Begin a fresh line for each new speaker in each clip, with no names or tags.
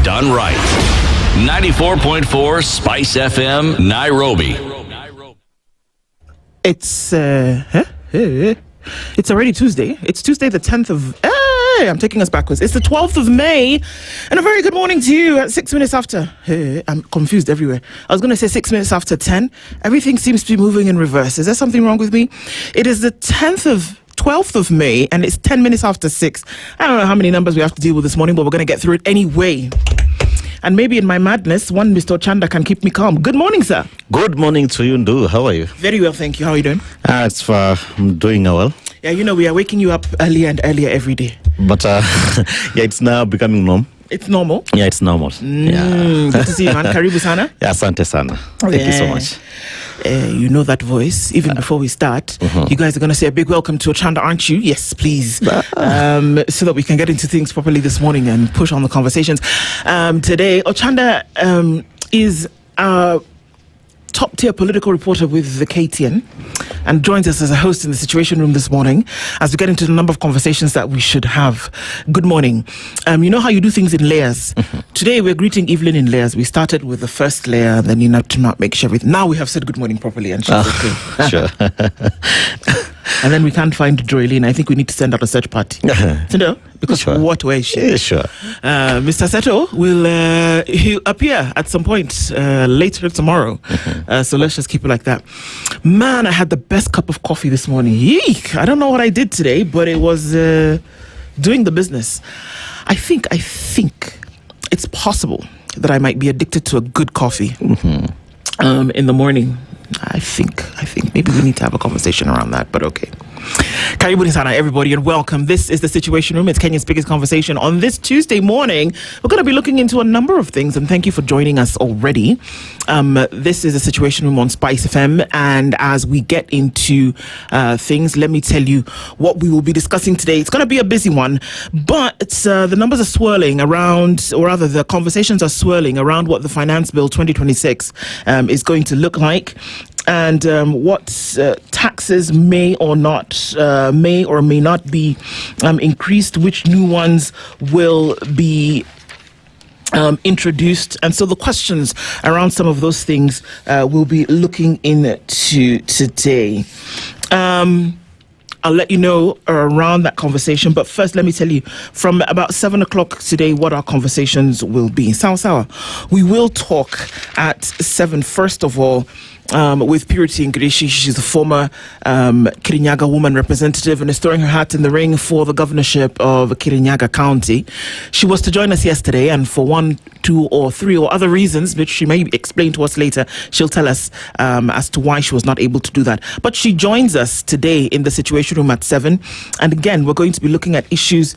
done right. 94.4 Spice FM, Nairobi.
It's already Tuesday. It's Tuesday the 10th of... I'm taking us backwards. It's the 12th of May. And a very good morning to you at 6 minutes after... I'm confused everywhere. I was going to say 6 minutes after 10. Everything seems to be moving in reverse. Is there something wrong with me? It is the 12th of May, and it's 10 minutes after 6. I don't know how many numbers we have to deal with this morning, but we're going to get through it anyway. And maybe in my madness, one Mr. Ochanda can keep me calm. Good morning, sir.
Good morning to you, Nduh. How are you?
Very well, thank you. How are you doing?
I'm doing well.
Yeah, you know, we are waking you up earlier and earlier every day.
But, it's now becoming normal.
It's normal?
Yeah, it's normal.
Good to see you, man. Karibu sana.
Yeah, asante sana. Thank you so much.
You know that voice. Even before we start, you guys are going to say a big welcome to Ochanda, aren't you? Yes, please. So that we can get into things properly this morning and push on the conversations. Today, Ochanda is our top-tier political reporter with the KTN and joins us as a host in the Situation Room this morning as we get into the number of conversations that we should have. Good morning. You know how you do things in layers. Today we're greeting Evelyn in layers. We started with the first layer, then you have to not make sure everything. Now we have said good morning properly and she's okay.
Sure.
And then we can't find Joyline. I think we need to send out a search party. Because
sure.
Where is she?
Yeah, sure.
Mr. Seto will he'll appear at some point later tomorrow. So let's just keep it like that. Man, I had the best cup of coffee this morning. Yeek! I don't know what I did today, but it was doing the business. I think it's possible that I might be addicted to a good coffee in the morning. I think maybe we need to have a conversation around that, but okay. Karibuni sana, everybody, and welcome. This is the Situation Room. It's Kenya's biggest conversation. On this Tuesday morning, we're going to be looking into a number of things, and thank you for joining us already. This is the Situation Room on SpiceFM, and as we get into things, let me tell you what we will be discussing today. It's going to be a busy one, but the numbers are swirling around, or rather, the conversations are swirling around what the Finance Bill 2026 is going to look like. And what taxes may or may not be increased, which new ones will be introduced. And so the questions around some of those things we'll be looking into today. I'll let you know around that conversation. But first, let me tell you, from about 7 o'clock today, what our conversations will be. Sawa. We will talk at 7, first of all, with Purity Ngirici. She's a former Kirinyaga woman representative and is throwing her hat in the ring for the governorship of Kirinyaga County. She was to join us yesterday, and for 1, 2, or 3 or other reasons, which she may explain to us later, she'll tell us as to why she was not able to do that. But she joins us today in the Situation Room at 7. And again, we're going to be looking at issues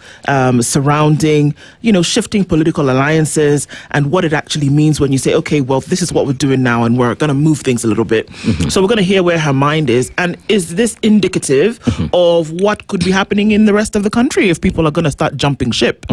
surrounding, shifting political alliances and what it actually means when you say, okay, well, this is what we're doing now and we're going to move things a little bit. So we're going to hear where her mind is. And is this indicative of what could be happening in the rest of the country if people are going to start jumping ship?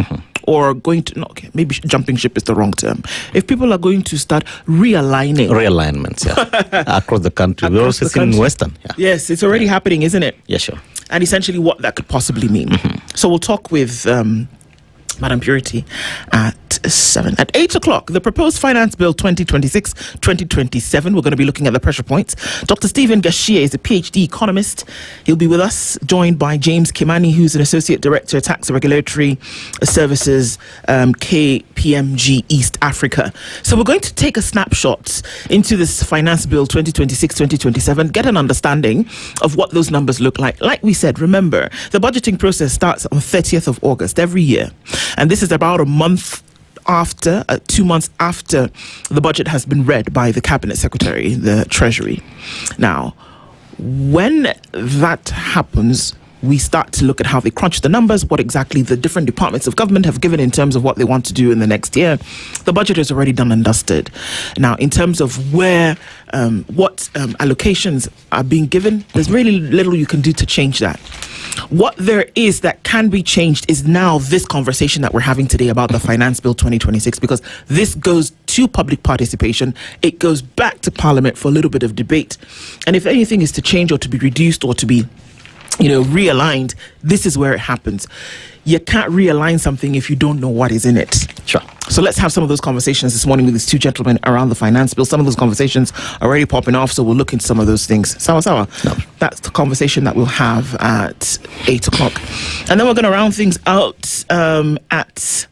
Or going to, maybe jumping ship is the wrong term. If people are going to start realigning.
Realignments, yeah. Across the country. We're also seeing in Western. Yeah.
Yes, it's already happening, isn't it?
Yeah, sure.
And essentially what that could possibly mean. So we'll talk with Madam Purity at 7. At 8 o'clock, the proposed Finance Bill 2026-2027. We're going to be looking at the pressure points. Dr. Stephen Gashie is a PhD economist. He'll be with us, joined by James Kimani, who's an Associate Director, Tax Regulatory Services, KPMG East Africa. So we're going to take a snapshot into this Finance Bill 2026-2027, get an understanding of what those numbers look like. Like we said, remember, the budgeting process starts on 30th of August every year. And this is about a month after, 2 months after the budget has been read by the Cabinet Secretary, the Treasury. Now, when that happens, we start to look at how they crunch the numbers, what exactly the different departments of government have given in terms of what they want to do in the next year. The budget is already done and dusted. Now, in terms of where, what allocations are being given, there's really little you can do to change that. What there is that can be changed is now this conversation that we're having today about the Finance Bill 2026, because this goes to public participation. It goes back to Parliament for a little bit of debate. And if anything is to change or to be reduced or to be realigned, this is where it happens. You can't realign something if you don't know what is in it.
Sure.
So let's have some of those conversations this morning with these two gentlemen around the finance bill. Some of those conversations are already popping off, so we'll look into some of those things. Sawa.
No.
That's the conversation that we'll have at 8 o'clock. And then we're going to round things out at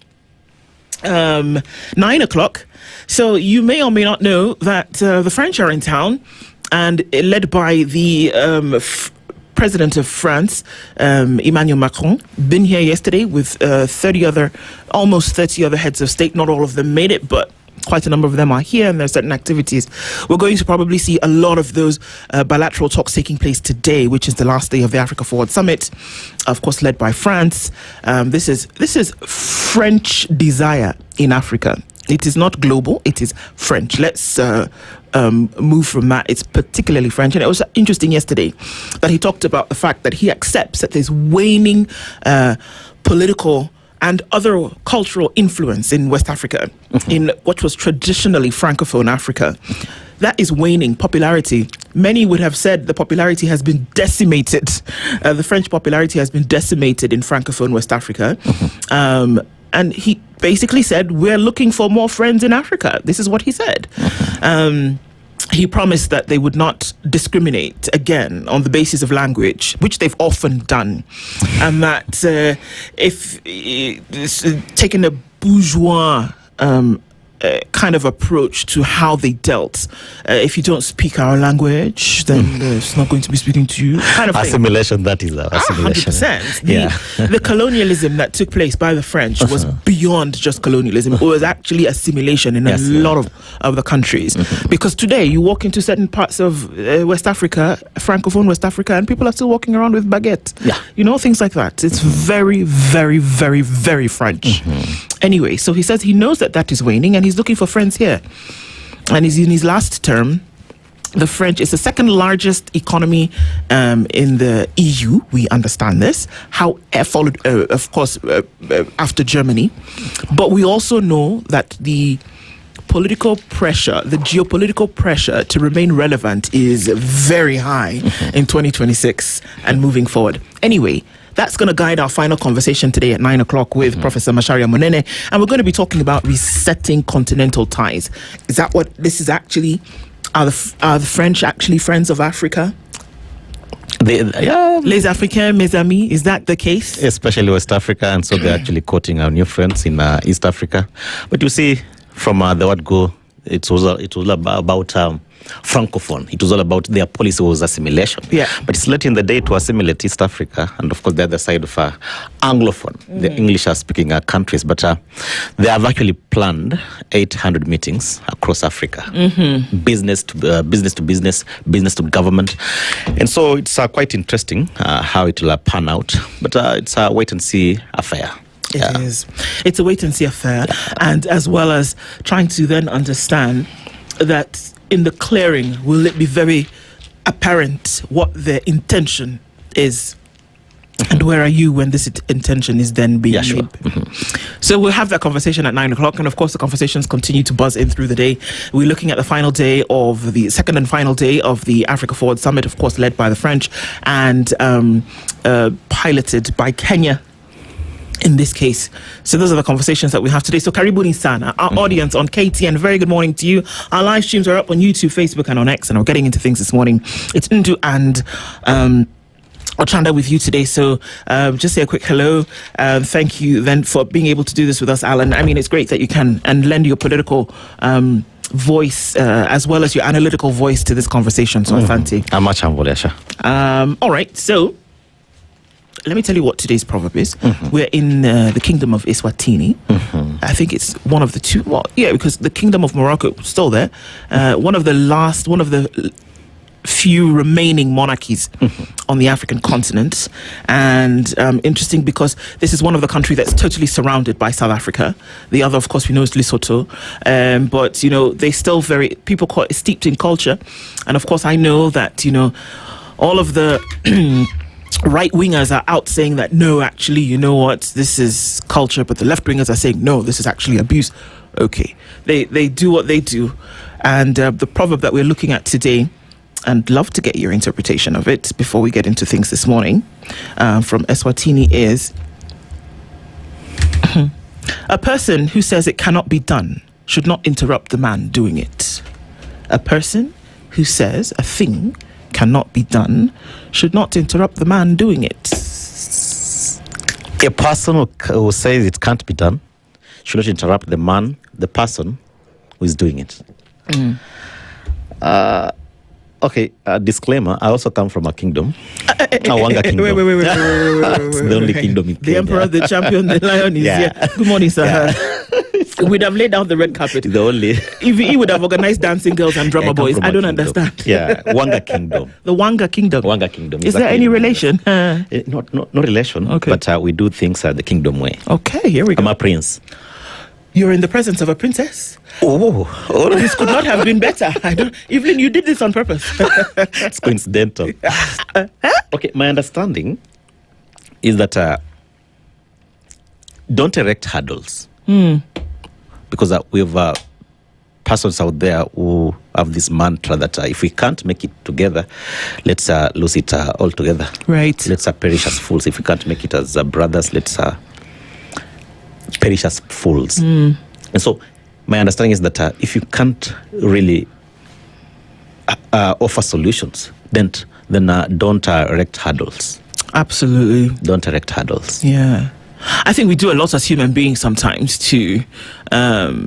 9 o'clock. So you may or may not know that the French are in town, and led by the President of France, Emmanuel Macron, been here yesterday with almost 30 other heads of state. Not all of them made it, but quite a number of them are here, and there are certain activities. We're going to probably see a lot of those bilateral talks taking place today, which is the last day of the Africa Forward Summit, of course, led by France. This is French desire in Africa. It is not global, it is French. Let's move from that. It's particularly French. And it was interesting yesterday that he talked about the fact that he accepts that there's waning political and other cultural influence in West Africa, in what was traditionally Francophone Africa. That is waning popularity. Many would have said the popularity has been decimated. The French popularity has been decimated in Francophone West Africa. And he basically said, we're looking for more friends in Africa. This is what he said. He promised that they would not discriminate again on the basis of language, which they've often done. And that if taking a bourgeois kind of approach to how they dealt. If you don't speak our language, then it's not going to be speaking to you. Kind of
assimilation, that is assimilation.
100%. The colonialism that took place by the French was beyond just colonialism. It was actually assimilation in a lot of the countries. Because today, you walk into certain parts of West Africa, Francophone West Africa, and people are still walking around with baguette. Things like that. It's very, very, very, very French. Anyway, so he says he knows that is waning, and he's looking for friends here. And he's in his last term. The French is the second largest economy in the EU. We understand this. How followed, of course, after Germany. But we also know that the political pressure, the geopolitical pressure to remain relevant is very high in 2026 and moving forward. Anyway, that's going to guide our final conversation today at 9 o'clock with Professor Macharia Monene. And we're going to be talking about resetting continental ties. Is that what this is actually? Are the French actually friends of Africa? Les Africains, mes amis, is that the case?
Especially West Africa, and so they're actually courting our new friends in East Africa. But you see, from the word go, it was about Francophone. It was all about their policy was assimilation. But it's late in the day to assimilate East Africa, and of course the other side of Anglophone, the English-speaking countries. But they have actually planned 800 meetings across Africa, business to business, business to government, and so it's quite interesting how it will pan out. But it's a wait and see affair.
It is. It's a wait and see affair, and as well as trying to then understand that in the clearing, will it be very apparent what their intention is? And where are you when this intention is then being made? So we'll have that conversation at 9 o'clock. And of course, the conversations continue to buzz in through the day. We're looking at the final day of the second and final day of the Africa Forward Summit, of course, led by the French and piloted by Kenya in this case. So those are the conversations that we have today. So karibuni sana, our audience on KTN, very good morning to you. Our live streams are up on YouTube, Facebook and on X, and we're getting into things this morning. It's Nduh and Ochanda with you today. So just say a quick hello. Thank you then for being able to do this with us, Allan. I mean, it's great that you can and lend your political voice as well as your analytical voice to this conversation. So all right, so let me tell you what today's proverb is. We're in the kingdom of Eswatini. I think it's one of the two. Well, yeah, because the kingdom of Morocco is still there. One of the few remaining monarchies on the African continent. And interesting because this is one of the countries that's totally surrounded by South Africa. The other, of course, we know is Lesotho. But, they still people call it steeped in culture. And of course, I know that, all of the right-wingers are out saying that, no, actually, you know what, this is culture, but the left-wingers are saying, no, this is actually abuse. Okay, they do what they do. And the proverb that we're looking at today and love to get your interpretation of it before we get into things this morning, from Eswatini is a person who says it cannot be done should not interrupt the man doing it. A person who says a thing cannot be done should not interrupt the man doing it.
A person who says it can't be done should not interrupt the person who is doing it. Okay, disclaimer, I also come from a kingdom. A Wanga kingdom.
Wait.
It's the only kingdom in
The
Kenya.
emperor, the champion, the lion is here. Good morning, sir. We'd have laid down the red carpet.
The only...
If he would have organized dancing girls and drummer
I come
boys,
from
I
a
don't
kingdom.
understand.
Yeah, Wanga kingdom.
The Wanga kingdom.
Wanga kingdom.
Is there any relation?
No relation,
Okay.
but we do things the kingdom way.
Okay, here we go.
I'm a prince.
You're in the presence of a princess.
Oh.
This could not have been better. Evelyn, you did this on purpose.
It's coincidental. Okay, my understanding is that don't erect hurdles. Because we have persons out there who have this mantra that if we can't make it together, let's lose it altogether.
Right.
Let's perish as fools. If we can't make it as brothers, let's perish as fools. And so my understanding is that if you can't really offer solutions, then don't erect hurdles.
Absolutely.
Don't erect hurdles.
Yeah. I think we do a lot as human beings sometimes to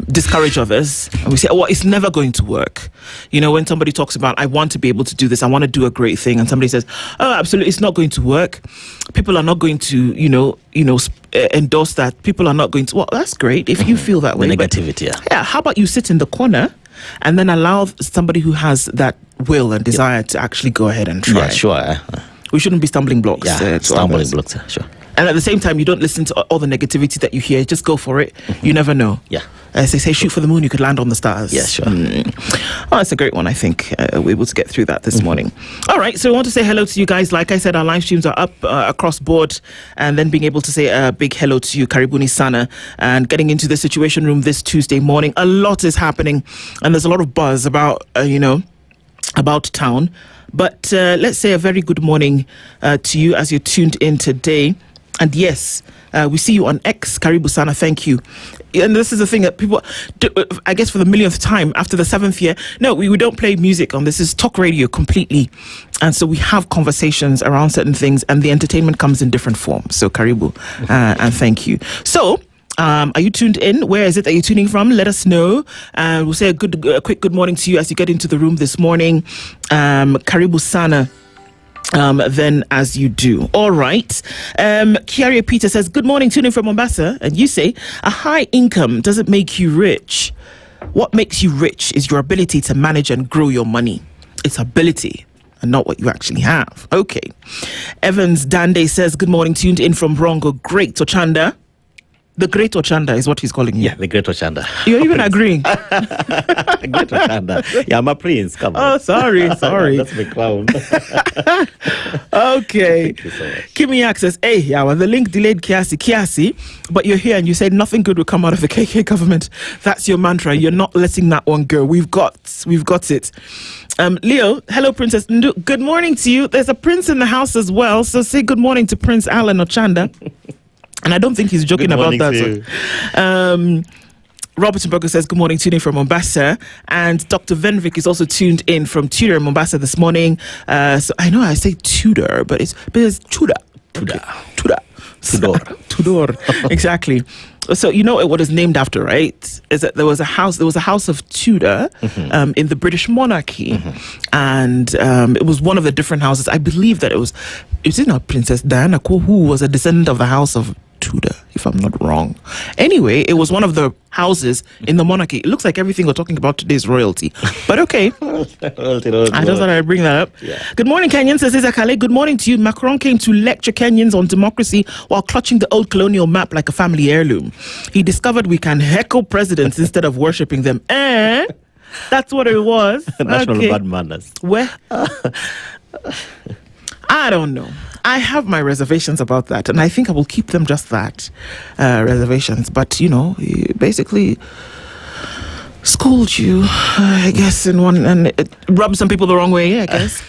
discourage others. And we say, oh, well, it's never going to work. You know, when somebody talks about, I want to be able to do this, I want to do a great thing, and somebody says, oh, absolutely, it's not going to work. People are not going to, endorse that. People are not going to, well, that's great if you feel that way.
The negativity,
Yeah, how about you sit in the corner and then allow somebody who has that will and desire to actually go ahead and try.
Yeah, sure.
We shouldn't be stumbling blocks.
Yeah, stumbling blocks, sure.
And at the same time, you don't listen to all the negativity that you hear. Just go for it. You never know.
Yeah.
As they say, shoot for the moon, you could land on the stars.
Yeah, sure.
Oh, that's a great one, I think. We're able to get through that this morning. All right, so I want to say hello to you guys. Like I said, our live streams are up across board. And then being able to say a big hello to you, Karibuni Sana. And getting into the Situation Room this Tuesday morning. A lot is happening. And there's a lot of buzz about, about town. But let's say a very good morning to you as you're tuned in today. And yes, we see you on X, Karibu Sana, thank you. And this is the thing that people do, I guess for the millionth time after the 7th year, no, we don't play music on this. Is talk radio completely. And so we have conversations around certain things and the entertainment comes in different forms. So Karibu, and thank you. So, are you tuned in? Where is it that you're tuning from? Let us know. We'll say a quick good morning to you as you get into the room this morning. Karibu Sana. Then as you do. All right. Kiaria Peter says, good morning, tuning from Mombasa. And you say, a high income doesn't make you rich. What makes you rich is your ability to manage and grow your money. It's ability and not what you actually have. Okay. Evans Dande says, good morning, tuned in from Rongo. Great, Ochanda. The Great Ochanda is what he's calling you.
Yeah, the Great Ochanda.
You're even agreeing.
Great Ochanda. Yeah, I'm a prince. Come on.
Oh, sorry.
That's my crown.
Okay.
Thank you so much.
Kimi says, hey, yeah, the link delayed Kiasi, but you're here and you said nothing good will come out of the KK government. That's your mantra. You're not letting that one go. We've got it. Leo, hello, Princess Nduh. Good morning to you. There's a prince in the house as well. So say good morning to Prince Allan Ochanda. And I don't think he's joking about that. So. Robert Mbogo says, good morning, tuning from Mombasa. And Dr. Venvik is also tuned in from Tudor in Mombasa this morning. So I know I say Tudor, but it's Tudor. Tudor. Exactly. So you know what is named after, right? Is that there was a house of Tudor in the British monarchy. And it was one of the different houses. I believe that it was not Princess Diana who was a descendant of the house of Tudor, if I'm not wrong. Anyway, it was one of the houses in the monarchy. It looks like everything we're talking about today is royalty. But okay. I just thought I'd bring that up. Yeah. Good morning, Kenyans, says Isakale. Good morning to you. Macron came to lecture Kenyans on democracy while clutching the old colonial map like a family heirloom. He discovered we can heckle presidents instead of worshipping them. That's what it was.
National bad manners.
Where? I don't know. I have my reservations about that, and I think I will keep them just that, reservations. But, basically, scold you, I guess, in one, and it rubs some people the wrong way, I guess.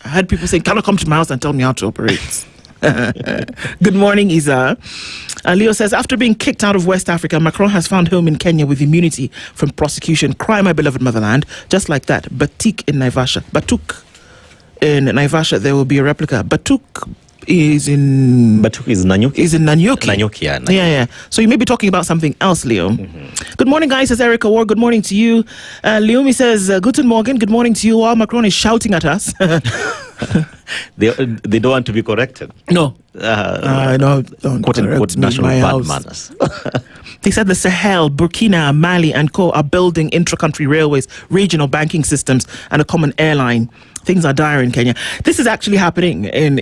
I had people saying, cannot come to my house and tell me how to operate. Good morning, Isa. Leo says, after being kicked out of West Africa, Macron has found home in Kenya with immunity from prosecution. Cry, my beloved motherland. Just like that. Batik in Naivasha. Batuk in Naivasha, there will be a replica. Batuk is
Nanyuki.
Is in Nanyuki.
Nanyuki, yeah.
Yeah. So you may be talking about something else, Leo. Good morning, guys, says Erica Ward. Good morning to you. Leomi says, Guten Morgen. Good morning to you. While Macron is shouting at us.
They don't want to be corrected.
No. No, don't correct me in my house.
Manners.
They said the Sahel, Burkina, Mali and Co. are building intra-country railways, regional banking systems and a common airline. Things are dire in Kenya. This is actually happening in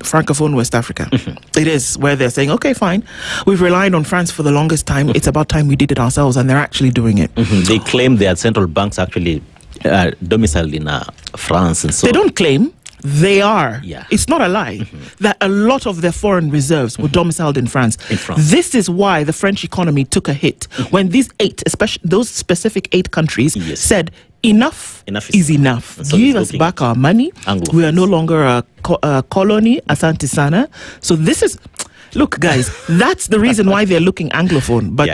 Francophone West Africa. It is, where they're saying, okay, fine, we've relied on France for the longest time. It's about time we did it ourselves, and they're actually doing it.
They claim their central banks actually domiciled in France, and so
they don't claim. They are.
Yeah.
It's not a lie that a lot of their foreign reserves were domiciled in France. This is why the French economy took a hit when these 8, especially those specific 8 countries, said enough is enough.
So
give us back our money. We are no longer a colony, Asante Sana. So this is, look, guys, that's the reason why they're looking Anglophone. But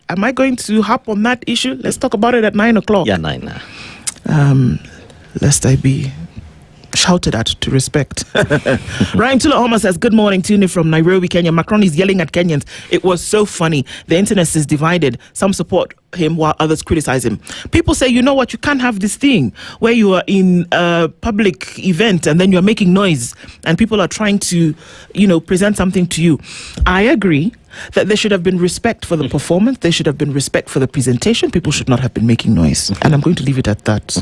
am I going to hop on that issue? Let's talk about it at 9 o'clock.
Yeah, 9.
Lest I be shouted at to respect. Ryan Tulahoma says, good morning, Tuni from Nairobi, Kenya. Macron is yelling at Kenyans. It was so funny. The internet is divided. Some support him while others criticize him. People say, you know what, you can't have this thing where you are in a public event and then you're making noise and people are trying to, present something to you. I agree that there should have been respect for the performance. There should have been respect for the presentation. People should not have been making noise. And I'm going to leave it at that.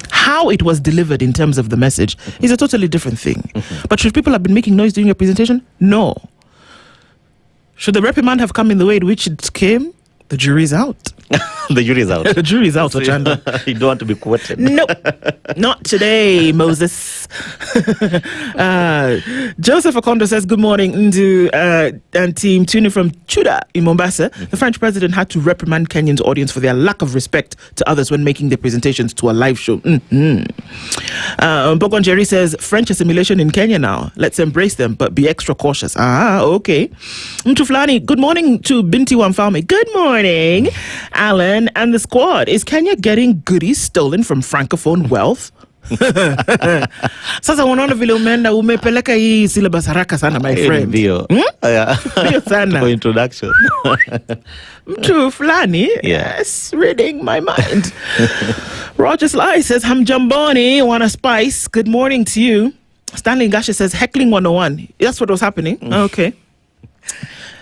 How it was delivered in terms of the message is a totally different thing. But should people have been making noise during your presentation? No. Should the reprimand have come in the way in which it came? The jury's out.
The jury's out.
The jury's out, Ochanda.
You don't want to be quoted.
No, not today, Moses. Joseph Okondo says, good morning, Nduh and team. Tuning from Chuda in Mombasa. The French president had to reprimand Kenyans' audience for their lack of respect to others when making their presentations to a live show. Njeri says, French assimilation in Kenya now. Let's embrace them, but be extra cautious. Okay. Mtuflani, good morning to Binti Wamfalme. Good morning, Allan and the squad. Is Kenya getting goodies stolen from Francophone wealth? Sasa unaona vile umepeleka hii syllabus haraka sana, my friend.
Ndio sana. For introduction.
Mtu fulani. Yes, reading my mind. Roger Sly says, Hamjamboni, wanna spice. Good morning to you. Stanley Ngasha says, heckling 101. That's what was happening. Okay.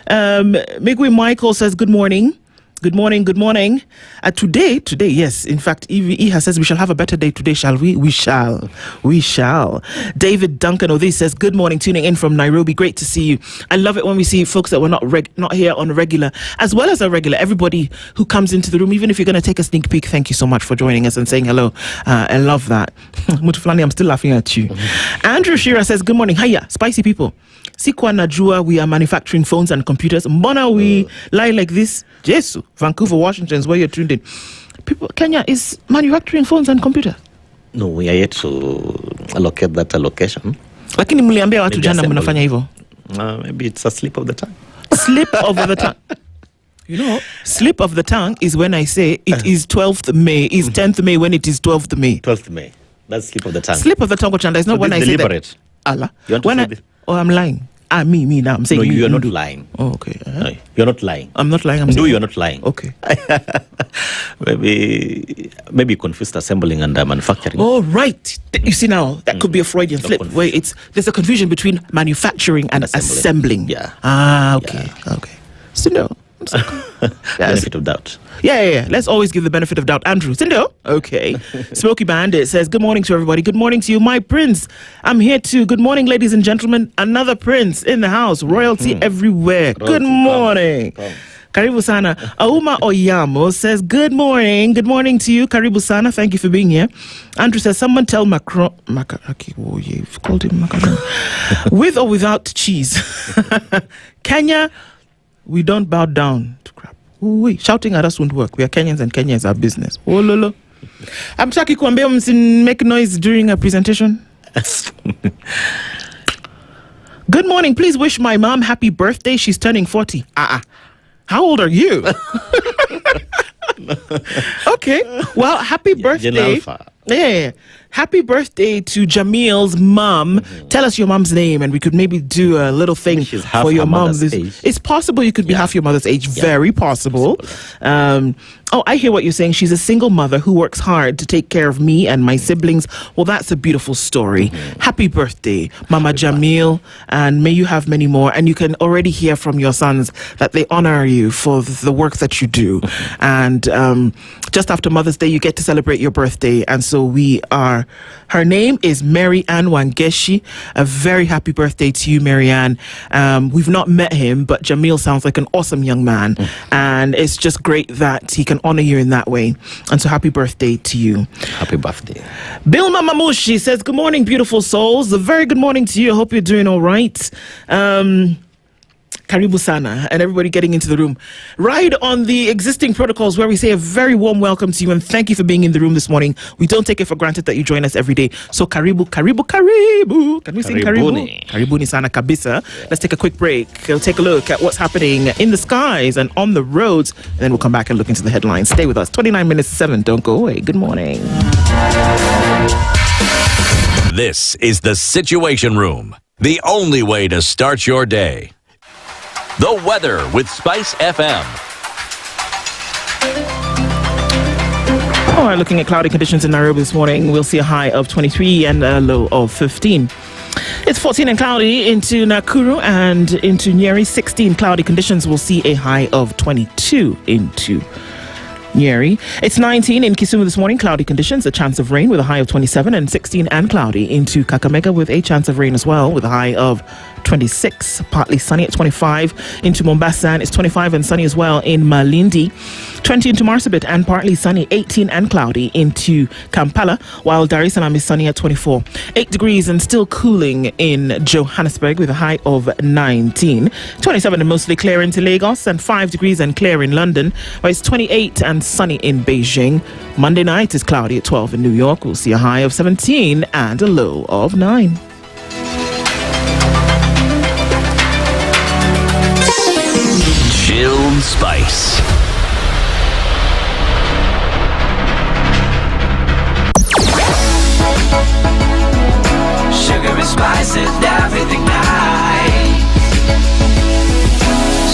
Migwi Michael says, good morning. Good morning. Today, yes. In fact, Iha says we shall have a better day today, shall we? We shall. David Duncan O'Thee says, good morning, tuning in from Nairobi. Great to see you. I love it when we see folks that were not here on a regular, as well as a regular. Everybody who comes into the room, even if you're going to take a sneak peek, thank you so much for joining us and saying hello. I love that. Mutuflani, I'm still laughing at you. Andrew Shira says, good morning. Hiya, spicy people. Sikwa najua we are manufacturing phones and computers. Mbona we lie like this? Jesu, Vancouver, Washington is where you're tuned in. Kenya is manufacturing phones and computers.
No, we are yet to allocate that allocation.
Lakini mliambia watu jana mnafanya hivyo.
Maybe it's a slip of the tongue.
Slip of the tongue. Slip of the tongue is when I say it is 12th May, is 10th May when it is 12th May.
12th May. That's slip of the tongue.
Slip of the tongue, Ochanda, is not when I say that. Allah. I'm lying. Me now. I'm saying
no,
me.
You are not lying.
Oh, okay.
No, you're not lying.
I'm not lying. I'm saying
you're not lying.
Okay.
maybe confused assembling and manufacturing.
Oh, right. You see now, that could be a Freudian flip where there's a confusion between manufacturing and assembling.
Yeah.
Okay. Yeah. Okay. Sindo.
Benefit of doubt.
Yeah. Let's always give the benefit of doubt. Andrew, Sindo. Okay. Smoky Bandit says, good morning to everybody. Good morning to you, my prince. I'm here too. Good morning, ladies and gentlemen. Another prince in the house. Royalty everywhere. Royalty, good morning. Come. Karibu sana. Auma Oyamo says, good morning. Good morning to you. Karibu sana. Thank you for being here. Andrew says, someone tell Macron. Oh, you've called him Macron. With or without cheese. Kenya, we don't bow down to crap. Ooh, shouting at us won't work. We are Kenyans and Kenya is our business. Oh, lolo. I'm Chucky Kwambia make noise during a presentation. Good morning. Please wish my mom happy birthday. She's turning 40. How old are you? Okay. Well, happy birthday. Yeah. Happy birthday to Jamil's mom. Tell us your mom's name and we could maybe do a little thing for your mom. It's possible you could be half your mother's age. Very possible. I hear what you're saying. She's a single mother who works hard to take care of me and my siblings. Well, that's a beautiful story. Happy birthday, Mama Jamil, and may you have many more. And you can already hear from your sons that they honor you for the work that you do. And just after Mother's Day, you get to celebrate your birthday. And so we are. Her name is Mary Ann Wangeshi. A very happy birthday to you, Mary Ann. We've not met him, but Jamil sounds like an awesome young man. And it's just great that he can honor you in that way. And so happy birthday to you.
Happy birthday.
Bill Mamamushi says, good morning, beautiful souls. A very good morning to you. I hope you're doing all right. Karibu Sana and everybody getting into the room. Ride on the existing protocols where we say a very warm welcome to you and thank you for being in the room this morning. We don't take it for granted that you join us every day. So Karibu. Can we sing Karibu? Karibuni Sana Kabisa. Let's take a quick break. We'll take a look at what's happening in the skies and on the roads. And then we'll come back and look into the headlines. Stay with us. 29 minutes to 7. Don't go away. Good morning.
This is the Situation Room. The only way to start your day. The weather with SpiceFM.
All right, looking at cloudy conditions in Nairobi this morning, we'll see a high of 23 and a low of 15. It's 14 and cloudy into Nakuru and into Njeri. 16 cloudy conditions. We'll see a high of 22 into Njeri. It's 19 in Kisumu this morning, cloudy conditions, a chance of rain with a high of 27, and 16 and cloudy into Kakamega with a chance of rain as well with a high of 26, partly sunny at 25 into Mombasa, and it's 25 and sunny as well in Malindi. 20 into Marsabit and partly sunny, 18 and cloudy into Kampala, while Dar es Salaam is sunny at 24. 8 degrees and still cooling in Johannesburg with a high of 19. 27 and mostly clear into Lagos, and 5 degrees and clear in London, where it's 28 and sunny in Beijing. Monday night is cloudy at 12 in New York. We'll see a high of 17 and a low of 9.
Chilled Spice.
Sugar and spices, everything nice.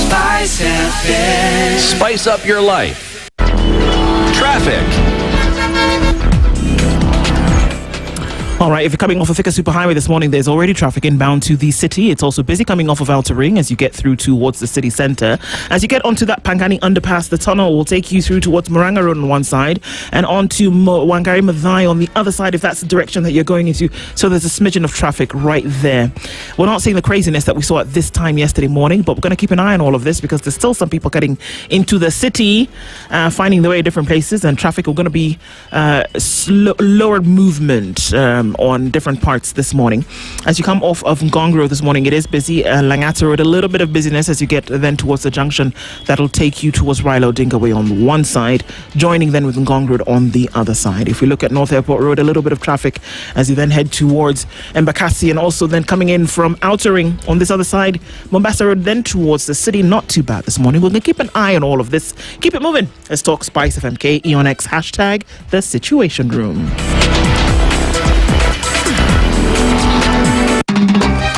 SpiceFM.
Spice up your life. Traffic.
All right, if you're coming off of Thika Superhighway this morning, there's already traffic inbound to the city. It's also busy coming off of Outer Ring as you get through towards the city centre. As you get onto that Pangani underpass, the tunnel will take you through towards Murang'a Road on one side and onto Wangari Maathai on the other side, if that's the direction that you're going into. So there's a smidgen of traffic right there. We're not seeing the craziness that we saw at this time yesterday morning, but we're going to keep an eye on all of this because there's still some people getting into the city, finding their way at different places, and traffic will going to be lower movement on different parts this morning. As you come off of Ngong Road this morning, it is busy. Langata Road, a little bit of busyness as you get then towards the junction that'll take you towards Raila Odinga Way on one side, joining then with Ngong Road on the other side. If we look at North Airport Road, a little bit of traffic as you then head towards Embakasi, and also then coming in from Outer Ring on this other side, Mombasa Road then towards the city. Not too bad this morning. We're going to keep an eye on all of this. Keep it moving. Let's talk Spice FMK, EonX, hashtag the Situation Room.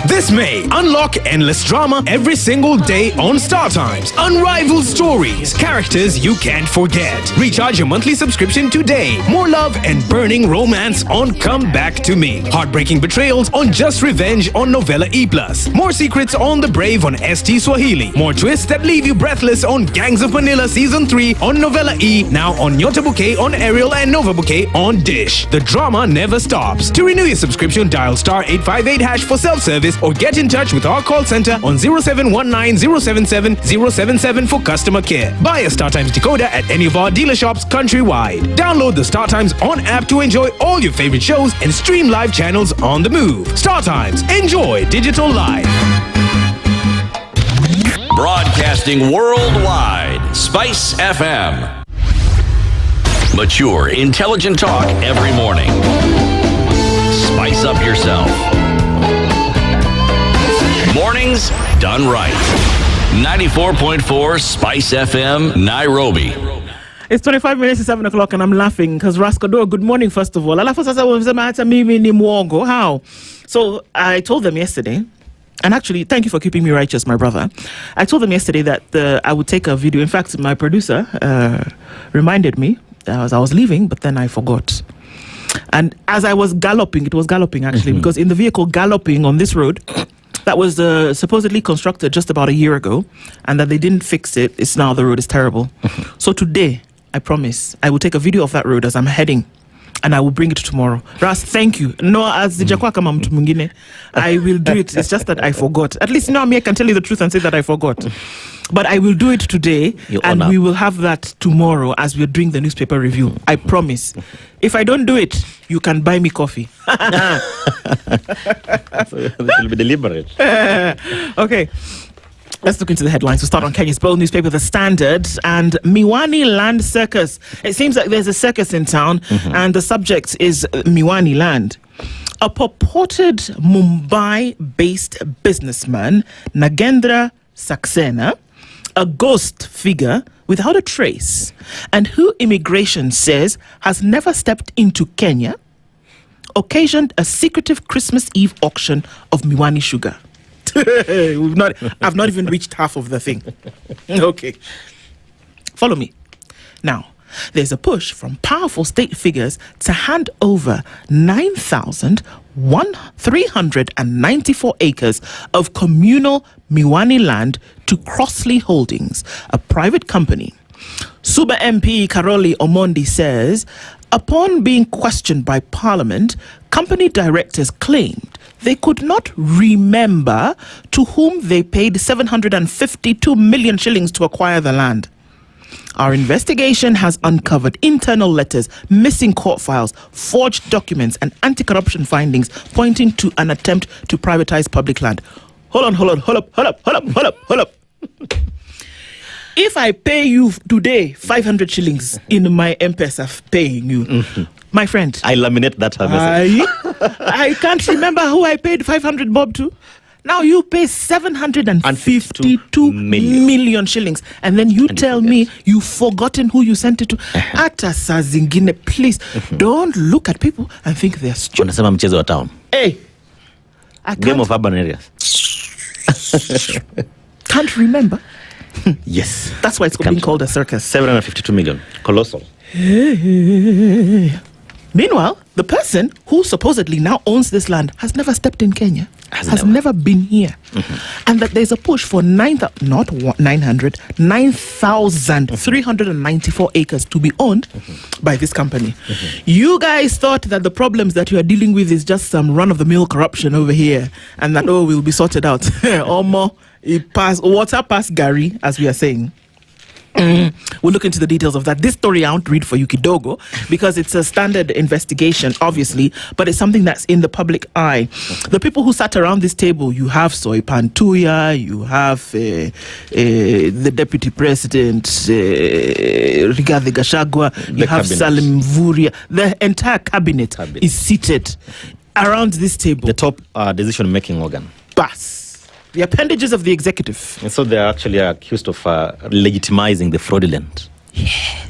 This May, unlock endless drama every single day on Star Times. Unrivaled stories, characters you can't forget. Recharge your monthly subscription today. More love and burning romance on Come Back to Me. Heartbreaking betrayals on Just Revenge on Novella E+. More secrets on The Brave on ST Swahili. More twists that leave you breathless on Gangs of Manila Season 3 on Novella E. Now on Nyota Bouquet on Ariel and Nova Bouquet on Dish. The drama never stops. To renew your subscription, dial *858# for self-service or get in touch with our call center on 0719-077-077 for customer care. Buy a StarTimes decoder at any of our dealer shops countrywide. Download the StarTimes On app to enjoy all your favorite shows and stream live channels on the move. StarTimes, enjoy digital life.
Broadcasting worldwide, Spice FM. Mature, intelligent talk every morning. Spice up yourself. Mornings done right. 94.4 Spice FM, Nairobi.
It's 25 minutes to 7 o'clock and I'm laughing because Rascador, good morning, first of all. How? So I told them yesterday, and actually, thank you for keeping me righteous, my brother. I told them yesterday that I would take a video. In fact, my producer reminded me as I was leaving, but then I forgot. And as I was galloping, it was galloping actually, because in the vehicle galloping on this road, that was supposedly constructed just about a year ago, and that they didn't fix it. It's now the road is terrible. So today, I promise, I will take a video of that road as I'm heading, and I will bring it tomorrow. Ras, thank you. No, as I will do it. It's just that I forgot. At least now I can tell you the truth and say that I forgot. But I will do it today, and we will have that tomorrow as we're doing the newspaper review. I promise. If I don't do it, you can buy me coffee.
So it will be deliberate.
Okay. Let's look into the headlines. We'll start on Kenya's bold newspaper, The Standard, and Miwani Land Circus. It seems like there's a circus in town, and the subject is Miwani Land. A purported Mumbai-based businessman, Nagendra Saxena, a ghost figure without a trace, and who immigration says has never stepped into Kenya, occasioned a secretive Christmas Eve auction of Miwani sugar. I've not even reached half of the thing. Okay. Follow me. Now, there's a push from powerful state figures to hand over 9,394 acres of communal Miwani land to Crossley Holdings, a private company. Suba MP Karoli Omondi says, upon being questioned by Parliament, company directors claimed they could not remember to whom they paid 752 million shillings to acquire the land. Our investigation has uncovered internal letters, missing court files, forged documents, and anti-corruption findings pointing to an attempt to privatize public land. Hold up. If I pay you today 500 shillings in my M-Pesa paying you, my friend,
I laminate that
I can't remember who I paid 500 bob to. Now you pay 752 million shillings, and then you tell me you've forgotten who you sent it to. Ata saa zingine, please don't look at people and think they're stupid.
Unasema mchezo wa town.
Hey,
Game of urban areas.
Can't remember.
Yes,
that's why it's being called a circus.
752 million, colossal.
Meanwhile, the person who supposedly now owns this land has never stepped in Kenya, has never been here. And that there's a push for 9,394 acres to be owned by this company. You guys thought that the problems that you are dealing with is just some run-of-the-mill corruption over here, and that, will be sorted out. Or more, water past Gary, as we are saying. We'll look into the details of that. This story I won't read for you kidogo because it's a standard investigation, obviously, but it's something that's in the public eye. The people who sat around this table, you have Soy Pantuya, you have the deputy president, Rigathi Gachagua, you have Salim Mvurya. The entire cabinet is seated around this table.
The top decision-making organ.
Bas. The appendages of the executive.
And so they're actually accused of legitimizing the fraudulent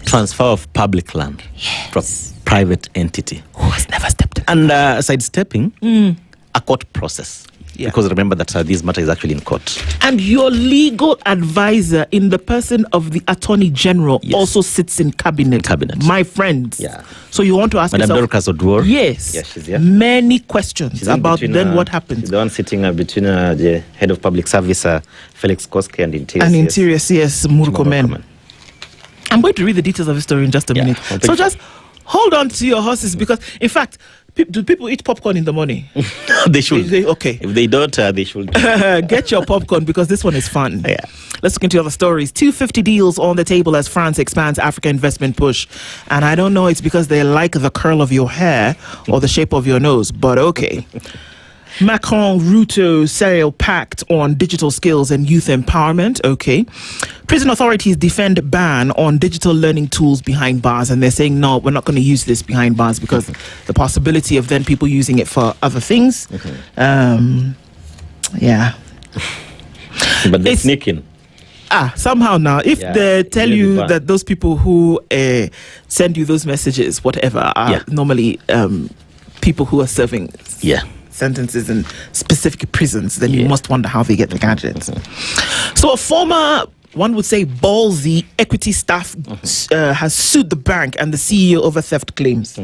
transfer of public land from private entity.
Who has never stepped in.
And sidestepping a court process. Because remember that this matter is actually in court.
And your legal advisor in the person of the Attorney General also sits in cabinet. My friends.
Yeah.
So you want to ask
Madam
yourself...
Dorcas Odwor.
Yes.
Yeah, she's here.
Many questions
She's
about
between,
then what happens.
She's the one sitting between the head of public service, Felix Koske, and Interior.
And Interior CS, Murkomen. I'm going to read the details of the story in just a minute. So just hold on to your horses because, in fact... Do people eat popcorn in the morning?
They should.
Okay.
If they don't, they should.
Get your popcorn because this one is fun.
Yeah.
Let's look into other stories. 250 deals on the table as France expands Africa investment push. And I don't know it's because they like the curl of your hair or the shape of your nose, but okay. Macron-Ruto serial pact on digital skills and youth empowerment. Okay. Prison authorities defend ban on digital learning tools behind bars, and they're saying, no, we're not going to use this behind bars because the possibility of then people using it for other things. Yeah.
But they're sneaking.
Somehow now, if they tell you that those people who send you those messages, whatever, are normally people who are serving sentences in specific prisons, then you must wonder how they get the gadgets. So a former, one would say, ballsy equity staff has sued the bank and the CEO over theft claims.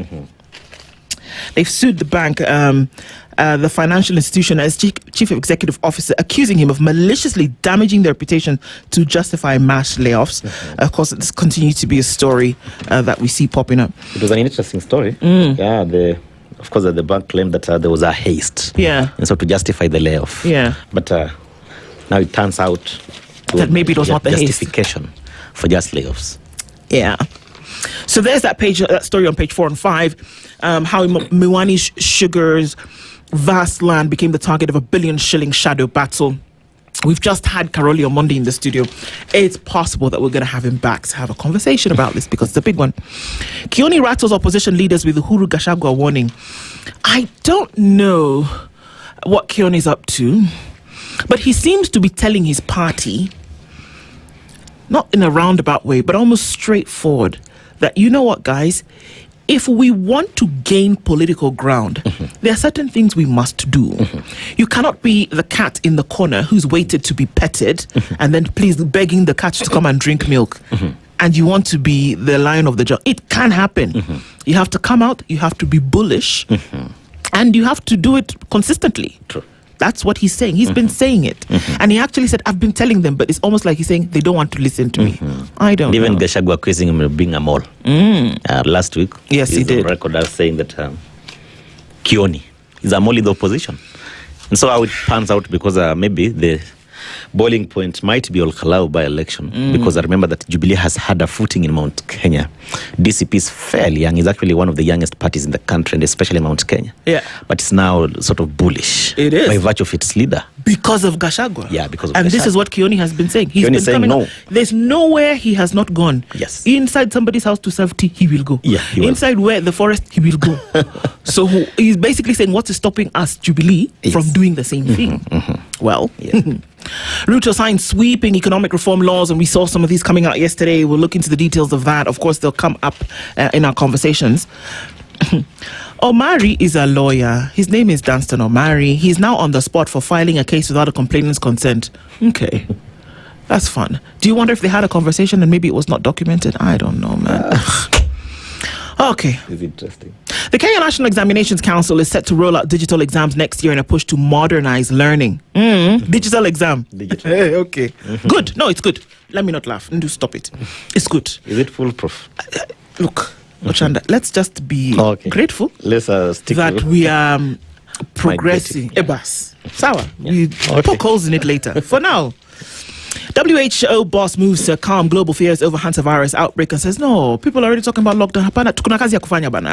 They've sued the bank, the financial institution, as chief executive officer, accusing him of maliciously damaging their reputation to justify mass layoffs. Of course, this continues to be a story that we see popping up.
It was an interesting story. Of course, the bank claimed that there was a haste. And so to justify the layoff. But now it turns out
that maybe it was not the
justification for just layoffs.
So there's that page, that story on page 4 and 5, how Mwananchi Sugar's vast land became the target of a 1 billion shilling shadow battle. We've just had Karoli on Monday in the studio. It's possible that we're going to have him back to have a conversation about this because it's a big one. Kioni rattles opposition leaders with Uhuru Gachagua warning. I don't know what Kioni's up to, but he seems to be telling his party, not in a roundabout way, but almost straightforward, that, you know what, guys, if we want to gain political ground, there are certain things we must do. You cannot be the cat in the corner who's waited to be petted and then please begging the cat to come and drink milk. And you want to be the lion of the jungle. It can happen. You have to come out, you have to be bullish, and you have to do it consistently.
True.
That's what he's saying. He's been saying it. And he actually said, I've been telling them, but it's almost like he's saying they don't want to listen to me. I don't know.
Even Gachagua accusing him of being a mole. Last week,
yes, he did.
On record as saying that Kioni is a mole in the opposition. And so how it pans out, because maybe the boiling point might be Olkalau by-election, because I remember that Jubilee has had a footing in Mount Kenya. DCP is fairly young. It's actually one of the youngest parties in the country, and especially Mount Kenya. But it's now sort of bullish.
It is.
By virtue of its leader.
Because of Gachagua.
Because of
And
Gachagua.
this is what Kioni has been saying. He's been
saying
coming
no.
up. There's nowhere he has not gone. Inside somebody's house to serve tea, he will go.
He will.
Inside where the forest, he will go. So he's basically saying, what is stopping us, Jubilee, from doing the same thing? Well, Ruto signed sweeping economic reform laws, and we saw some of these coming out yesterday. We'll look into the details of that. Of course, they'll come up in our conversations. Omari is a lawyer. His name is Danston Omari. He's now on the spot for filing a case without a complainant's consent. Okay. That's fun. Do you wonder if they had a conversation and maybe it was not documented? I don't know, man. Okay.
It's interesting.
The Kenya National Examinations Council is set to roll out digital exams next year in a push to modernize learning. Digital exam. Hey, okay. Good. No, it's good. Let me not laugh. Nduh, stop it. It's good.
Is it foolproof?
Look, Ochanda, let's just be grateful
Let's stick
that
to
we are progressing. Ebas. Sawa. We poke holes in it later. For now. WHO boss moves to calm global fears over hantavirus outbreak and says, no, people are already talking about lockdown. Hapana, tukuna kazi ya kufanya bana.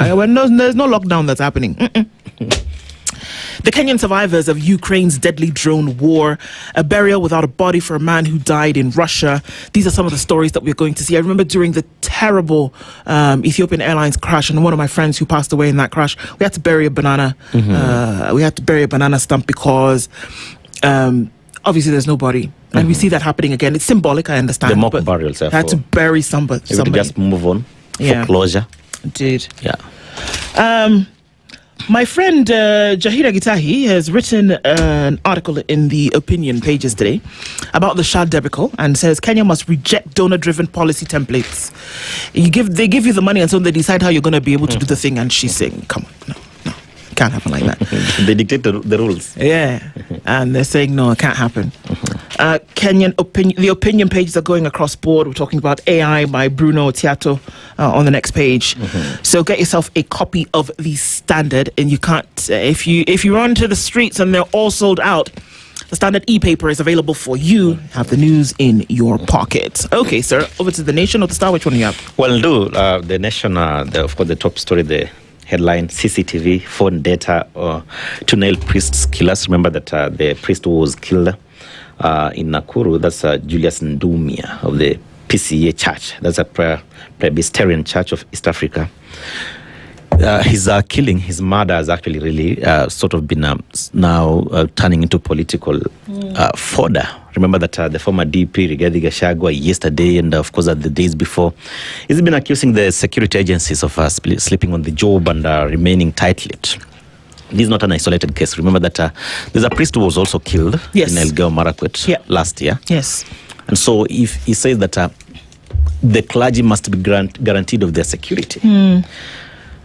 There's no lockdown that's happening. The Kenyan survivors of Ukraine's deadly drone war, a burial without a body for a man who died in Russia. These are some of the stories that we're going to see. I remember during the terrible Ethiopian Airlines crash, and one of my friends who passed away in that crash, we had to bury a banana. We had to bury a banana stump because obviously there's no body. And we see that happening again. It's symbolic, I understand.
The mock burials.
Had to bury somebody.
Just move on for closure.
Indeed.
Yeah.
My friend Jahira Gitahi has written an article in the opinion pages today about the Shah debacle and says Kenya must reject donor-driven policy templates. They give you the money and so they decide how you're going to be able to do the thing, and she's saying, come on, no. Can't happen like that.
They dictate the rules.
Yeah, and they're saying no, it can't happen. The opinion pages are going across board. We're talking about AI by Bruno Tiato on the next page. So get yourself a copy of the Standard, and you can't if you run to the streets and they're all sold out. The Standard e-paper is available for you. Have the news in your pocket. Okay, sir. Over to the Nation or the Star. Which one do you have?
Well, Nduh, the Nation. Of course, the top story. The headline, CCTV, phone data to nail priest's killers. Remember that the priest who was killed in Nakuru, that's Julius Ndumia of the PCA Church. That's a Presbyterian Church of East Africa. His killing, his murder has actually really sort of been now turning into political fodder. Remember that the former DP, Rigathi Gachagua, yesterday and of course the days before, he's been accusing the security agencies of sleeping on the job and remaining tight-lipped. This is not an isolated case. Remember that there's a priest who was also killed in Elgeyo Marakwet last year.
Yes.
And so if he says that the clergy must be guaranteed of their security.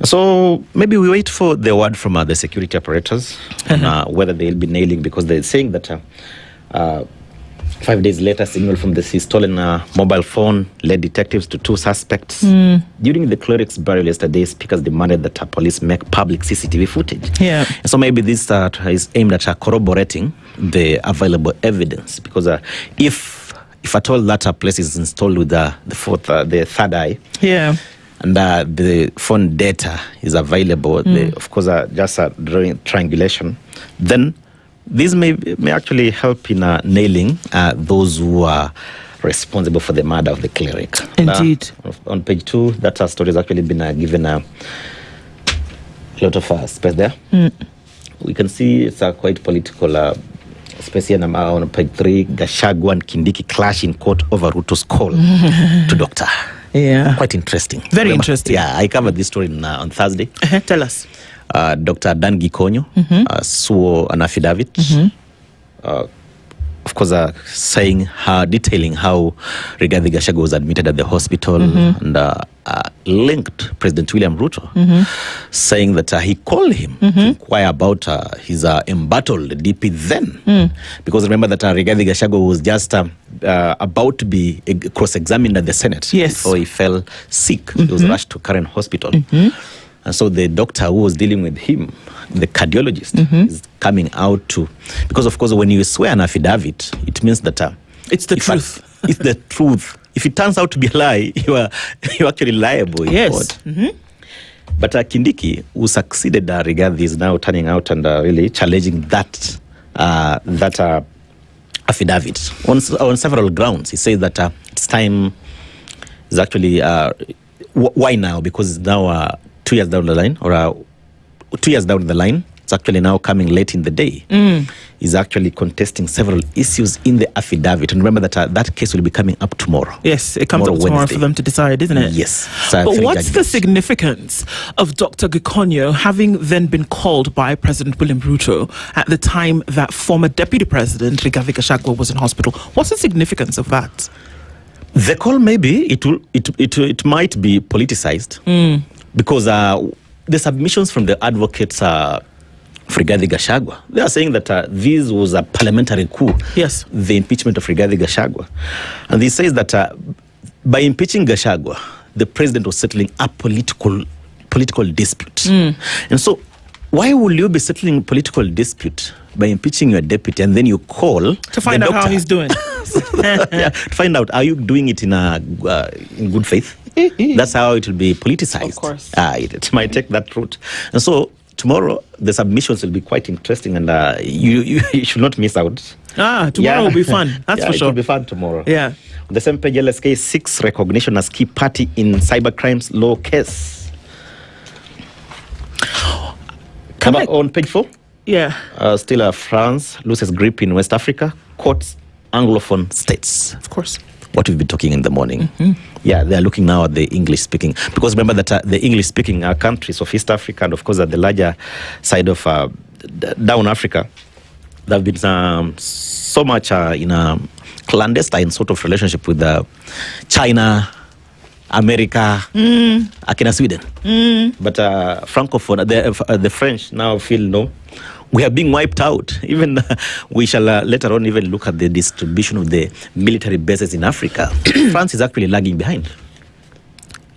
So maybe we wait for the word from the security operators on whether they'll be nailing, because they're saying that 5 days later, signal from the stolen mobile phone led detectives to 2 suspects. During the cleric's burial yesterday, speakers demanded that police make public CCTV footage.
Yeah.
So maybe this is aimed at corroborating the available evidence, because if at all that place is installed with the third eye, and the phone data is available, of course, just drawing triangulation, then this may actually help in nailing those who are responsible for the murder of the cleric.
Indeed.
On page 2, that story has actually been given a lot of space there. We can see it's quite political, especially on page 3, Gachagua and Kindiki clash in court over Ruto's call to doctor.
Yeah.
Quite interesting.
Very interesting.
Yeah, I covered this story on Thursday.
Tell us.
Dr. Dan Gikonyo swore an affidavit, of course, detailing how Rigathi Gachagua was admitted at the hospital and linked President William Ruto, saying that he called him to inquire about his embattled DP then. Because remember that Rigathi Gachagua was just about to be cross-examined at the Senate before he fell sick. He was rushed to Karen Hospital. And so the doctor who was dealing with him, the cardiologist, is coming out because of course when you swear an affidavit, it means that
it's the truth.
It's the truth. If it turns out to be a lie, you're actually liable in court. But Kindiki, who succeeded Rigathi, is now turning out and really challenging that affidavit on several grounds. He says that it's time. Is actually why now? Because it's now 2 years down the line, or 2 years down the line. It's actually now coming late in the day. Is actually contesting several issues in the affidavit. And remember that that case will be coming up tomorrow.
Yes, it comes up tomorrow for them to decide, isn't it?
Yes.
But what's the significance of Dr. Gikonyo having then been called by President William Ruto at the time that former Deputy President Rigathi Gachagua was in hospital? What's the significance of that?
The call, maybe it might be politicized because the submissions from the advocates for Rigathi Gachagua, they are saying that this was a parliamentary coup.
Yes.
The impeachment of Rigathi Gachagua. And they say that by impeaching Gachagua, the president was settling a political dispute. And so why will you be settling political dispute by impeaching your deputy and then you call
to find out how he's doing?
To find out, are you doing it in good faith? That's how it will be politicized. Of course. It might take that route. And so tomorrow, the submissions will be quite interesting, and you should not miss out.
Tomorrow will be fun. That's for sure.
It will be fun tomorrow.
Yeah.
On the same page, LSK 6 recognition as key party in cybercrimes law case. On page 4?
Yeah.
Still France loses grip in West Africa, courts Anglophone states.
Of course.
What we've been talking in the morning. Yeah, they're looking now at the English-speaking. Because remember that the English-speaking countries of East Africa and, of course, at the larger side of down Africa, there have been so much in a clandestine sort of relationship with China, America, Akina Sweden. But Francophone, the French now feel, no, we are being wiped out. Even we shall later on even look at the distribution of the military bases in Africa. France is actually lagging behind.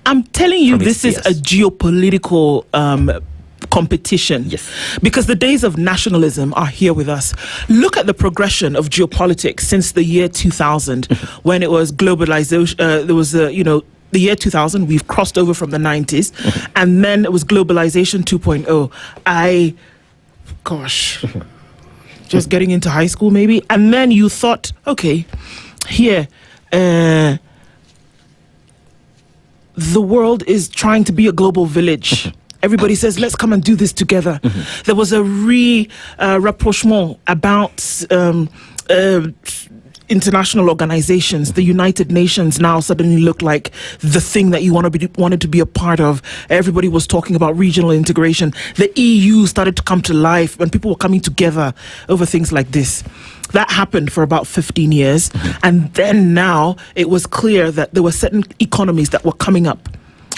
I'm telling you, this is a geopolitical competition.
Yes.
Because the days of nationalism are here with us. Look at the progression of geopolitics since the year 2000, when it was globalization. There was the year 2000, we've crossed over from the 90s, and then it was globalization 2.0. Just getting into high school maybe, and then you thought, okay, here, the world is trying to be a global village. Everybody says, let's come and do this together. There was a rapprochement about international organizations. The United Nations now suddenly looked like the thing that you wanted to be a part of. Everybody was talking about regional integration. The EU started to come to life when people were coming together over things like this. That happened for about 15 years. And then now it was clear that there were certain economies that were coming up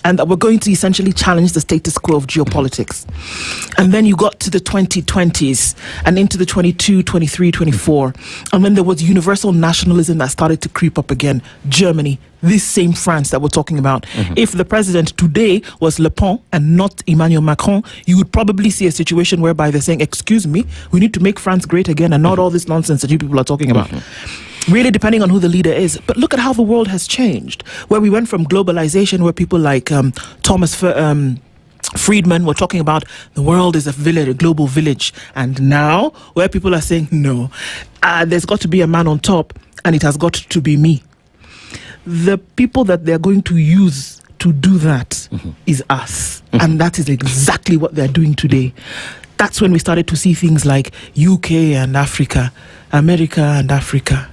and that were going to essentially challenge the status quo of geopolitics. And then you got to the 2020s and into the 22, 23, 24. And then there was universal nationalism that started to creep up again. Germany, this same France that we're talking about. If the president today was Le Pen and not Emmanuel Macron, you would probably see a situation whereby they're saying, excuse me, we need to make France great again and not all this nonsense that you people are talking about. Really depending on who the leader is. But look at how the world has changed, where we went from globalization, where people like Thomas Friedman were talking about the world is a village, a global village. And now, where people are saying, no, there's got to be a man on top, and it has got to be me. The people that they're going to use to do that is us. And that is exactly what they're doing today. That's when we started to see things like UK and Africa, America and Africa,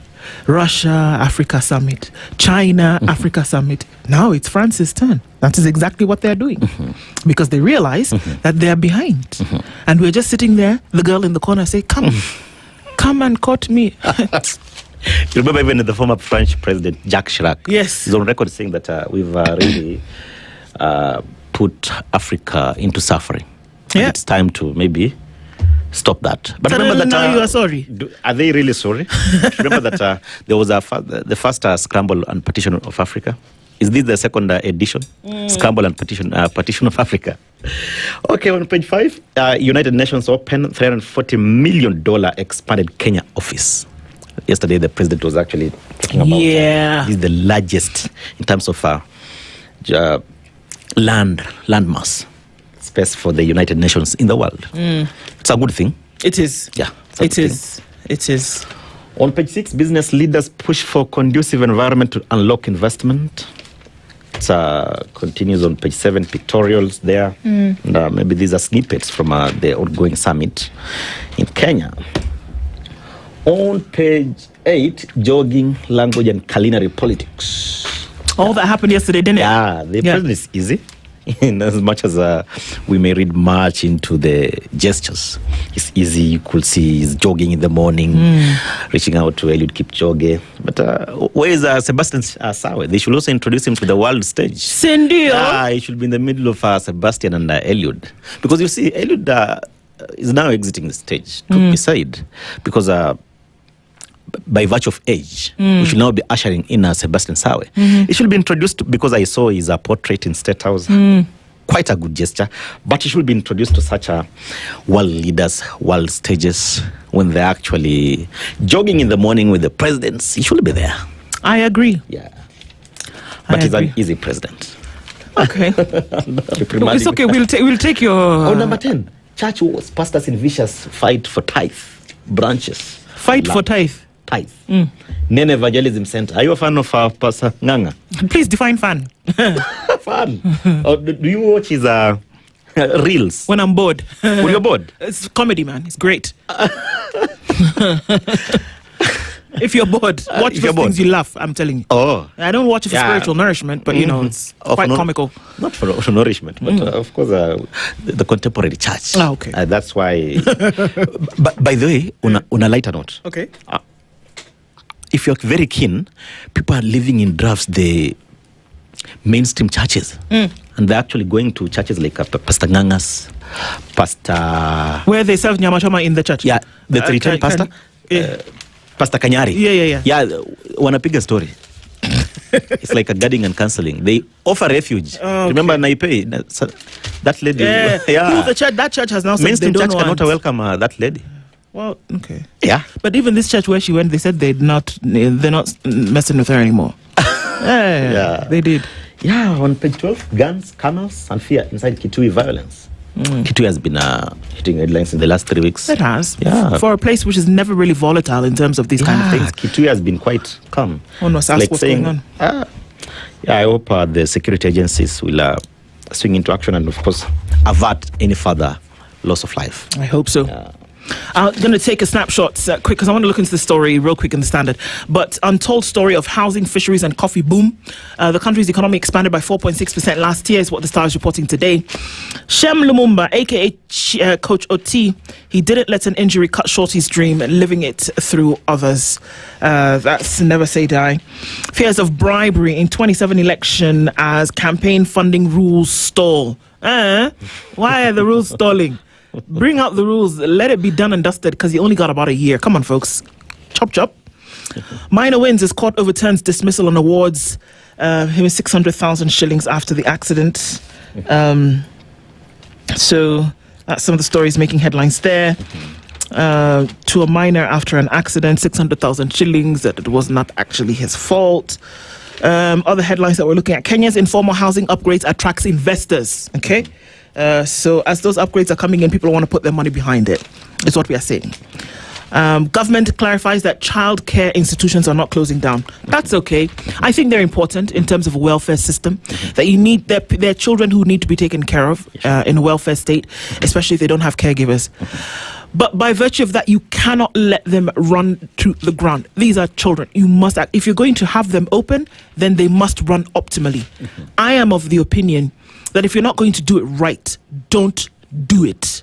Russia, Africa Summit, China, Africa Summit. Now it's France's turn. That is exactly what they're doing. Because they realize that they're behind. And we're just sitting there, the girl in the corner say, come and court me.
You remember even the former French president, Jacques Chirac?
Yes.
He's on record saying that we've really put Africa into suffering. And it's time to maybe stop that. But remember that
now you are sorry.
Are they really sorry? Remember that there was the first scramble and partition of Africa. Is this the second edition? Scramble and partition of Africa. Okay, on page 5, United Nations opened $340 million expanded Kenya office. Yesterday, the president was actually talking about this is the largest in terms of landmass space for the United Nations in the world. It's a good thing.
It is.
Yeah.
It is.
On page 6, business leaders push for conducive environment to unlock investment. It continues on page 7, pictorials there. And, maybe these are snippets from the ongoing summit in Kenya. On page 8, jogging, language and culinary politics.
All that happened yesterday, didn't it?
Yeah, the president is easy. In as much as we may read much into the gestures, it's easy. You could see he's jogging in the morning, reaching out to Eliud Kipchoge. But where is Sebastian Sawe? They should also introduce him to the world stage.
Cindy,
he should be in the middle of Sebastian and Eliud. Because you see, Eliud is now exiting the stage, to decide. Because by virtue of age, we should now be ushering in Sebastian Sawe. He should be introduced because I saw his portrait in State House. Quite a good gesture. But he should be introduced to such world leaders, world stages, when they're actually jogging in the morning with the presidents. He should be there.
I agree.
Yeah. But he's an easy president.
Okay. It's okay. We'll take your...
Oh, number 10. Church wars, pastors in vicious fight for tithe, branches.
Fight for tithe.
Tithe. Nene Evangelism Center. Are you a fan of Pastor Nganga?
Please define fan.
Fan. Do you watch his reels?
When I'm bored.
When you're bored?
It's comedy, man. It's great. If you're bored, watch the things you laugh, I'm telling you.
Oh.
I don't watch it for spiritual nourishment, but, it's quite comical.
Not for nourishment, but, of course, the contemporary church.
Okay.
That's why... But, by the way, on a lighter note...
Okay.
If you're very keen, people are living in drafts the mainstream churches. And they're actually going to churches like Pastor Nganga's, Pastor...
Where they serve Nyama Choma in the church?
Yeah, the three-time pastor. Pastor Kanyari.
Yeah.
Yeah, wanapiga story. It's like a guarding and counseling. They offer refuge. Okay. Remember Naipei? That lady.
Yeah. That church has now said
mainstream
they don't
church
want...
cannot welcome that lady.
Well, okay.
Yeah.
But even this church where she went, they said they're not messing with her anymore. Yeah. They did.
Yeah, on page 12, guns, camels, and fear inside Kitui violence. Kitui has been hitting headlines in the last 3 weeks.
It has.
Yeah.
For a place which is never really volatile in terms of these kind of things.
Kitui has been quite calm.
Oh no, so what's going on?
I hope the security agencies will swing into action and, of course, avert any further loss of life.
I hope so.
Yeah.
I'm going to take a snapshot quick because I want to look into the story real quick in the Standard. But untold story of housing, fisheries and coffee boom. The country's economy expanded by 4.6% last year is what the Star is reporting today. Shem Lumumba, a.k.a. Coach OT, he didn't let an injury cut short his dream, living it through others. That's never say die. Fears of bribery in 27 election as campaign funding rules stall. Why are the rules stalling? Bring out the rules. Let it be done and dusted because you only got about a year. Come on, folks. Chop, chop. Minor wins as court overturns dismissal on awards. Him 600,000 shillings after the accident. So that's some of the stories making headlines there. To a minor after an accident, 600,000 shillings. That it was not actually his fault. Other headlines that we're looking at. Kenya's informal housing upgrades attracts investors. Okay. So as those upgrades are coming in, people want to put their money behind it, is what we are saying. Government clarifies that child care institutions are not closing down. That's okay. I think they're important in terms of a welfare system, that you need their children who need to be taken care of in a welfare state, especially if they don't have caregivers. But by virtue of that, you cannot let them run to the ground. These are children. You must act. If you're going to have them open, then they must run optimally. I am of the opinion that if you're not going to do it right, don't do it.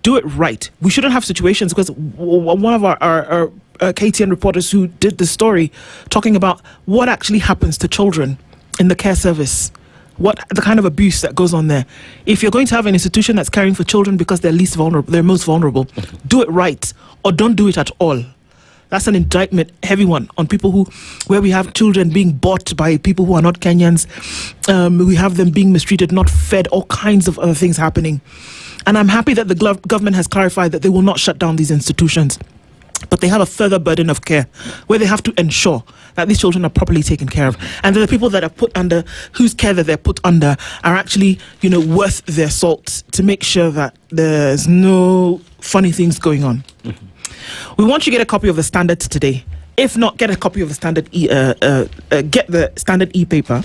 Do it right. We shouldn't have situations, because one of our KTN reporters who did the story talking about what actually happens to children in the care service, what the kind of abuse that goes on there. If you're going to have an institution that's caring for children because they're least vulnerable, they're most vulnerable, do it right or don't do it at all. That's an indictment, heavy one, on people where we have children being bought by people who are not Kenyans. We have them being mistreated, not fed, all kinds of other things happening. And I'm happy that the government has clarified that they will not shut down these institutions. But they have a further burden of care where they have to ensure that these children are properly taken care of. And that the people that are put under, whose care that they're put under, are actually, worth their salt to make sure that there's no funny things going on. We want you to get a copy of the Standard today. If not, get a copy of the Standard get the Standard e-paper,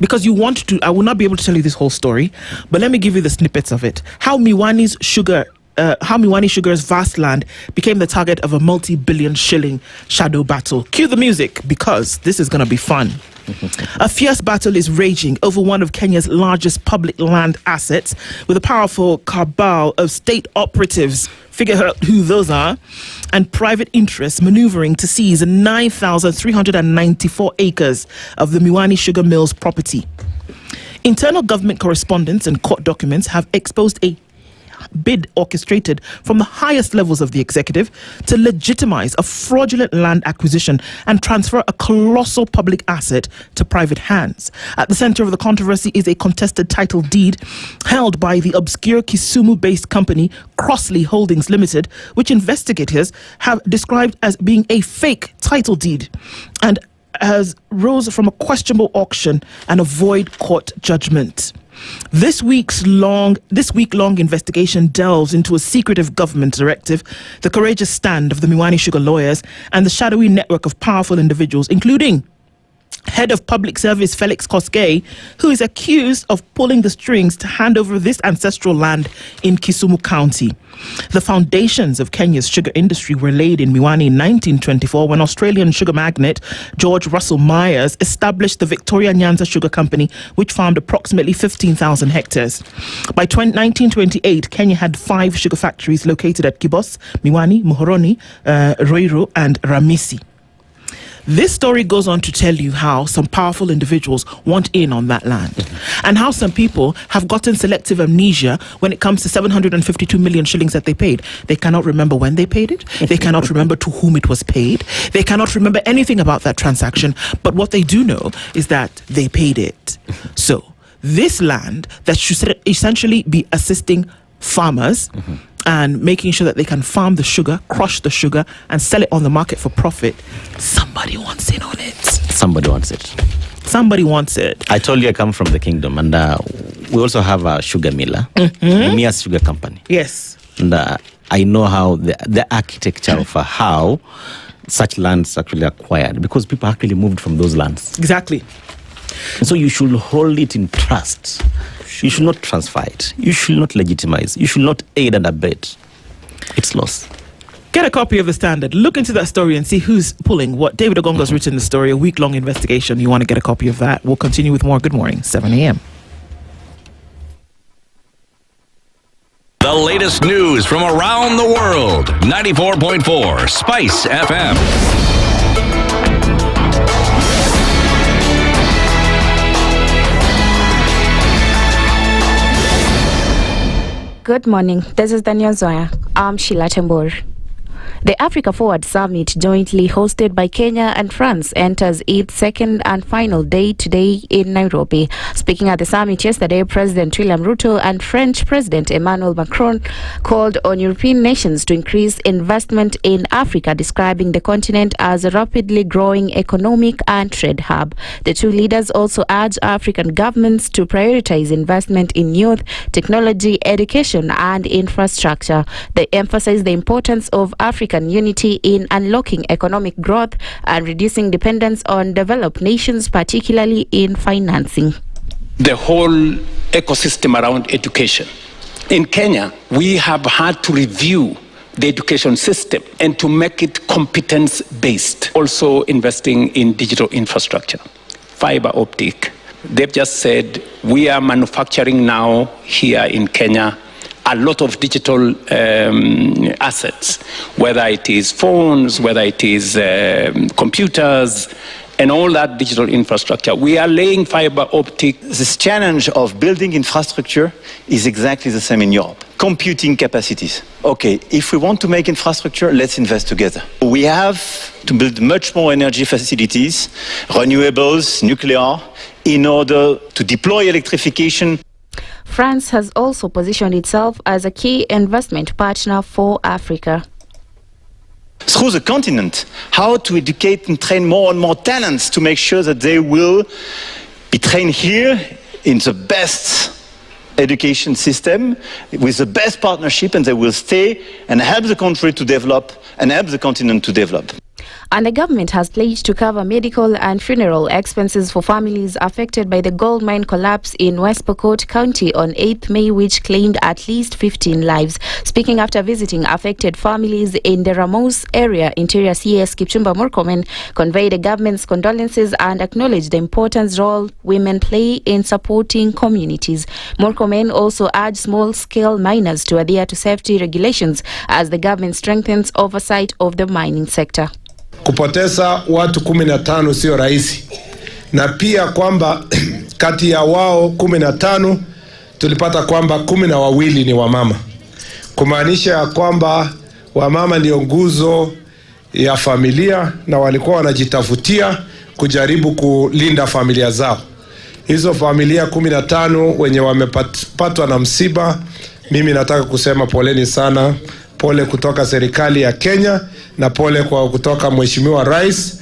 because you want to. I will not be able to tell you this whole story, but let me give you the snippets of it. How Miwani Sugar's vast land became the target of a multi-billion shilling shadow battle. Cue the music, because this is going to be fun. A fierce battle is raging over one of Kenya's largest public land assets, with a powerful cabal of state operatives, figure out who those are, and private interests maneuvering to seize 9,394 acres of the Miwani Sugar Mill's property. Internal government correspondence and court documents have exposed a bid orchestrated from the highest levels of the executive to legitimize a fraudulent land acquisition and transfer a colossal public asset to private hands. At the center of the controversy is a contested title deed held by the obscure Kisumu-based company Crossley Holdings Limited, which investigators have described as being a fake title deed and has rose from a questionable auction and a void court judgment. This week-long investigation delves into a secretive government directive, the courageous stand of the Miwani Sugar lawyers, and the shadowy network of powerful individuals, including Head of Public Service Felix Koskei, who is accused of pulling the strings to hand over this ancestral land in Kisumu County. The foundations of Kenya's sugar industry were laid in Miwani in 1924 when Australian sugar magnate George Russell Myers established the Victoria Nyanza Sugar Company, which farmed approximately 15,000 hectares. By 1928, Kenya had 5 sugar factories located at Kibos, Miwani, Muhoroni, Ruiru and Ramisi. This story goes on to tell you how some powerful individuals want in on that land, and how some people have gotten selective amnesia when it comes to 752 million shillings that they paid. They cannot remember when they paid it. They cannot remember to whom it was paid. They cannot remember anything about that transaction. But what they do know is that they paid it. So this land that should essentially be assisting farmers and making sure that they can farm the sugar, crush the sugar, and sell it on the market for profit, somebody wants in on it.
Somebody wants it.
Somebody wants it.
I told you I come from the kingdom, and we also have a sugar miller, Mumia's Sugar Company.
Yes.
And I know how the architecture of how such lands actually acquired, because people actually moved from those lands.
Exactly.
So you should hold it in trust. You should not transfer it. You should not legitimize. You should not aid and abet its loss.
Get a copy of The Standard. Look into that story and see who's pulling what. David Ogongo's written the story, a week-long investigation. You want to get a copy of that. We'll continue with more. Good morning, 7 a.m.
The latest news from around the world. 94.4 Spice FM.
Good morning. This is Daniel Zoya. I'm Sheila Tembur. The Africa Forward Summit, jointly hosted by Kenya and France, enters its second and final day today in Nairobi. Speaking at the summit yesterday, President William Ruto and French President Emmanuel Macron called on European nations to increase investment in Africa, describing the continent as a rapidly growing economic and trade hub. The two leaders also urged African governments to prioritize investment in youth, technology, education, and infrastructure. They emphasized the importance of African unity in unlocking economic growth and reducing dependence on developed nations, particularly in financing.
The whole ecosystem around education. In Kenya, we have had to review the education system and to make it competence-based. Also investing in digital infrastructure, fiber optic. They've just said we are manufacturing now here in Kenya a lot of digital assets, whether it is phones, whether it is computers, and all that digital infrastructure. We are laying fiber optic.
This challenge of building infrastructure is exactly the same in Europe. Computing capacities. Okay, if we want to make infrastructure, let's invest together. We have to build much more energy facilities, renewables, nuclear, in order to deploy electrification.
France has also positioned itself as a key investment partner for Africa.
Through the continent, how to educate and train more and more talents to make sure that they will be trained here in the best education system, with the best partnership, and they will stay and help the country to develop and help the continent to develop.
And the government has pledged to cover medical and funeral expenses for families affected by the gold mine collapse in West Pokot County on 8th May, which claimed at least 15 lives. Speaking after visiting affected families in the Ramos area, Interior CS Kipchumba Murkomen conveyed the government's condolences and acknowledged the important role women play in supporting communities. Murkomen also urged small-scale miners to adhere to safety regulations as the government strengthens oversight of the mining sector.
Kupoteza watu 15 sio rahisi, na pia kwamba kati ya wao 15 tulipata kwamba 12 ni wamama, kumaanisha ya kwamba wamama ndio nguzo ya familia na walikuwa wanajitafutia kujaribu kulinda familia zao. Hizo familia 15 wenye wamepatwa na msiba, mimi nataka kusema poleni sana. Pole kutoka serikali ya Kenya na pole kwa kutoka Mheshimiwa Rais.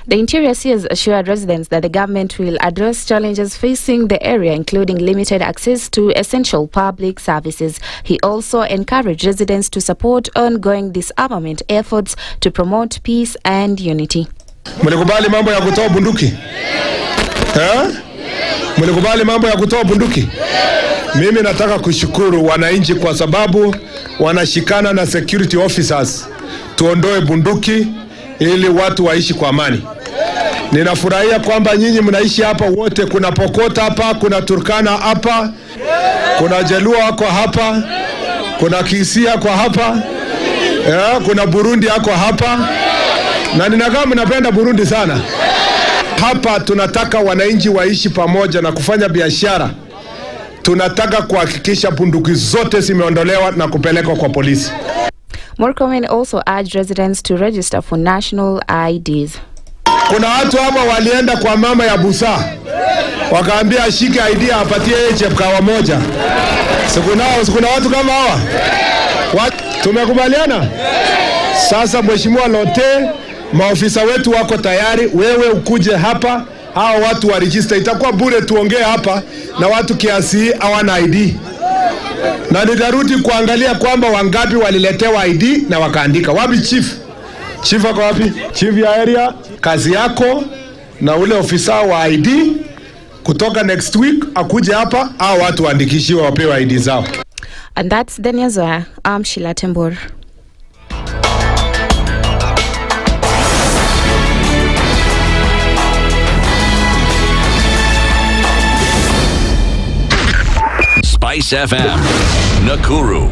The Interior CS assured residents that the government will address challenges facing the area, including limited access to essential public services. He also encouraged residents to support ongoing disarmament efforts to promote peace and unity.
Mlikubali mambo ya kutoa bunduki? Mlikubali mambo ya kutoa bunduki? Mimi nataka kushukuru wananchi kwa sababu wanashikana na security officers tuondoe bunduki ili watu waishi kwa amani. Ninafurahia kwamba nyinyi mnaishi hapa wote, kuna Pokot hapa, kuna Turkana hapa, kuna Jaluo wako hapa, kuna Kisia kwa hapa, kuna Burundi wako hapa, na ninakaa mnapenda Burundi sana. Hapa tunataka wananchi waishi pamoja na kufanya biashara. Tunataka kuhakikisha bunduki zote zimeondolewa na kupelekwa kwa polisi.
Murkomen also urged residents to register for national IDs.
Kuna watu hapa walienda kwa mama ya busaa, wakaambia ashike ID apatie yeye chepkawa moja. Sikuna watu kama hawa. Tumekubaliana? Sasa Mheshimiwa Lote, maofisa wetu wako tayari, wewe ukuje hapa hao watu wa register. Itakuwa bure tuongee hapa na watu kiasi hawana ID. Na nitarudi kuangalia kwamba wangapi waliletewa ID na wakaandika. Wapi chief? Chief ako wapi? Chief ya area, kazi yako na ule ofisa wa ID kutoka next week akuje hapa au watu waandikishiwe wapewe ID zao.
And that's Daniel Zoya. I'm Sheila Tembur.
SpiceFM, Nakuru.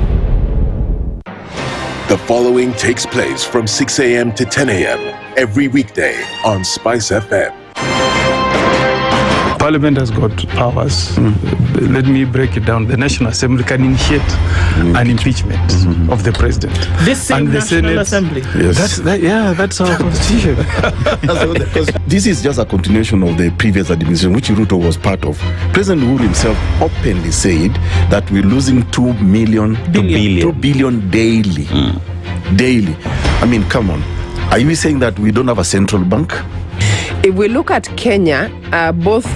The following takes place from 6 a.m. to 10 a.m. every weekday on SpiceFM.
Parliament has got powers. Let me break it down. The National Assembly can initiate an impeachment of the president.
This same National Assembly.
Yes. That's our constitution.
This is just a continuation of the previous administration, which Ruto was part of. President Uhuru himself openly said that we're losing 2 billion daily. Daily. I mean, come on. Are you saying that we don't have a central bank?
If we look at Kenya, both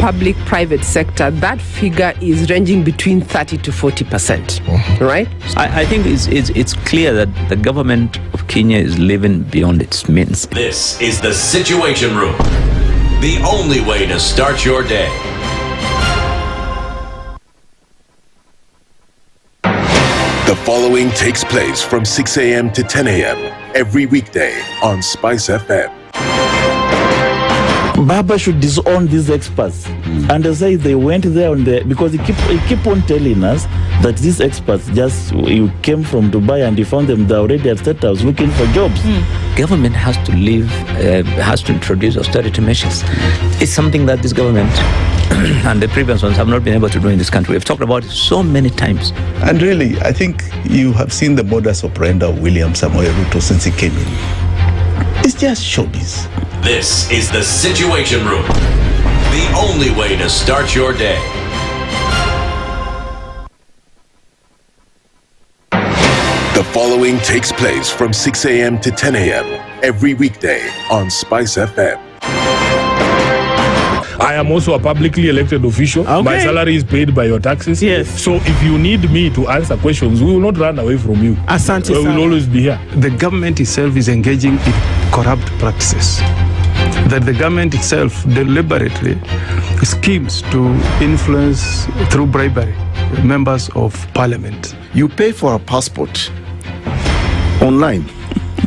public-private sector, that figure is ranging between 30 to 40%, right?
I think it's clear that the government of Kenya is living beyond its means.
This is the Situation Room, the only way to start your day.
The following takes place from 6 a.m. to 10 a.m. every weekday on SpiceFM.
Baba should disown these experts and say they went there on the, because he keep on telling us that these experts you came from Dubai and you found them there already at State House looking for jobs.
Government has to has to introduce austerity measures. It's something that this government and the previous ones have not been able to do in this country. We've talked about it so many times.
And really, I think you have seen the modus operandi of William Samoei Ruto since he came in. It's just showbiz.
This is the Situation Room, the only way to start your day.
The following takes place from 6 a.m. to 10 a.m. every weekday on SpiceFM.
I am also a publicly elected official.
Okay.
My salary is paid by your taxes.
Yes.
So if you need me to answer questions, we will not run away from you.
Asante
We will always be here.
The government itself is engaging in corrupt practices. That the government itself deliberately schemes to influence through bribery members of parliament.
You pay for a passport online.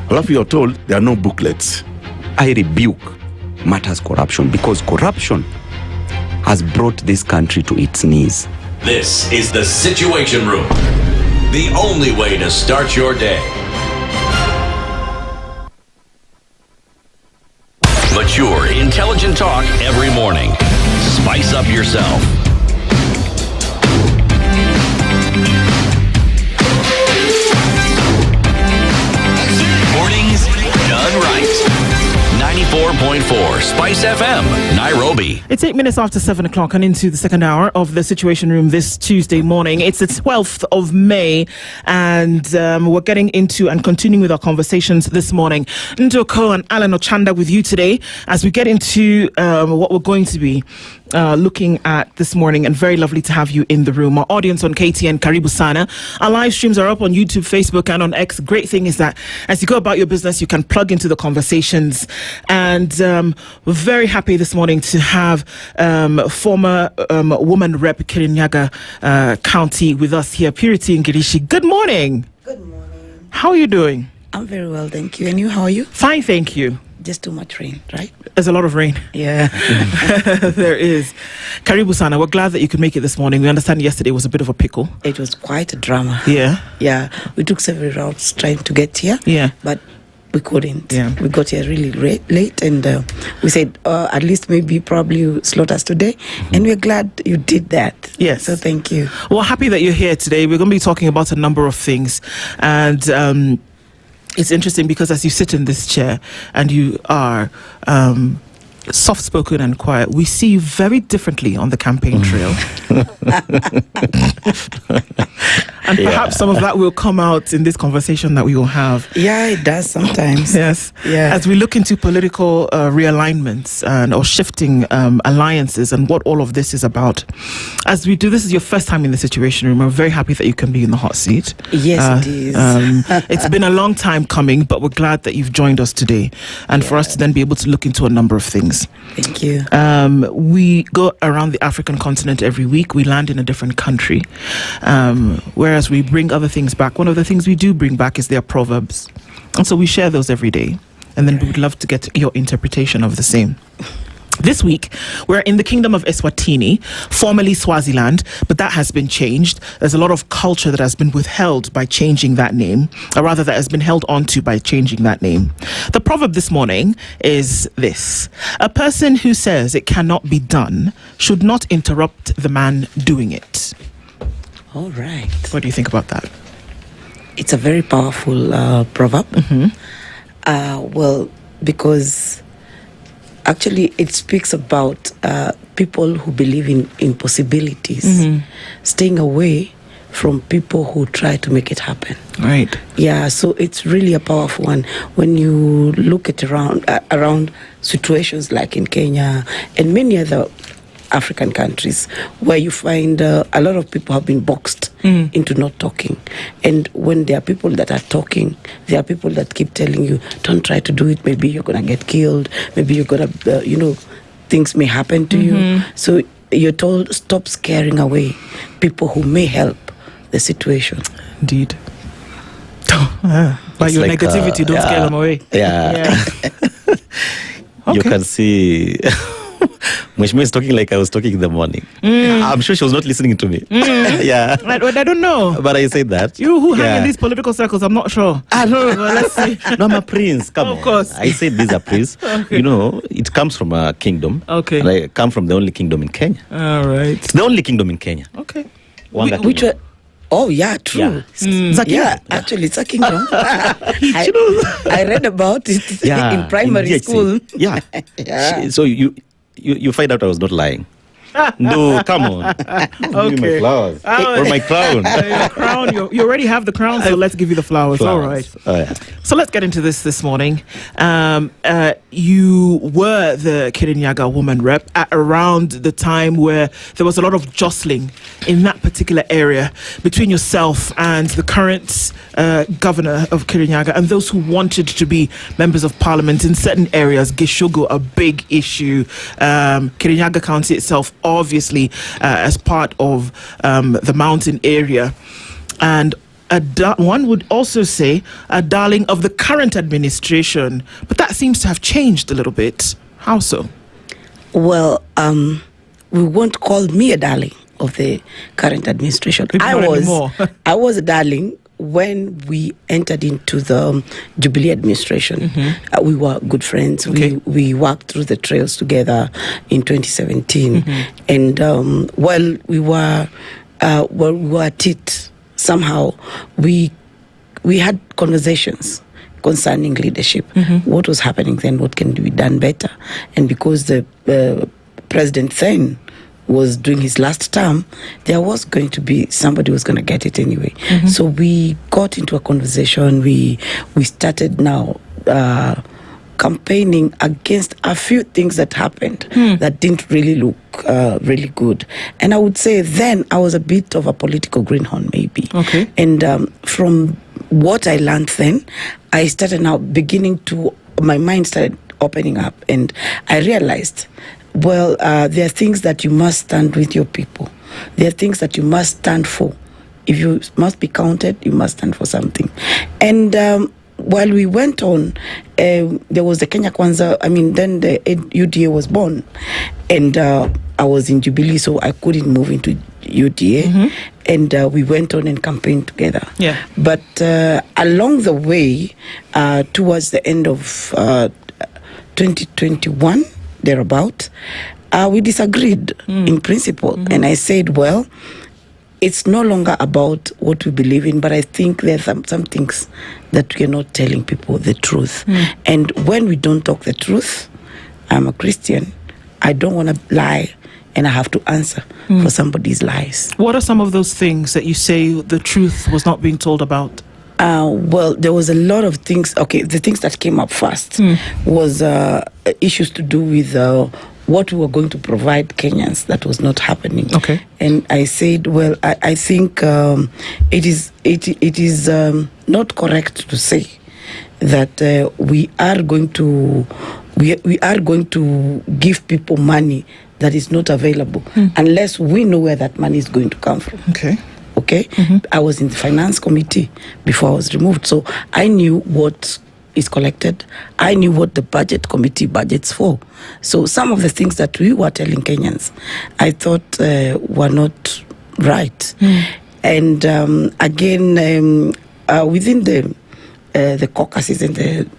Alafu you're told there are no booklets.
I rebuke matters corruption because corruption has brought this country to its knees.
This is the Situation Room, the only way to start your day. Mature, intelligent talk every morning. Spice up yourself. Mornings done right. 94.4 Spice FM, Nairobi.
It's 8 minutes after 7 o'clock and into the second hour of the Situation Room this Tuesday morning. It's the 12th of May and we're getting into and continuing with our conversations this morning. Nduh, Okoh and Allan Ochanda with you today as we get into what we're going to be looking at this morning, and very lovely to have you in the room. Our audience on KTN, Karibu Sana. Our live streams are up on YouTube, Facebook and on X. Great thing is that as you go about your business, you can plug into the conversations. And we're very happy this morning to have former woman rep Kirinyaga County with us here, Purity Ngirici. Good morning.
Good morning.
How are you doing?
I'm very well, thank you. And you, how are you?
Fine, thank you.
Just too much rain, right?
There's a lot of rain.
Yeah.
There is. Karibu Sana, we're glad that you could make it this morning. We understand yesterday was a bit of a pickle.
It was quite a drama.
Yeah.
Yeah. We took several routes trying to get here.
Yeah.
But we couldn't.
Yeah.
We got here really late and we said, at least maybe probably you slot us today. And we're glad you did that.
Yes.
So thank you.
Well, happy that you're here today. We're going to be talking about a number of things. And it's interesting because as you sit in this chair and you are soft-spoken and quiet, we see you very differently on the campaign trail. And perhaps some of that will come out in this conversation that we will have.
Yeah, it does sometimes.
Yes.
Yeah.
As we look into political realignments or shifting alliances and what all of this is about. As we do, this is your first time in the Situation Room. We're very happy that you can be in the hot seat.
Yes, it is.
It's been a long time coming, but we're glad that you've joined us today. And for us to then be able to look into a number of things.
Thank you.
We go around the African continent every week. We land in a different country. Whereas we bring other things back. One of the things we do bring back is their proverbs. And so we share those every day. And then we would love to get your interpretation of the same. This week, we're in the Kingdom of Eswatini, formerly Swaziland, but that has been changed. There's a lot of culture that has been withheld by changing that name, or rather that has been held onto by changing that name. The proverb this morning is this: a person who says it cannot be done should not interrupt the man doing it.
All right.
What do you think about that?
It's a very powerful proverb. Well, because actually it speaks about people who believe in impossibilities, staying away from people who try to make it happen.
Right.
Yeah, so it's really a powerful one. When you look at around situations like in Kenya and many other African countries where you find a lot of people have been boxed into not talking. And when there are people that are talking, there are people that keep telling you, don't try to do it, maybe you're going to get killed, maybe you're going to, things may happen to you. So you're told, stop scaring away people who may help the situation.
Indeed. By your negativity, don't scare them away.
Yeah. You can see... Mweshme is talking like I was talking in the morning. I'm sure she was not listening to me. Yeah.
I don't know.
But I said that.
You who hang in these political circles, I'm not sure.
I don't know.
Well, let's see.
No, I'm a prince. Come on.
Of course.
I said these are prince.
Okay.
It comes from a kingdom.
Okay.
I come from the only kingdom in Kenya.
All right.
It's the only kingdom in Kenya.
Okay.
Which one? Oh, yeah, true.
Yeah.
Actually, it's a kingdom. I read about it in primary school.
Yeah. So you find out I was not lying. No, come on. Give me my flowers. Or my crown.
Your crown. You already have the crown, so let's give you the flowers. All right.
Oh, yeah.
So let's get into this morning. You were the Kirinyaga woman rep at around the time where there was a lot of jostling in that particular area between yourself and the current governor of Kirinyaga and those who wanted to be members of parliament in certain areas. Gishugu, a big issue. Kirinyaga County itself, obviously, as part of the mountain area. And one would also say a darling of the current administration, but that seems to have changed a little bit. How so?
Well, we won't call me a darling of the current administration. I was a darling when we entered into the Jubilee administration. We were good friends. Okay. We worked through the trails together in 2017, and while we were at it, somehow we had conversations concerning leadership. What was happening then? What can be done better? And because the president then was doing his last term, there was going to be somebody who was going to get it anyway. So we got into a conversation. We started now campaigning against a few things that happened that didn't really look really good. And I would say then I was a bit of a political greenhorn maybe. Okay. And from what I learned then, I started now my mind started opening up, and I realized, well, there are things that you must stand with your people. There are things that you must stand for. If you must be counted, you must stand for something. And while we went on, there was the Kenya Kwanza, then the UDA was born. And I was in Jubilee, so I couldn't move into UDA. And we went on and campaigned together. Yeah. But along the way, towards the end of 2021, thereabout, we disagreed in principle. And I said, well, it's no longer about what we believe in, but I think there are some things that we're not telling people the truth. And when we don't talk the truth, I'm a Christian, I don't want to lie and I have to answer for somebody's lies.
What are some of those things that you say the truth was not being told about?
Well, there was a lot of things. Okay, the things that came up first was issues to do with what we were going to provide Kenyans that was not happening.
Okay.
And I said, well, I think it is not correct to say that we are going to give people money that is not available unless we know where that money is going to come from.
Okay.
I was in the finance committee before I was removed, so I knew what is collected. I knew what the budget committee budgets for. So some of the things that we were telling Kenyans, I thought were not right. And again, within the caucuses and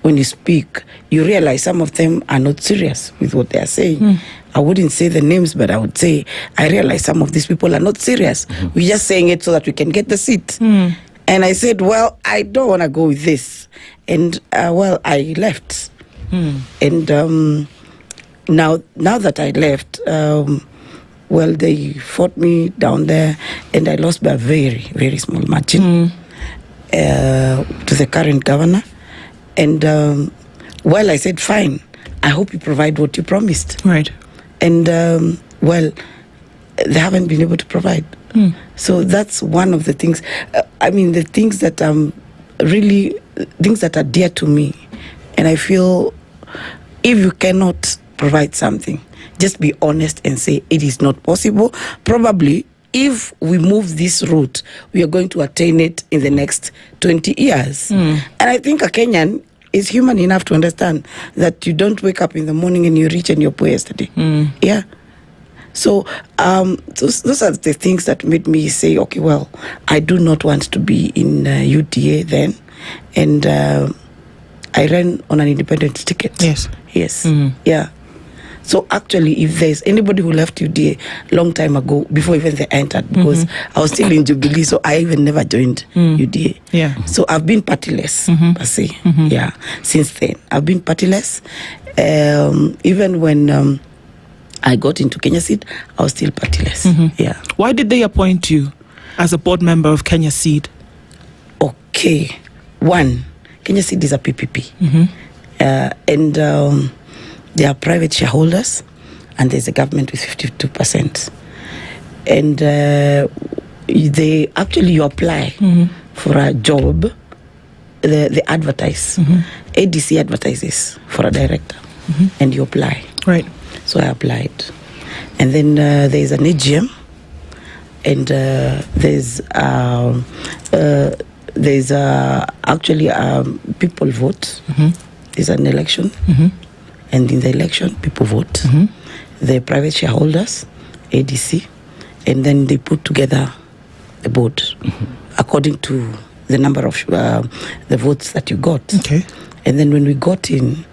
when you speak, you realize some of them are not serious with what they are saying. I wouldn't say the names, but I would say I realize some of these people are not serious. We're just saying it so that we can get the seat. And I said, well, I don't want to go with this. And, well, I left. And now that I left, well, they fought me down there, and I lost by a very, very small margin to the current governor. And, well, I said, fine, I hope you provide what you promised.
Right.
And, well, they haven't been able to provide. So that's one of the things. The things that really, things that are dear to me. And I feel if you cannot provide something, just be honest and say it is not possible. Probably, if we move this route, we are going to attain it in the next 20 years. And I think a Kenyan is human enough to understand that you don't wake up in the morning and you're rich and you're poor yesterday. Yeah. So those are the things that made me say, okay, well, I do not want to be in UDA then. And I ran on an independent ticket.
Yes.
Yeah. So actually, if there's anybody who left UDA long time ago, before even they entered, because I was still in Jubilee, so I even never joined UDA.
Yeah.
So I've been partyless, per se. Yeah. Since then, I've been partyless. Even when I got into Kenya Seed, I was still partyless. Yeah.
Why did they appoint you as a board member of Kenya Seed?
Okay. One, Kenya Seed is a PPP. And they are private shareholders, and there's a government with 52%. And they actually, you apply for a job, they advertise. ADC advertises for a director, and you apply.
Right.
So I applied. And then there's an AGM, and there's actually people vote. There's an election. And in the election, people vote. The private shareholders, ADC, and then they put together the board according to the number of the votes that you got.
Okay.
And then when we got in,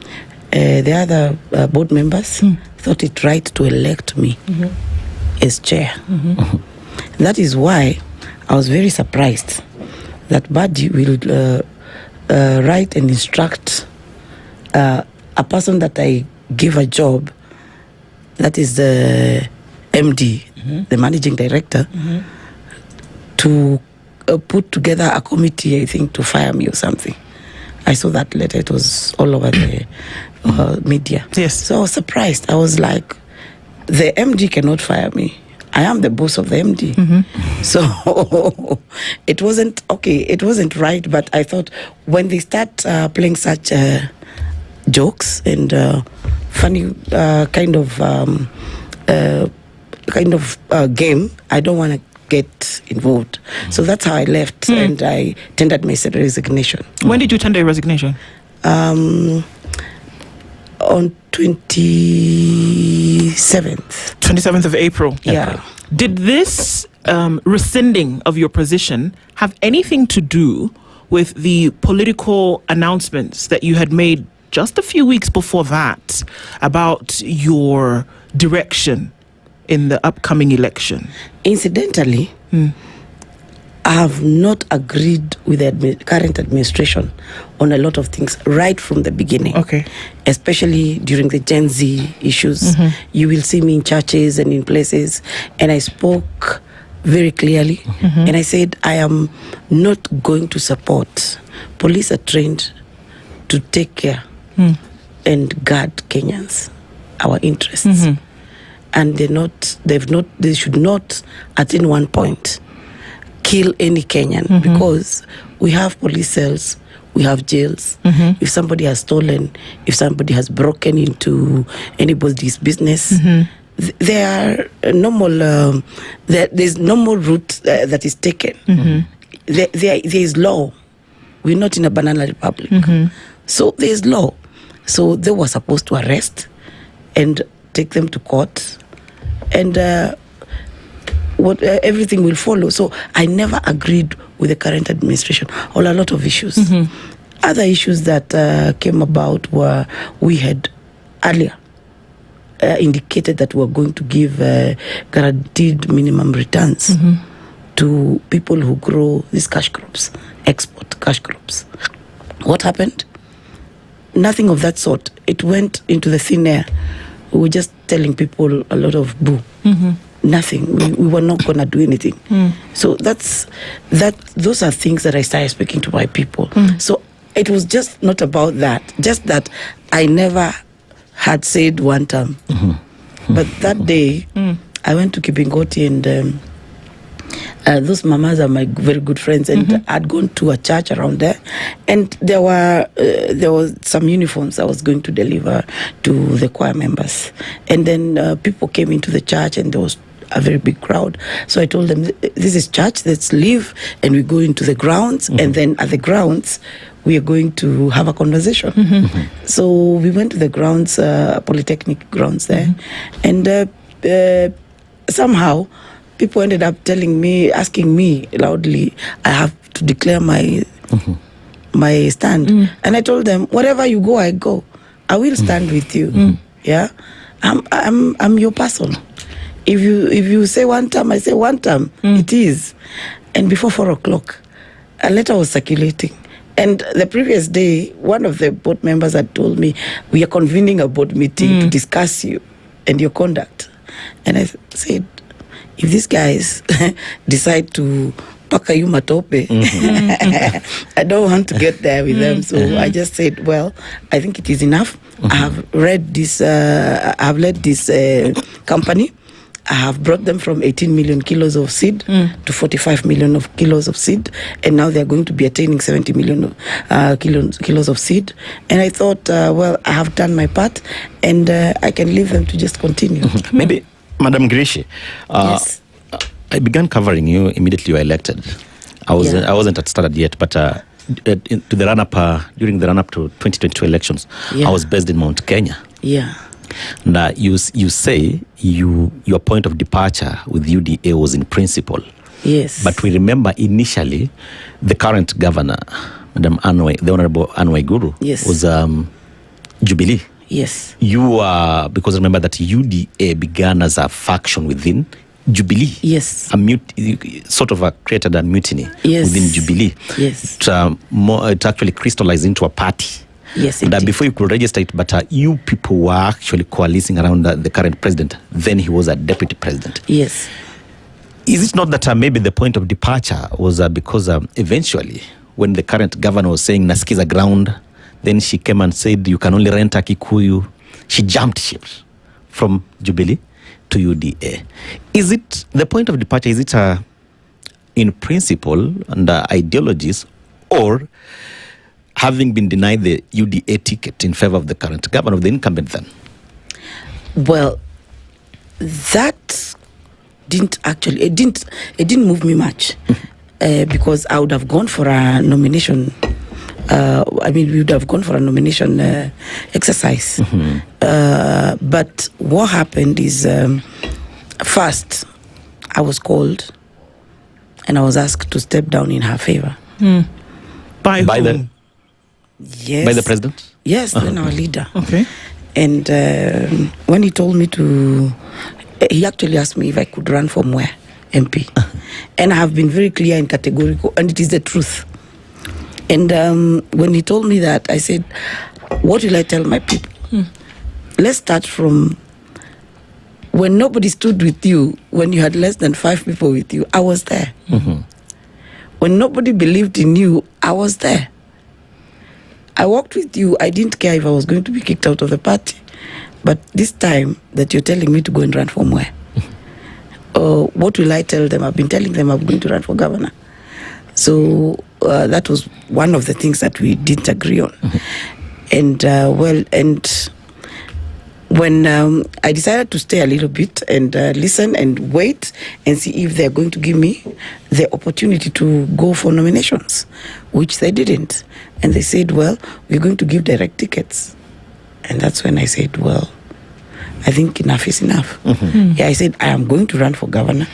the other board members thought it right to elect me as chair. That is why I was very surprised that Badi will write and instruct a person that I give a job, that is the MD, the managing director, to put together a committee, I think, to fire me or something. I saw that letter. It was all over the media.
Yes.
So I was surprised. I was like, the MD cannot fire me. I am the boss of the MD. So it wasn't, okay, it wasn't right, but I thought when they start playing such jokes and funny kind of game, I don't want to get involved. So that's how I left, and I tendered my resignation.
When did you tender your resignation?
On 27th
of April.
Yeah.
Did this rescinding of your position have anything to do with the political announcements that you had made just a few weeks before that about your direction in the upcoming election?
Incidentally, I have not agreed with the current administration on a lot of things right from the beginning.
Okay.
Especially during the Gen Z issues. You will see me in churches and in places, and I spoke very clearly, and I said I am not going to support. Police are trained to take care and guard Kenyans, our interests, and they should not at any one point kill any Kenyan, because we have police cells, we have jails. If somebody has stolen, if somebody has broken into anybody's business, there are normal. There's normal route that is taken. There is law. We're not in a banana republic, so there is law. So they were supposed to arrest and take them to court, and everything will follow. So I never agreed with the current administration on a lot of issues. Other issues that came about were we had earlier indicated that we were going to give guaranteed minimum returns to people who grow these cash crops, export cash crops. What happened? Nothing of that sort. It went into the thin air. We were just telling people a lot of boo. Nothing. We were not going to do anything. So those are things that I started speaking to my people. So it was just not about that. Just that I never had said one term. But that day, I went to Kibingoti, and those mamas are my very good friends, and I'd gone to a church around there, and there was some uniforms I was going to deliver to the choir members, and then people came into the church, and there was a very big crowd. So I told them, this is church, let's leave, and we go into the grounds, and then at the grounds we are going to have a conversation. So we went to the grounds, Polytechnic grounds there, and somehow people ended up asking me loudly, I have to declare my stand. And I told them, wherever you go, I go. I will stand with you. Yeah, I'm your person. If you say one term, I say one term. It is. And before 4 o'clock, a letter was circulating. And the previous day, one of the board members had told me, we are convening a board meeting to discuss you and your conduct. And I said, if these guys decide to paka you matope, I don't want to get there with them. So I just said, well, I think it is enough. I have read this, I have led this company. I have brought them from 18 million kilos of seed to 45 million kilos of seed, and now they are going to be attaining 70 million kilos of seed. And I thought, well, I have done my part, and I can leave them to just continue.
Maybe, Madam Ngirici,
yes.
I began covering you immediately you were elected. I wasn't at Standard yet, but to the run-up during the run-up to 2022 elections, I was based in Mount Kenya.
Yeah.
Now, you say your point of departure with UDA was in principle.
Yes.
But we remember initially the current governor, Madam Anway, the Honorable Anway Guru, was Jubilee.
Yes.
Because remember that UDA began as a faction within Jubilee.
Yes.
Sort of created a mutiny within Jubilee.
Yes.
It actually crystallized into a party.
Yes,
and before you could register it, but you people were actually coalescing around the current president. Then he was a deputy president.
Yes.
Is it not that maybe the point of departure was because eventually, when the current governor was saying Nasikiza ground, then she came and said you can only rent a Kikuyu. She jumped ship from Jubilee to UDA. Is it the point of departure? Is it in principle and ideologies, or having been denied the UDA ticket in favor of the current governor, of the incumbent then?
Well, that it didn't move me much because I would have gone for a nomination. We would have gone for a nomination exercise. But what happened is, first, I was called and I was asked to step down in her favor.
By whom?
Yes.
By the president?
Yes, then our leader.
Okay.
And when he told me to, he actually asked me if I could run for Mwe MP. And I have been very clear and categorical, and it is the truth. And when he told me that, I said, what will I tell my people? Let's start from when nobody stood with you, when you had less than 5 people with you, I was there. When nobody believed in you, I was there. I walked with you. I didn't care if I was going to be kicked out of the party. But this time that you're telling me to go and run from where? What will I tell them? I've been telling them I'm going to run for governor. So that was one of the things that we didn't agree on. And when I decided to stay a little bit and listen and wait and see if they're going to give me the opportunity to go for nominations, which they didn't. And they said, well, we're going to give direct tickets. And that's when I said, well, I think enough is enough. Yeah, I said, I am going to run for governor.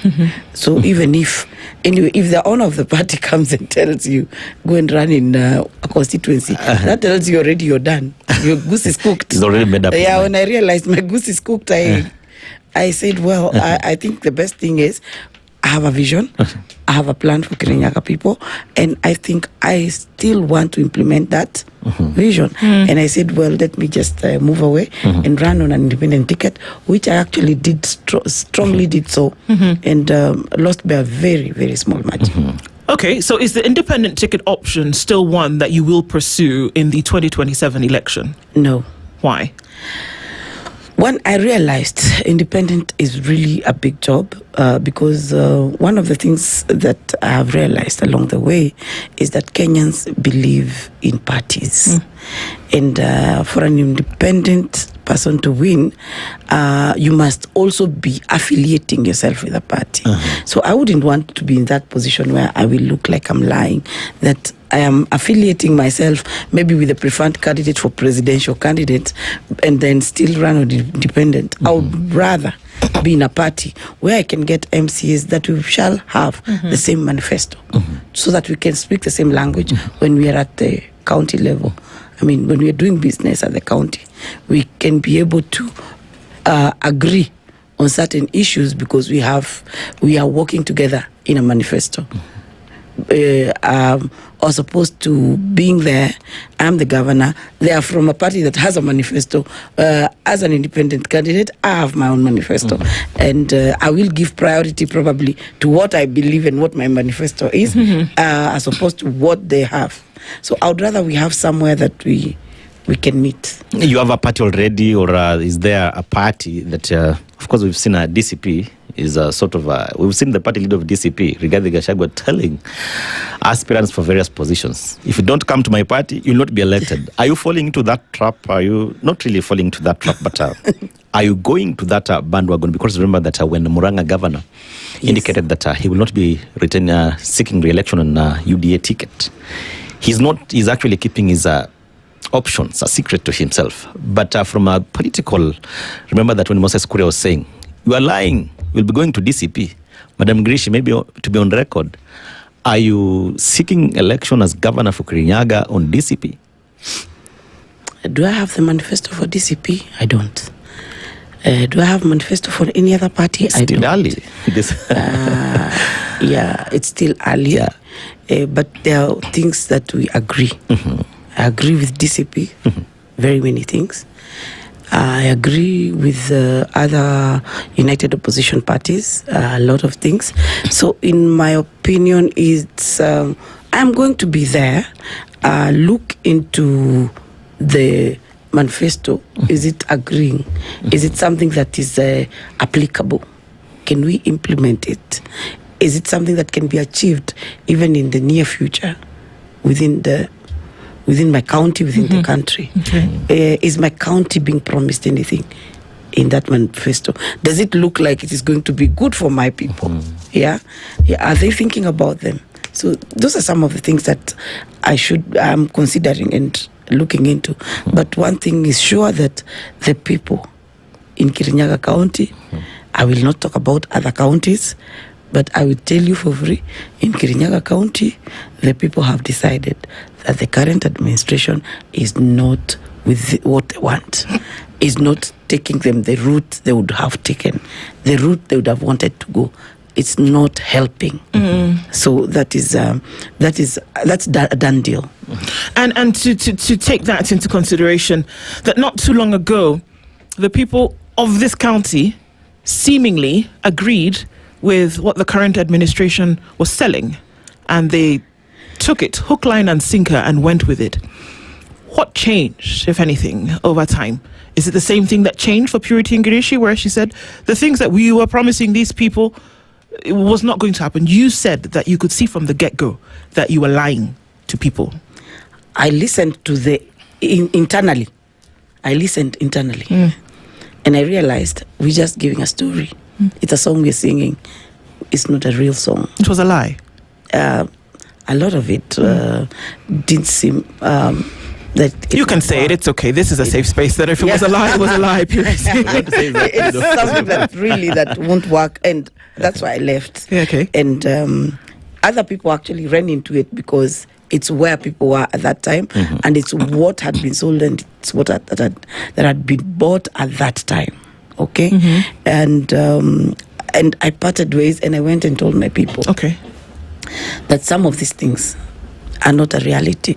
So even if the owner of the party comes and tells you, go and run in a constituency, that tells you already you're done. Your goose is cooked.
It's already made up.
Yeah, when I realized my goose is cooked, I said, well, I think the best thing is I have a vision. I have a plan for Kirinyaga people. And I think I still want to implement that vision. And I said, well, let me just move away and run on an independent ticket, which I actually did, strongly did so, and lost by a very, very small margin.
Okay, so is the independent ticket option still one that you will pursue in the 2027 election?
No.
Why?
When I realized independent is really a big job, because one of the things that I have realized along the way is that Kenyans believe in parties. And for an independent person to win, you must also be affiliating yourself with a party. So I wouldn't want to be in that position where I will look like I'm lying, that I am affiliating myself maybe with a preferred candidate for presidential candidate and then still run on independent. I would rather be in a party where I can get MCAs that we shall have the same manifesto, so that we can speak the same language when we are at the county level. I mean, when we are doing business at the county, we can be able to agree on certain issues because we are working together in a manifesto. As opposed to being there, I'm the governor, they are from a party that has a manifesto. As an independent candidate, I have my own manifesto. And I will give priority probably to what I believe and what my manifesto is, as opposed to what they have. So I would rather we have somewhere that we can meet.
You have a party already, or is there a party that, of course, we've seen a DCP is a sort of we've seen the party leader of DCP, Rigathi Gachagua, telling aspirants for various positions, if you don't come to my party, you'll not be elected. Are you falling into that trap? Are you not really falling into that trap, but are you going to that bandwagon? Because remember that when the Muranga governor indicated that he will not be seeking re-election on a UDA ticket, he's actually keeping his options a secret to himself. But from a political, remember that when Moses Kuria was saying, you are lying, you'll be going to DCP. Madam Ngirici, maybe to be on record, are you seeking election as governor for Kirinyaga on DCP?
Do I have the manifesto for DCP? I don't. Do I have manifesto for any other party?
It's still early.
Yeah, it's still early. Yeah. But there are things that we agree. I agree with DCP, very many things. I agree with other united opposition parties, a lot of things. So in my opinion, it's I'm going to be there, look into the manifesto. Is it agreeing? Is it something that is applicable? Can we implement it? Is it something that can be achieved even in the near future within my county, within the country? Is my county being promised anything in that manifesto? Does it look like it is going to be good for my people? Yeah. Are they thinking about them? So those are some of the things that I'm considering and looking into. But one thing is sure, that the people in Kirinyaga County, I will not talk about other counties, but I will tell you for free, in Kirinyaga County, the people have decided that the current administration is not with what they want, is not taking them the route they would have taken, the route they would have wanted to go. it's not helping. So that's a done deal.
And to take that into consideration, that not too long ago, the people of this county seemingly agreed with what the current administration was selling, and they took it hook, line and sinker and went with it. What changed, if anything, over time? Is it the same thing that changed for Purity Ngirici, where she said the things that we were promising these people, it was not going to happen? You said that you could see from the get-go that you were lying to people.
I listened to internally. I listened internally. And I realized we're just giving a story. It's a song we're singing. It's not a real song.
It was a lie.
A lot of it didn't seem... that
you can say it. It's okay. This is a safe space. That if it was a lie, it was a lie. Purity.
It's something that won't work, and that's why I left.
Okay.
And other people actually ran into it because it's where people were at that time, and it's what had been sold, and it's what that had been bought at that time. Okay. And I parted ways, and I went and told my people.
Okay.
That some of these things are not a reality.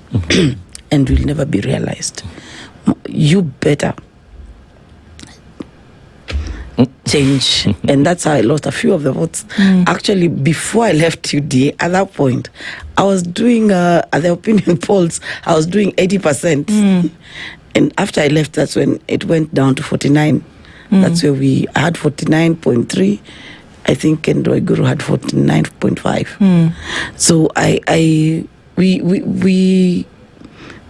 And will never be realized. You better change. And that's how I lost a few of the votes. Actually, before I left UDA, at that point, I was doing, at the opinion polls, I was doing 80%. And after I left, that's when it went down to 49. That's where I had 49.3. I think Nduh Guru had 49.5. So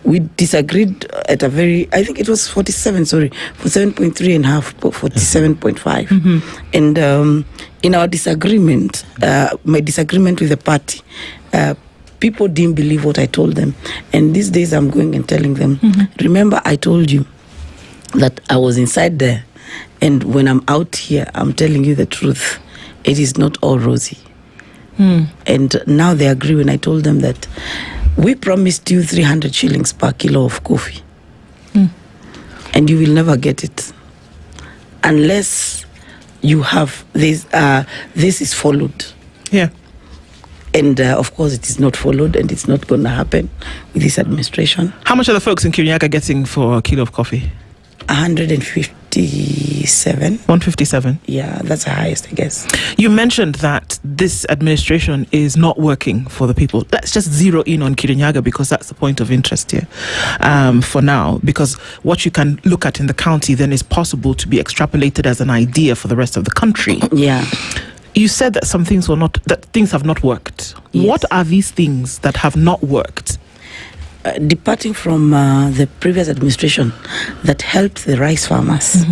we disagreed at a very, I think it was 47.3 and half, 47.5. And in our disagreement, my disagreement with the party, people didn't believe what I told them. And these days I'm going and telling them, remember I told you that I was inside there. And when I'm out here, I'm telling you the truth. It is not all rosy. And now they agree when I told them that we promised you 300 shillings per kilo of coffee. And you will never get it unless you have this is followed.
Yeah.
And of course it is not followed, and it's not going to happen with this administration.
How much are the folks in Kirinyaga getting for a kilo of coffee?
157.
157?
Yeah, that's the highest, I guess.
You mentioned that this administration is not working for the people. Let's just zero in on Kirinyaga, because that's the point of interest here for now. Because what you can look at in the county then is possible to be extrapolated as an idea for the rest of the country.
Yeah.
You said that some things things have not worked.
Yes.
What are these things that have not worked?
Departing from the previous administration that helped the rice farmers,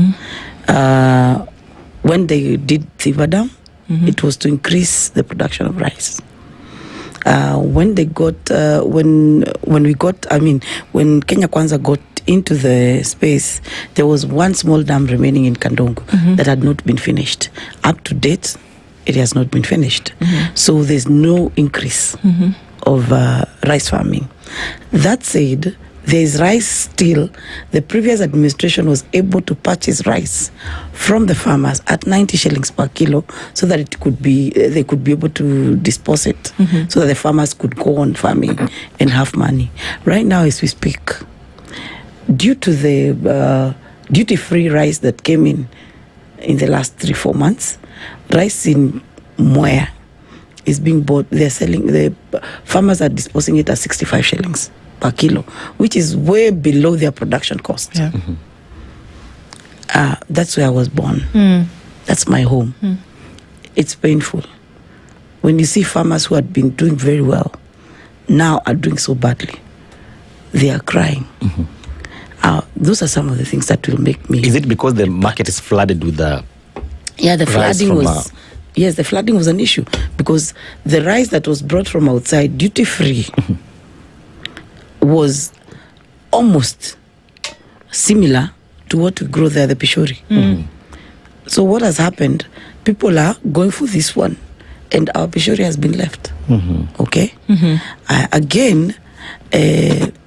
when they did Thiva Dam, it was to increase the production of rice. When they got, when Kenya Kwanza got into the space, there was one small dam remaining in Kandongo that had not been finished. Up to date, it has not been finished. So there's no increase of rice farming. That said, there is rice still. The previous administration was able to purchase rice from the farmers at 90 shillings per kilo, so that it could be they could be able to dispose it, so that the farmers could go on farming and have money. Right now, as we speak, due to the duty-free rice that came in the last 3-4 months, rice in Mwea is being bought. They're selling, the farmers are disposing it at 65 shillings per kilo, which is way below their production cost.
Yeah.
That's where I was born. That's my home. It's painful when you see farmers who had been doing very well now are doing so badly. They are crying. Those are some of the things that will make me...
Is it because the market is flooded with the...
Yeah, the flooding was... Yes, the flooding was an issue, because the rice that was brought from outside, duty-free, was almost similar to what we grow there, the pishori. So what has happened, people are going for this one, and our pishori has been left. Okay? Again,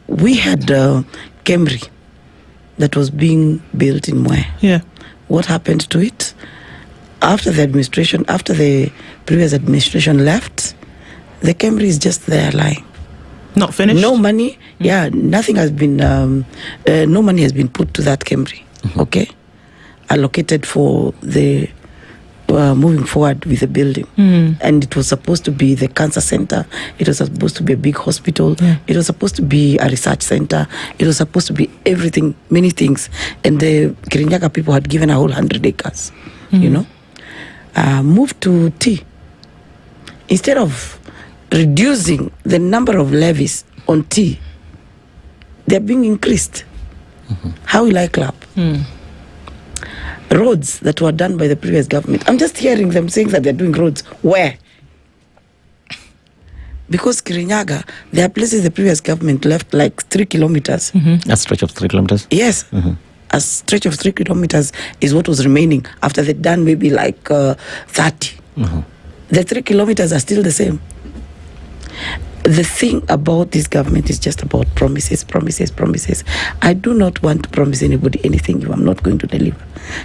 we had Kemri that was being built in Mwea.
Yeah.
What happened to it? after the previous administration left, the Camry is just there lying.
Not finished?
No money. Yeah, nothing has been, no money has been put to that Camry, okay? Allocated for the moving forward with the building. And it was supposed to be the cancer center. It was supposed to be a big hospital. It was supposed to be a research center. It was supposed to be everything, many things. And the Kirinyaga people had given a whole 100 acres, you know. Moved to tea. Instead of reducing the number of levies on tea, they're being increased. How will I clap? Roads that were done by the previous government, I'm just hearing them saying that they're doing roads. Where? Because Kirinyaga, there are places the previous government left like 3 kilometers.
A stretch of 3 kilometers?
Yes. A stretch of 3 kilometers is what was remaining after they'd done maybe like 30. The 3 kilometers are still the same. The thing about this government is just about promises. I do not want to promise anybody anything you am not going to deliver.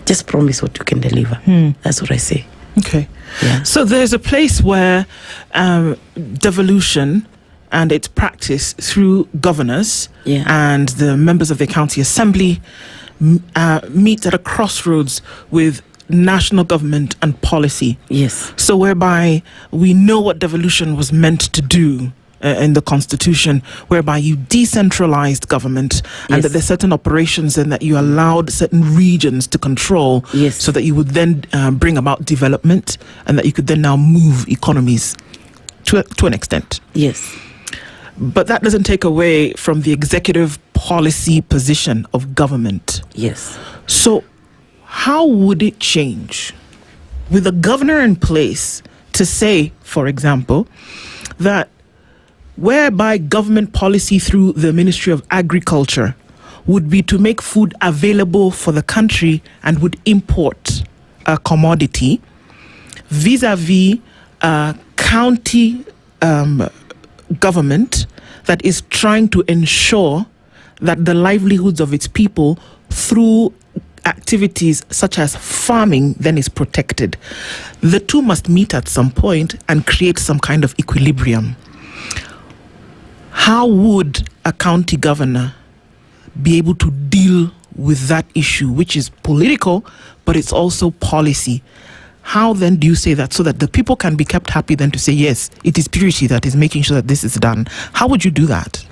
Just promise what you can deliver. That's what I say.
Okay. So there's a place where devolution and its practice through governors and the members of the county assembly meet at a crossroads with national government and policy.
Yes.
So whereby we know what devolution was meant to do in the constitution, whereby you decentralized government and that there's certain operations and that you allowed certain regions to control so that you would then bring about development and that you could then now move economies to an extent.
Yes.
But that doesn't take away from the executive policy position of government.
Yes.
So how would it change with a governor in place to say, for example, that whereby government policy through the Ministry of Agriculture would be to make food available for the country and would import a commodity vis-a-vis county government that is trying to ensure that the livelihoods of its people through activities such as farming then is protected. The two must meet at some point and create some kind of equilibrium. How would a county governor be able to deal with that issue, which is political, but it's also policy? How then do you say that so that the people can be kept happy then to say, yes, it is Purity that is making sure that this is done? How would you do that?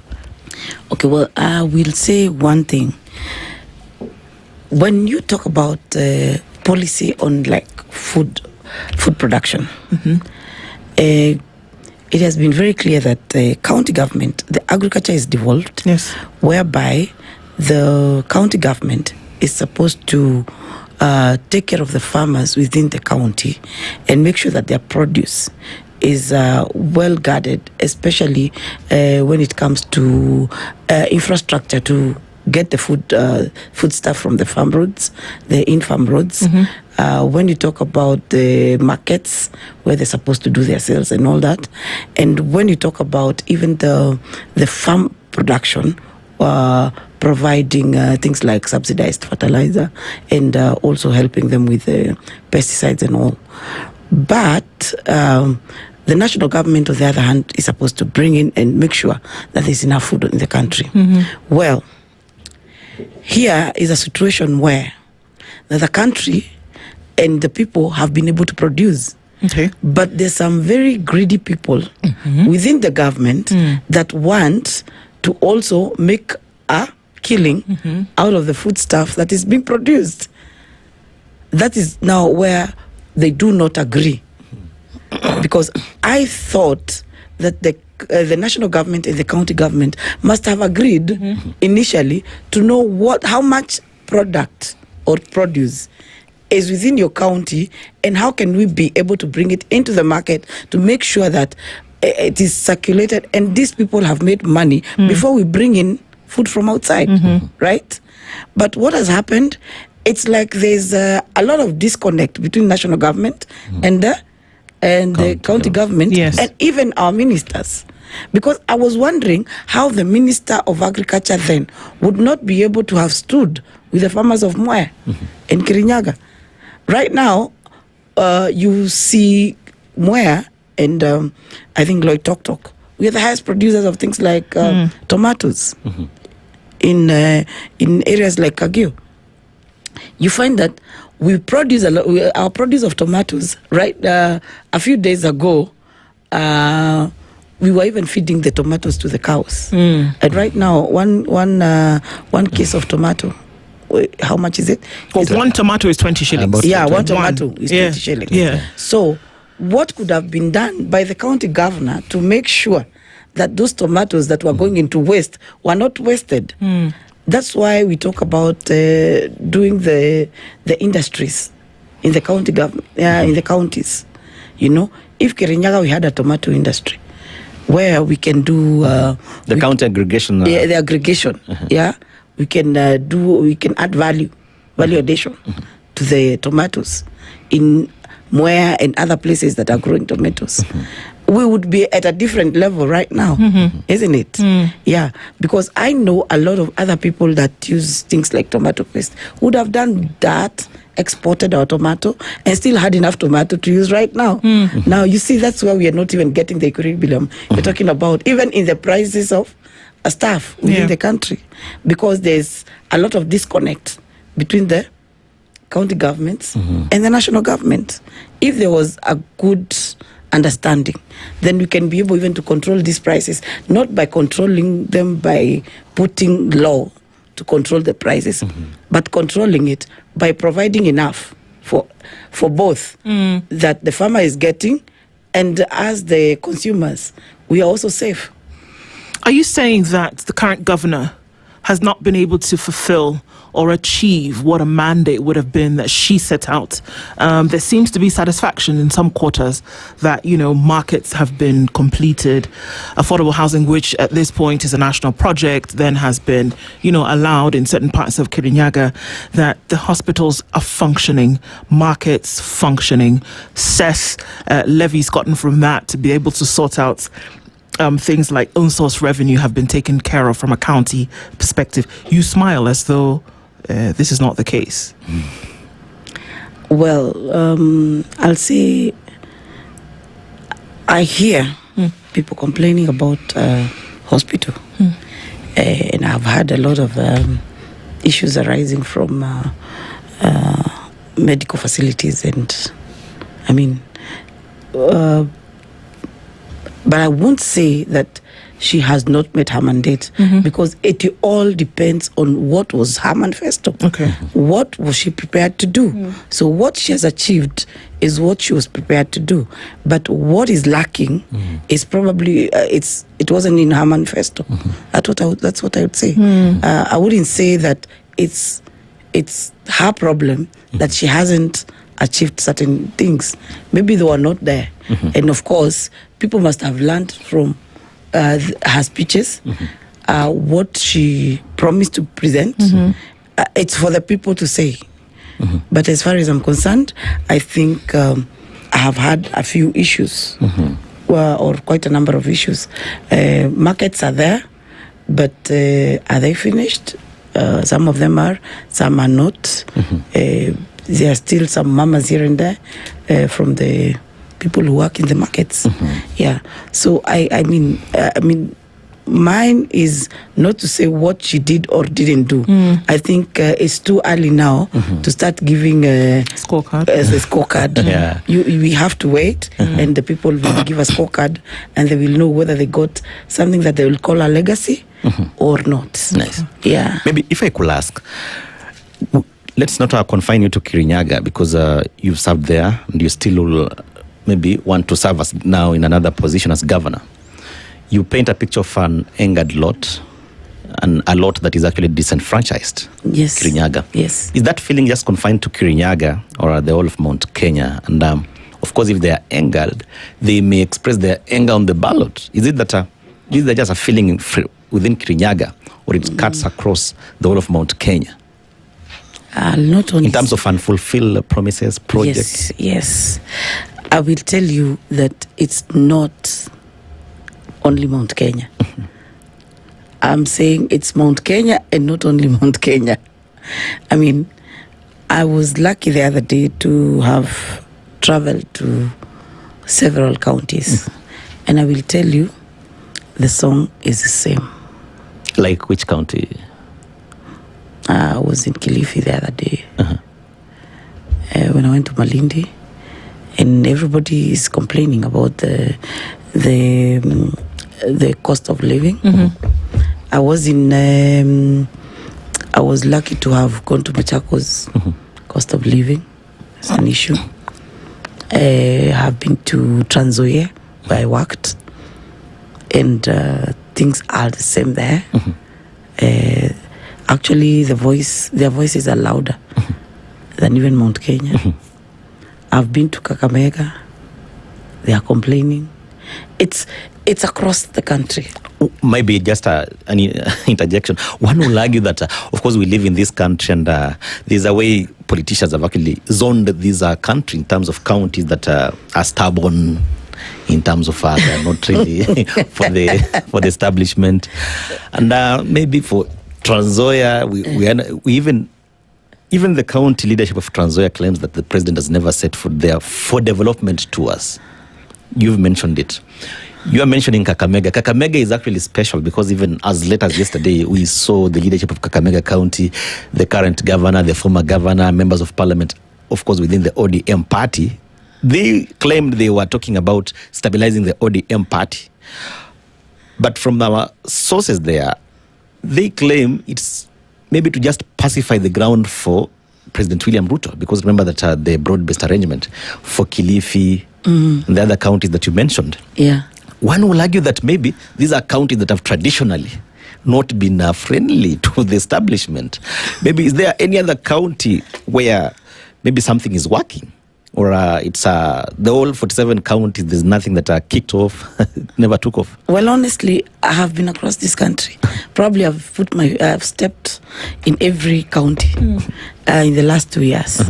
Okay, well, I will say one thing. When you talk about policy on like food production, it has been very clear that the county government, the agriculture is devolved, whereby the county government is supposed to take care of the farmers within the county and make sure that their produce is well guarded, especially when it comes to infrastructure to get the food stuff from the farm roads, the in-farm roads. When you talk about the markets where they're supposed to do their sales and all that, and when you talk about even the farm production, providing things like subsidized fertilizer and also helping them with pesticides and all. But the national government, on the other hand, is supposed to bring in and make sure that there's enough food in the country. Well, here is a situation where the country and the people have been able to produce. But there's some very greedy people within the government that want to also make a killing out of the food stuff that is being produced. That is now where they do not agree. Because I thought that the national government and the county government must have agreed initially to know how much product or produce is within your county and how can we be able to bring it into the market to make sure that it is circulated and these people have made money before we bring in food from outside, right? But what has happened, it's like there's a lot of disconnect between national government and the county government and even our ministers. Because I was wondering how the Minister of Agriculture then would not be able to have stood with the farmers of Mwai and Kirinyaga. Right now, you see Mwea and I think Lloyd Tok. We are the highest producers of things like tomatoes in areas like Kagio. You find that we produce our produce of tomatoes. Right, a few days ago, we were even feeding the tomatoes to the cows. And right now, one case of tomato, how much is it?
Well, one tomato is 20 shillings.
Yeah, one tomato is 20 shillings.
Yeah.
So, what could have been done by the county governor to make sure that those tomatoes that were going into waste were not wasted? That's why we talk about doing the industries in the county government, in the counties. You know, if Kirinyaga we had a tomato industry where we can do
the county aggregation.
The aggregation. Yeah, we can add value addition to the tomatoes in Mwea and other places that are growing tomatoes. We would be at a different level right now, isn't it? Yeah, because I know a lot of other people that use things like tomato paste would have done that, exported our tomato, and still had enough tomato to use right now. Now, you see, that's where we are not even getting the equilibrium you're talking about, even in the prices of stuff within the country, because there's a lot of disconnect between the county governments and the national government. If there was a good understanding, then we can be able even to control these prices, not by controlling them by putting law to control the prices, but controlling it by providing enough for both that the farmer is getting, and as the consumers, we are also safe.
Are you saying that the current governor has not been able to fulfill or achieve what a mandate would have been that she set out? There seems to be satisfaction in some quarters that, markets have been completed. Affordable housing, which at this point is a national project, then has been, allowed in certain parts of Kirinyaga, that the hospitals are functioning, markets functioning, cess levies gotten from that to be able to sort out things like own-source revenue have been taken care of from a county perspective. You smile as though this is not the case.
Well, I'll say I hear people complaining about hospital, and I've had a lot of issues arising from medical facilities, and I mean, but I won't say that she has not met her mandate, because it all depends on what was her manifesto. What was she prepared to do? So what she has achieved is what she was prepared to do. But what is lacking is probably it wasn't in her manifesto. That's what I would say. I wouldn't say that it's her problem that she hasn't achieved certain things. Maybe they were not there. And of course, people must have learned from her speeches, what she promised to present. It's for the people to say. But as far as I'm concerned, I think I have had a few issues, or quite a number of issues. Markets are there, but are they finished? Some of them are, some are not. There are still some mamas here and there from the people who work in the markets. Yeah. So I mean, mine is not to say what she did or didn't do. I think it's too early now to start giving a scorecard. We have to wait, and the people will give a scorecard, and they will know whether they got something that they will call a legacy or not.
Nice.
Yeah.
Maybe if I could ask, let's not confine you to Kirinyaga, because you've served there and you still maybe want to serve us now in another position as governor. You paint a picture of an angered lot, and a lot that is actually disenfranchised.
Yes.
Kirinyaga.
Yes.
Is that feeling just confined to Kirinyaga or the whole of Mount Kenya? And of course, if they are angered, they may express their anger on the ballot. Is it that is there just a feeling within Kirinyaga, or it cuts across the whole of Mount Kenya?
Not only
in terms of unfulfilled promises, projects.
Yes. I will tell you that it's not only Mount Kenya. I'm saying it's Mount Kenya and not only Mount Kenya. I mean, I was lucky the other day to have traveled to several counties, and I will tell you, the song is the same.
Like which county?
I was in Kilifi the other day. When I went to Malindi, and everybody is complaining about the cost of living. I was lucky to have gone to Machakos. Cost of living is an issue. I have been to Trans Nzoia, where I worked, and things are the same there. Actually, their voices are louder than even Mount Kenya. I've been to Kakamega. They are complaining. It's across the country.
Maybe just an interjection. One will argue that, of course, we live in this country, and there's a way politicians have actually zoned this country in terms of counties that are stubborn, in terms of they're not really for the establishment, and maybe for Trans Nzoia, we even the county leadership of Trans Nzoia claims that the president has never set foot there for development to us. You've mentioned it. You are mentioning Kakamega. Kakamega is actually special because even as late as yesterday, we saw the leadership of Kakamega County, the current governor, the former governor, members of parliament, of course, within the ODM party. They claimed they were talking about stabilizing the ODM party. But from our sources there, they claim it's maybe to just pacify the ground for President William Ruto, because remember that the broad-based arrangement for Kilifi and the other counties that you mentioned.
Yeah.
One will argue that maybe these are counties that have traditionally not been friendly to the establishment. Maybe is there any other county where maybe something is working? Or it's the whole 47 counties, there's nothing that kicked off, never took off?
Well, honestly, I have been across this country. Probably I've stepped in every county in the last 2 years.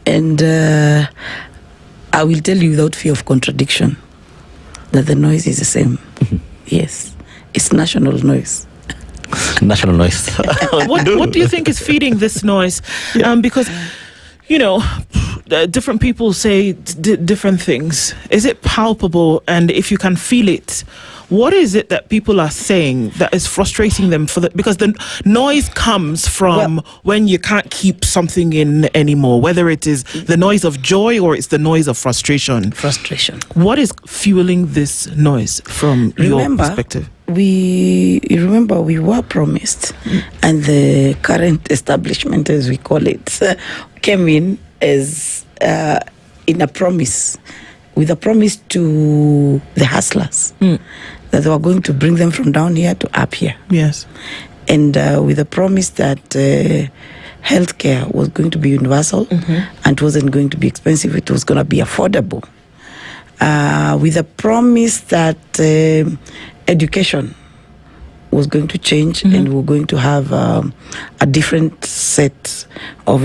And I will tell you without fear of contradiction that the noise is the same. Yes, it's national noise.
National noise.
What do you think is feeding this noise? Because, you know, different people say different things. Is it palpable? And if you can feel it, what is it that people are saying that is frustrating them? Because the noise comes from when you can't keep something in anymore, whether it is the noise of joy or it's the noise of frustration. What is fueling this noise from your perspective?
We were promised, and the current establishment, as we call it, came in as in a promise, with a promise to the hustlers that they were going to bring them from down here to up here.
Yes,
and with a promise that healthcare was going to be universal and it wasn't going to be expensive; it was going to be affordable. With a promise that education was going to change, and we were going to have a different set of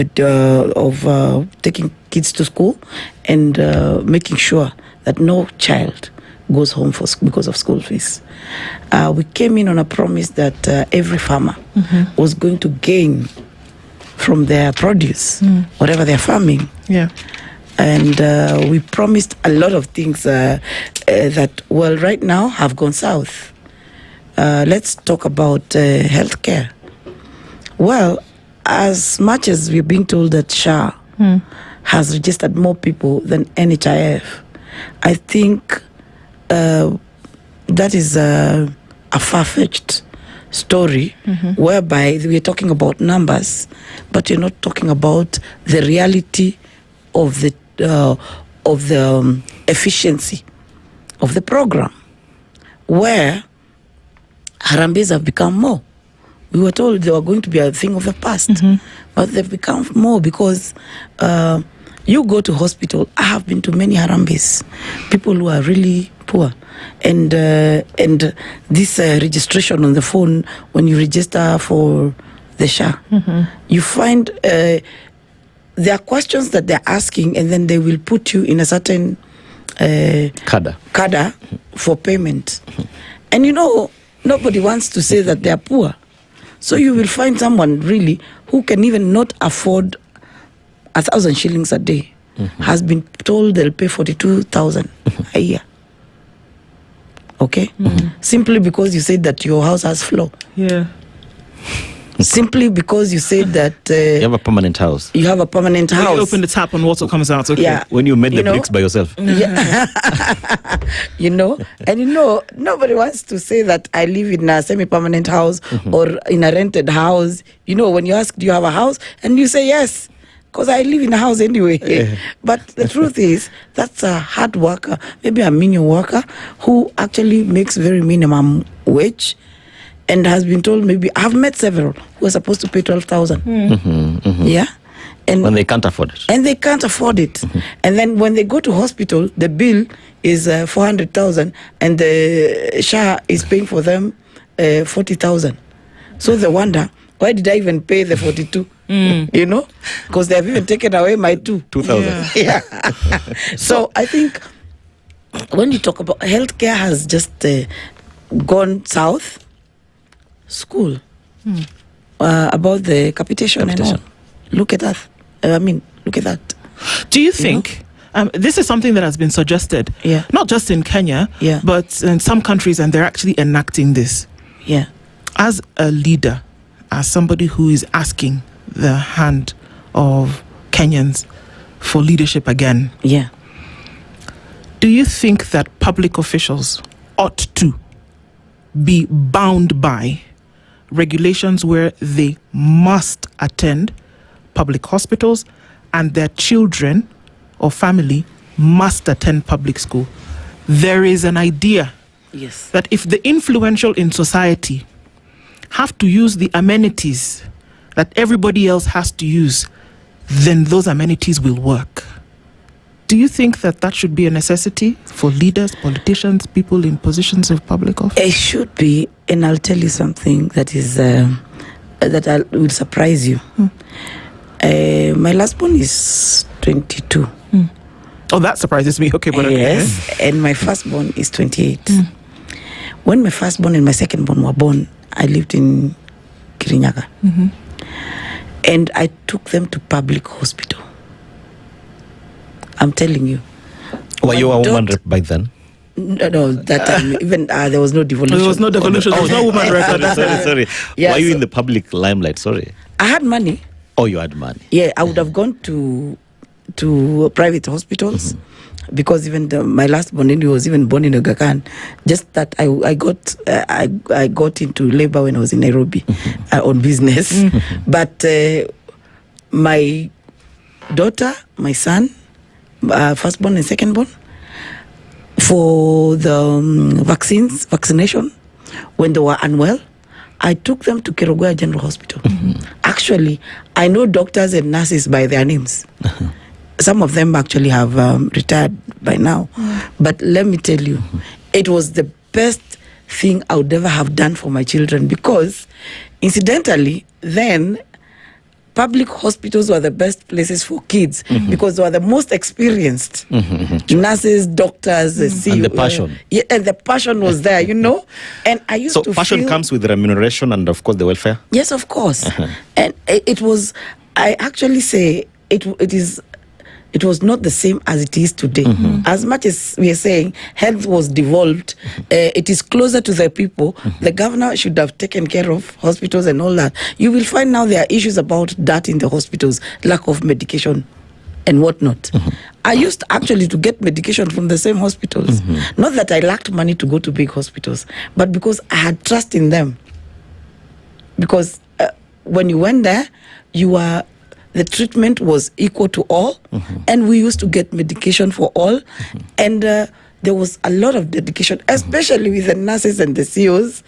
taking kids to school and making sure that no child goes home because of school fees. We came in on a promise that every farmer was going to gain from their produce, whatever they're farming.
Yeah.
And we promised a lot of things that, well, right now have gone south. Let's talk about healthcare. Well, as much as we're being told that SHA has registered more people than NHIF, I think that is a far-fetched story whereby we're talking about numbers, but you're not talking about the reality of the efficiency of the program, where Harambes have become more. We were told they were going to be a thing of the past, but they've become more because you go to hospital. I have been to many Harambes, people who are really poor, and this registration on the phone, when you register for the SHA, you find there are questions that they're asking, and then they will put you in a certain cadre for payment. And you know, nobody wants to say that they're poor. So you will find someone really who can even not afford 1,000 shillings a day, has been told they'll pay 42,000 a year. Okay? Simply because you said that your house has floor.
Yeah.
Simply because you said that
you have a permanent house.
You have a permanent
When
house.
you open the tap and water comes out. Okay.
Yeah.
When you made
You
the
know?
bricks by yourself.
Yeah. And nobody wants to say that I live in a semi-permanent house or in a rented house. When you ask, do you have a house? And you say yes, because I live in a house anyway. But the truth is, that's a hard worker, maybe a menial worker who actually makes very minimum wage and has been told, maybe I've met several who are supposed to pay 12,000. Yeah. And
when they can't afford it.
And they can't afford it. And then when they go to hospital, the bill is 400,000 and the SHA is paying for them 40,000. So they wonder, why did I even pay the 42? Because they have even taken away my 2,000. Yeah. So I think when you talk about healthcare has just gone south. School. About the capitation and all. Look at that. Look at that.
Do you think this is something that has been suggested?
Yeah.
Not just in Kenya,
yeah,
but in some countries, and they're actually enacting this.
Yeah.
As a leader, as somebody who is asking the hand of Kenyans for leadership again.
Yeah.
Do you think that public officials ought to be bound by regulations where they must attend public hospitals and their children or family must attend public school? There is an idea that if the influential in society have to use the amenities that everybody else has to use, then those amenities will work. Do you think that that should be a necessity for leaders, politicians, people in positions of public office?
It should be, and I'll tell you something that is that will surprise you. My last born is 22.
Oh, that surprises me. Okay, but
yes, and my firstborn is 28. When my firstborn and my secondborn were born, I lived in Kirinyaga, and I took them to public hospital. I'm telling you.
Were you a woman rep by then?
No, that time even there was no devolution.
There was no devolution. There was no woman rep.
Sorry.
Yeah,
were you in the public limelight? Sorry.
I had money.
Oh, you had money.
Yeah, I would have gone to private hospitals because even my last born, he was even born in Aga Khan. Just that I got into labor when I was in Nairobi on business. But my daughter, my son, firstborn and secondborn, for the vaccination, when they were unwell, I took them to Kerugoya General Hospital. Actually, I know doctors and nurses by their names. Some of them actually have retired by now. But let me tell you, it was the best thing I would ever have done for my children because, incidentally, then public hospitals were the best places for kids because they were the most experienced nurses, doctors,
and the passion.
And the passion was there, And I used to
passion
feel,
comes with remuneration and, of course, the welfare?
Yes, of course. And it was, I actually say, it was not the same as it is today. As much as we are saying health was devolved, it is closer to the people. The governor should have taken care of hospitals and all that. You will find now there are issues about that in the hospitals, lack of medication and whatnot. I used actually to get medication from the same hospitals. Not that I lacked money to go to big hospitals, but because I had trust in them. Because when you went there, the treatment was equal to all, and we used to get medication for all, and there was a lot of dedication, especially with the nurses and the COs.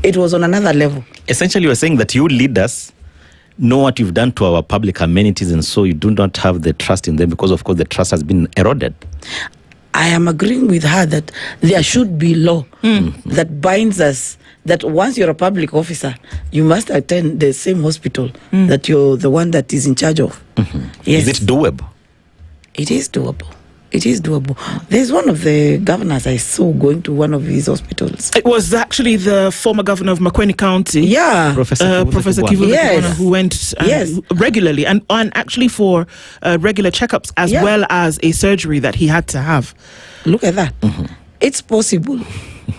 It was on another level.
Essentially, you are saying that you leaders know what you've done to our public amenities, and so you do not have the trust in them because, of course, the trust has been eroded.
I am agreeing with her that there should be law that binds us, that once you're a public officer, you must attend the same hospital that you're the one that is in charge of. Yes.
Is it doable?
It is doable. It is doable. There's one of the governors I saw going to one of his hospitals.
It was actually the former governor of Makweni County.
Yeah.
Professor Kivu,
yes.
who went regularly and actually for regular checkups as well as a surgery that he had to have.
Look at that. It's possible.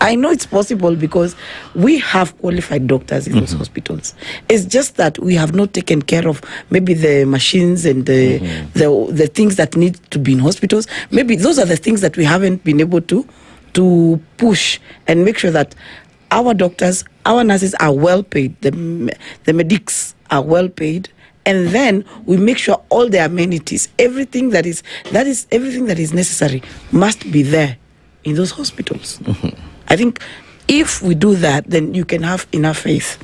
I know it's possible because we have qualified doctors in those hospitals. It's just that we have not taken care of maybe the machines and the things that need to be in hospitals. Maybe those are the things that we haven't been able to push and make sure that our doctors, our nurses are well paid, the medics are well paid, and then we make sure all the amenities, everything that is necessary must be there in those hospitals. I think if we do that, then you can have enough faith.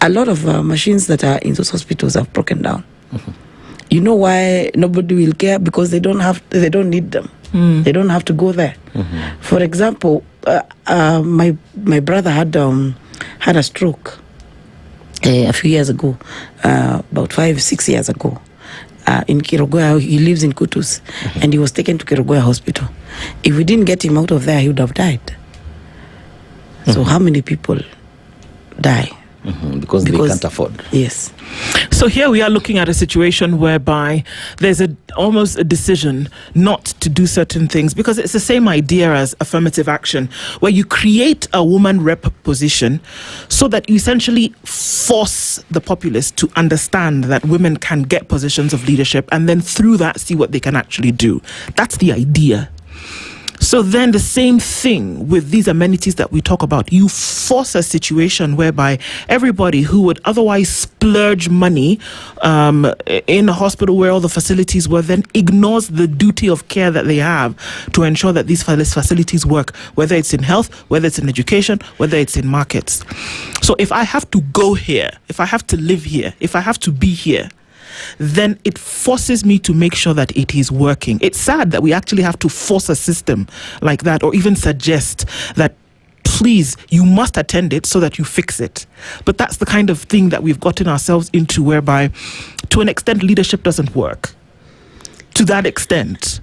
A lot of machines that are in those hospitals have broken down. You know why nobody will care? Because they don't need them. They don't have to go there. For example, my brother had a stroke a few years ago, about 5-6 years ago. In Kerugoya, he lives in Kutus, and he was taken to Kerugoya Hospital. If we didn't get him out of there, he would have died. So how many people die?
Because they can't afford.
Yes.
So here we are looking at a situation whereby there's almost a decision not to do certain things, because it's the same idea as affirmative action, where you create a woman rep position so that you essentially force the populace to understand that women can get positions of leadership, and then through that see what they can actually do. That's the idea. So then the same thing with these amenities that we talk about. You force a situation whereby everybody who would otherwise splurge money in a hospital where all the facilities were, then ignores the duty of care that they have to ensure that these facilities work, whether it's in health, whether it's in education, whether it's in markets. So if I have to go here, if I have to live here, if I have to be here, then it forces me to make sure that it is working. It's sad that we actually have to force a system like that, or even suggest that, please, you must attend it so that you fix it. But that's the kind of thing that we've gotten ourselves into, whereby, to an extent, leadership doesn't work. To that extent.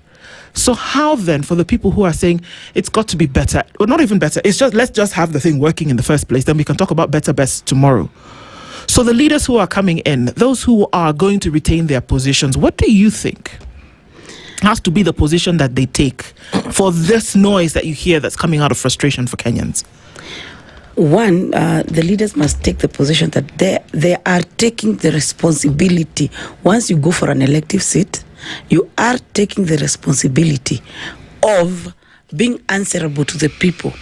So how then, for the people who are saying it's got to be better, or not even better, it's just, let's just have the thing working in the first place, then we can talk about better best tomorrow. So the leaders who are coming in, those who are going to retain their positions, what do you think has to be the position that they take for this noise that you hear that's coming out of frustration for Kenyans?
One, the leaders must take the position that they are taking the responsibility. Once you go for an elective seat, you are taking the responsibility of being answerable to the people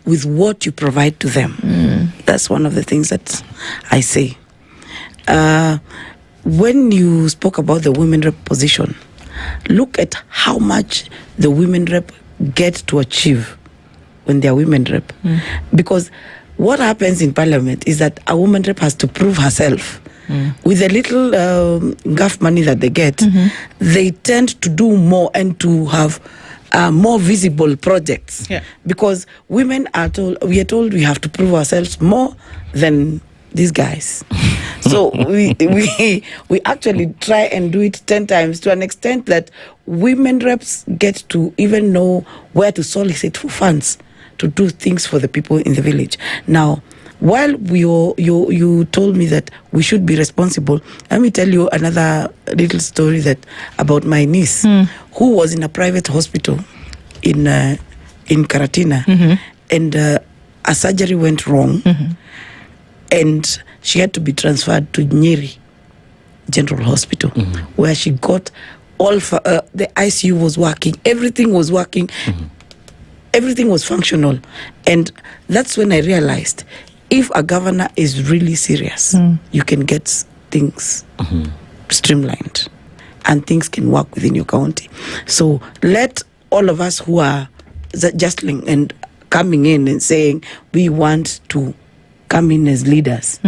with what you provide to them. That's one of the things that I say. When you spoke about the women rep position, look at how much the women rep get to achieve when they are women rep. Because what happens in parliament is that a woman rep has to prove herself. With the little guff money that they get, they tend to do more and to have more visible projects, because women are told we have to prove ourselves more than these guys. So we actually try and do it 10 times, to an extent that women reps get to even know where to solicit for funds to do things for the people in the village. Now, while you told me that we should be responsible, let me tell you another little story about my niece, who was in a private hospital in Karatina, and a surgery went wrong, and she had to be transferred to Njeri General Hospital, where she got all the ICU was working, everything was working, everything was functional, and that's when I realized, if a governor is really serious, you can get things streamlined and things can work within your county. So let all of us who are justling and coming in and saying we want to come in as leaders,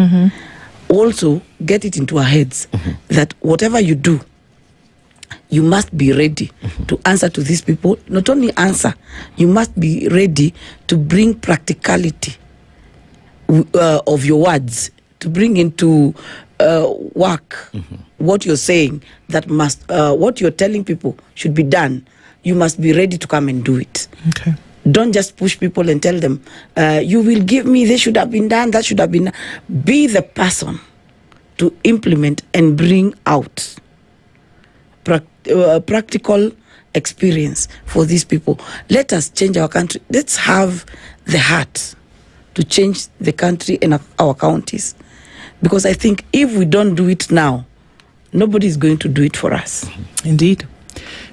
also get it into our heads that whatever you do, you must be ready to answer to these people. Not only answer, you must be ready to bring practicality of your words, to bring into work, what you're saying that must, what you're telling people should be done, you must be ready to come and do it.
Okay.
Don't just push people and tell them, you will give me, this should have been done, that should have been done. Be the person to implement and bring out practical experience for these people. Let us change our country. Let's have the heart to change the country and our counties. Because I think if we don't do it now, nobody is going to do it for us.
Indeed.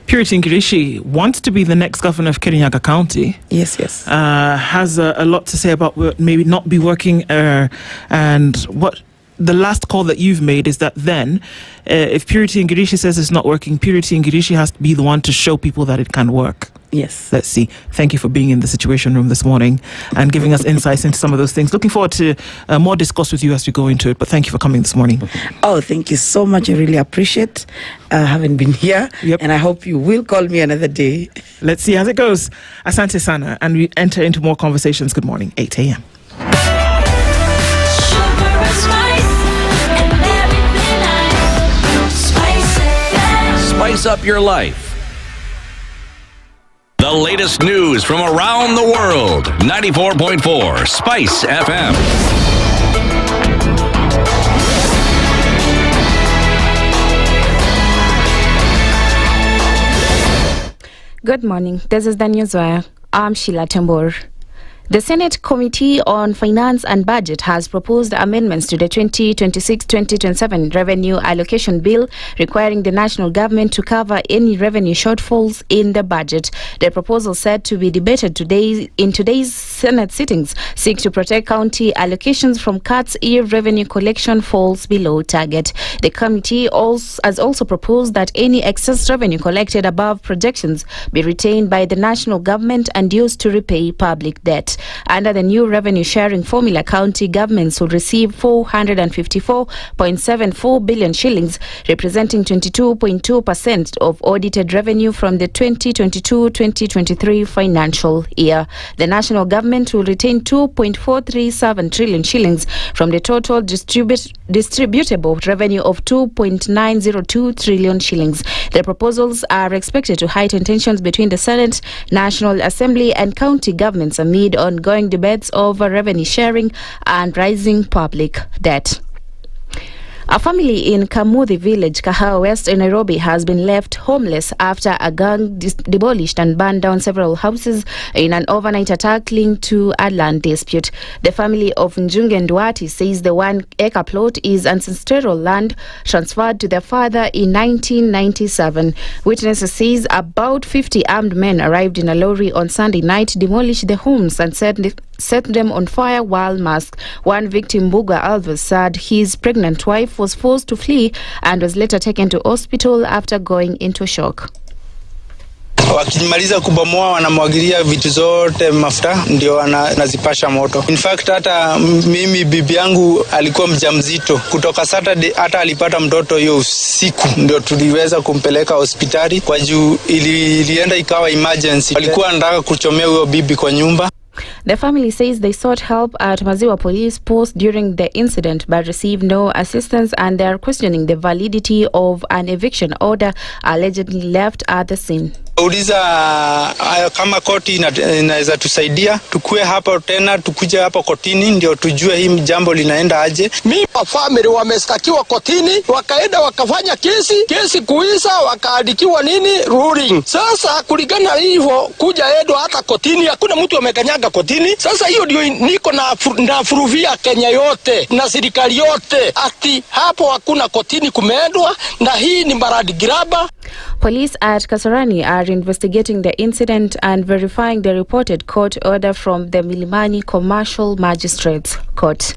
Purity Ngirici wants to be the next governor of Kirinyaga County.
Yes, yes.
Has a lot to say about maybe not be working, and what the last call that you've made is that then, if Purity Ngirici says it's not working, Purity Ngirici has to be the one to show people that it can work.
Yes.
Let's see. Thank you for being in the Situation Room this morning and giving us insights into some of those things. Looking forward to more discuss with you as we go into it, but thank you for coming this morning.
Oh, thank you so much. I really appreciate having been here, and I hope you will call me another day.
Let's see how it goes. Asante Sana, and we enter into more conversations. Good morning, 8 a.m.
Spice up your life. The latest news from around the world. 94.4 Spice FM.
Good morning. This is Daniel Zoya. I'm Sheila Tembor. The Senate Committee on Finance and Budget has proposed amendments to the 2026-2027 Revenue Allocation Bill, requiring the national government to cover any revenue shortfalls in the budget. The proposal, said to be debated today in today's Senate sittings, seeks to protect county allocations from cuts if revenue collection falls below target. The committee has also proposed that any excess revenue collected above projections be retained by the national government and used to repay public debt. Under the new revenue sharing formula, county governments will receive 454.74 billion shillings, representing 22.2% of audited revenue from the 2022-2023 financial year. The national government will retain 2.437 trillion shillings from the total distributable revenue of 2.902 trillion shillings. The proposals are expected to heighten tensions between the Senate, National Assembly and county governments amid ongoing debates over revenue sharing and rising public debt. A family in Kamuthi village, Kahawa West in Nairobi, has been left homeless after a gang demolished and burned down several houses in an overnight attack linked to a land dispute. The family of Njunge Nduati says the 1-acre plot is ancestral land transferred to their father in 1997. Witnesses says about 50 armed men arrived in a lorry on Sunday night, demolished the homes and set them on fire while masked. One victim, Buga Alves, said his pregnant wife was forced to flee and was later taken to hospital after going into shock.
Wakimaliza kubomoa wanamwagilia vitu zote mafuta ndio wanazipasha moto. In fact hata mimi bibi yangu alikuwa mjamzito kutoka Saturday, hata alipata mtoto hiyo usiku ndio tuliweza kumpeleka hospitali kwa juu ilienda ikawa emergency. Alikuwa anataka kuchomea huyo bibi kwa nyumba.
The family says they sought help at Maziwa police post during the incident but received no assistance, and they are questioning the validity of an eviction order allegedly left at the scene.
Uliza kama koti inaweza tusaidia tukue hapo tena, tukuje hapo kotini ndio tujue hii jambo linaenda aje.
Mimi family wamestakiwa kotini, wakaenda wakafanya kesi kuisha, wakaandikiwa nini ruling. Sasa kulingana hivyo kuja edo hata kotini, hakuna mtu amekanyaga kotini. Sasa hiyo ndio niko na furuvia Kenya yote na serikali yote ati hapo hakuna kotini kumeendwa, na hii ni maradi graba.
Police at Kasarani are investigating the incident and verifying the reported court order from the Milimani Commercial Magistrates Court.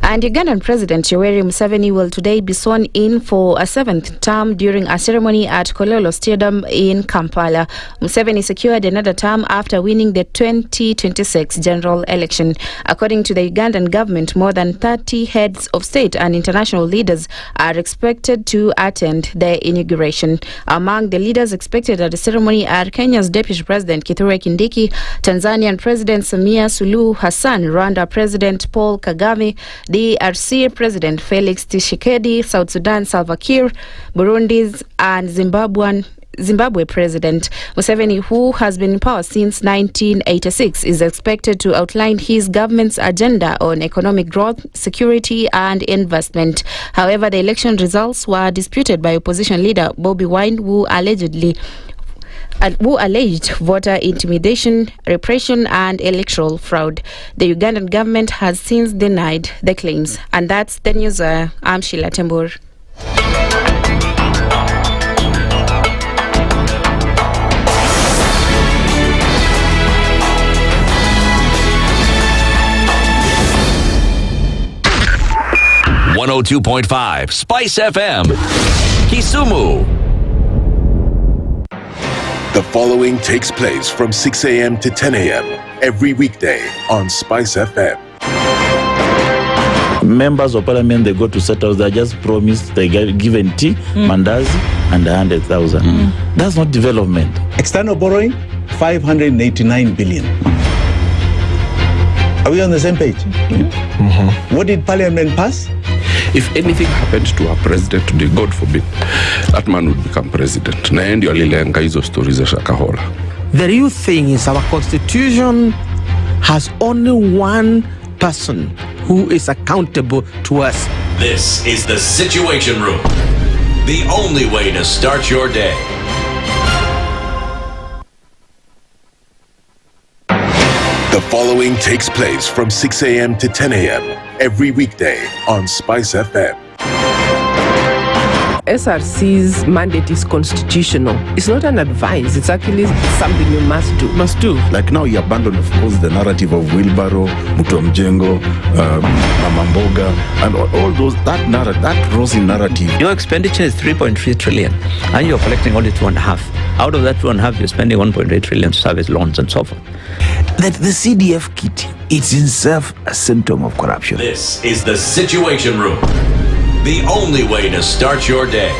And Ugandan President Yoweri Museveni will today be sworn in for a 7th term during a ceremony at Kololo Stadium in Kampala. Museveni secured another term after winning the 2026 general election. According to the Ugandan government, more than 30 heads of state and international leaders are expected to attend the inauguration. Among the leaders expected at the ceremony are Kenya's Deputy President Kithure Kindiki, Tanzanian President Samia Suluhu Hassan, Rwanda President Paul Kagame, DRC President Felix Tshisekedi, South Sudan Salva Kiir, Burundi's and Zimbabwe President Museveni, who has been in power since 1986, is expected to outline his government's agenda on economic growth, security and investment. However, the election results were disputed by opposition leader Bobi Wine, who alleged voter intimidation, repression and electoral fraud. The Ugandan government has since denied the claims. And that's the news. I'm Sheila Tembur.
.5 Spice FM, Kisumu.
The following takes place from 6 a.m. to 10 a.m. every weekday on Spice FM.
Members of parliament, they go to set house, they are just promised, they get given tea, mandazi, and 100,000. That's not development.
External borrowing, 589 billion. Are we on the same page? What did parliament pass?
If anything happened to our president today, God forbid, that man would become president. Na ndio alilenga hizo stories za Shakahola.
The real thing is our constitution has only one person who is accountable to us.
This is the Situation Room, the only way to start your day.
The following takes place from 6 a.m. to 10 a.m. every weekday on Spice FM.
SRC's mandate is constitutional. It's not an advice. It's actually something you must do.
Must do.
Like now, you abandon, of course, the narrative of Wheelbarrow, Mutomjengo, Mamamboga, and all those, that rosy narrative.
Your expenditure is 3.3 trillion, and you're collecting only 2.5. Out of that 2.5, you're spending 1.8 trillion to service loans and so forth.
That the CDF kit, it's in itself a symptom of corruption.
This is the Situation Room, the only way to start your day.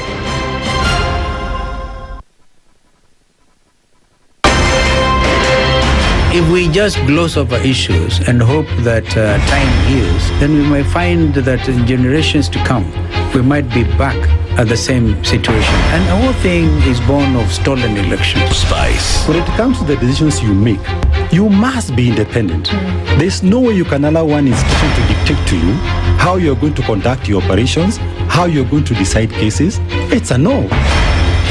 If we just gloss over issues and hope that time heals, then we might find that in generations to come, we might be back at the same situation. And the whole thing is born of stolen elections.
Spice.
When it comes to the decisions you make, you must be independent. There's no way you can allow one institution to dictate to you how you're going to conduct your operations, how you're going to decide cases. It's a no.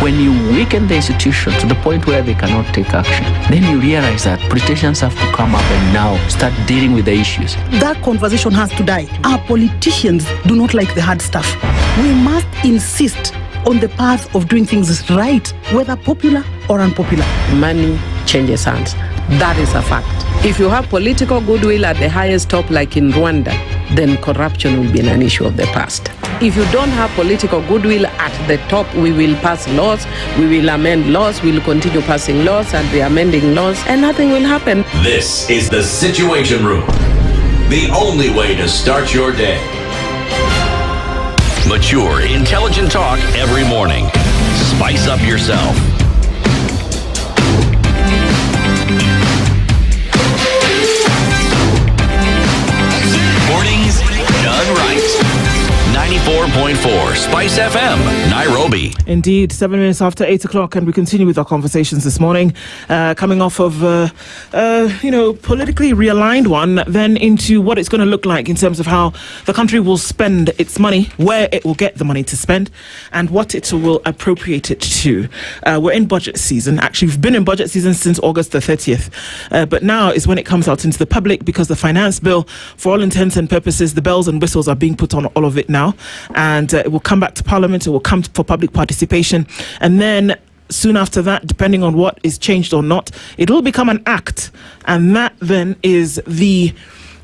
When you weaken the institution to the point where they cannot take action, then you realize that politicians have to come up and now start dealing with the issues.
That conversation has to die. Our politicians do not like the hard stuff. We must insist on the path of doing things right, whether popular or unpopular.
Money changes hands. That is a fact. If you have political goodwill at the highest top, like in Rwanda, then corruption will be an issue of the past. If you don't have political goodwill at the top, we will pass laws, we will amend laws, we will continue passing laws and re-amending laws, and nothing will happen.
This is the Situation Room, the only way to start your day. Mature, intelligent talk every morning. Spice up yourself. Mornings done right. 94.4 Spice FM, Nairobi.
Indeed, 7 minutes after 8 o'clock, and we continue with our conversations this morning, coming off of, politically realigned one, then into what it's going to look like in terms of how the country will spend its money, where it will get the money to spend, and what it will appropriate it to. We're in budget season. Actually, we've been in budget season since August the 30th, but now is when it comes out into the public, because the finance bill, for all intents and purposes, the bells and whistles are being put on all of it now, and it will come back to Parliament. It will come for public participation, and then soon after that, depending on what is changed or not, it will become an act, and that then is the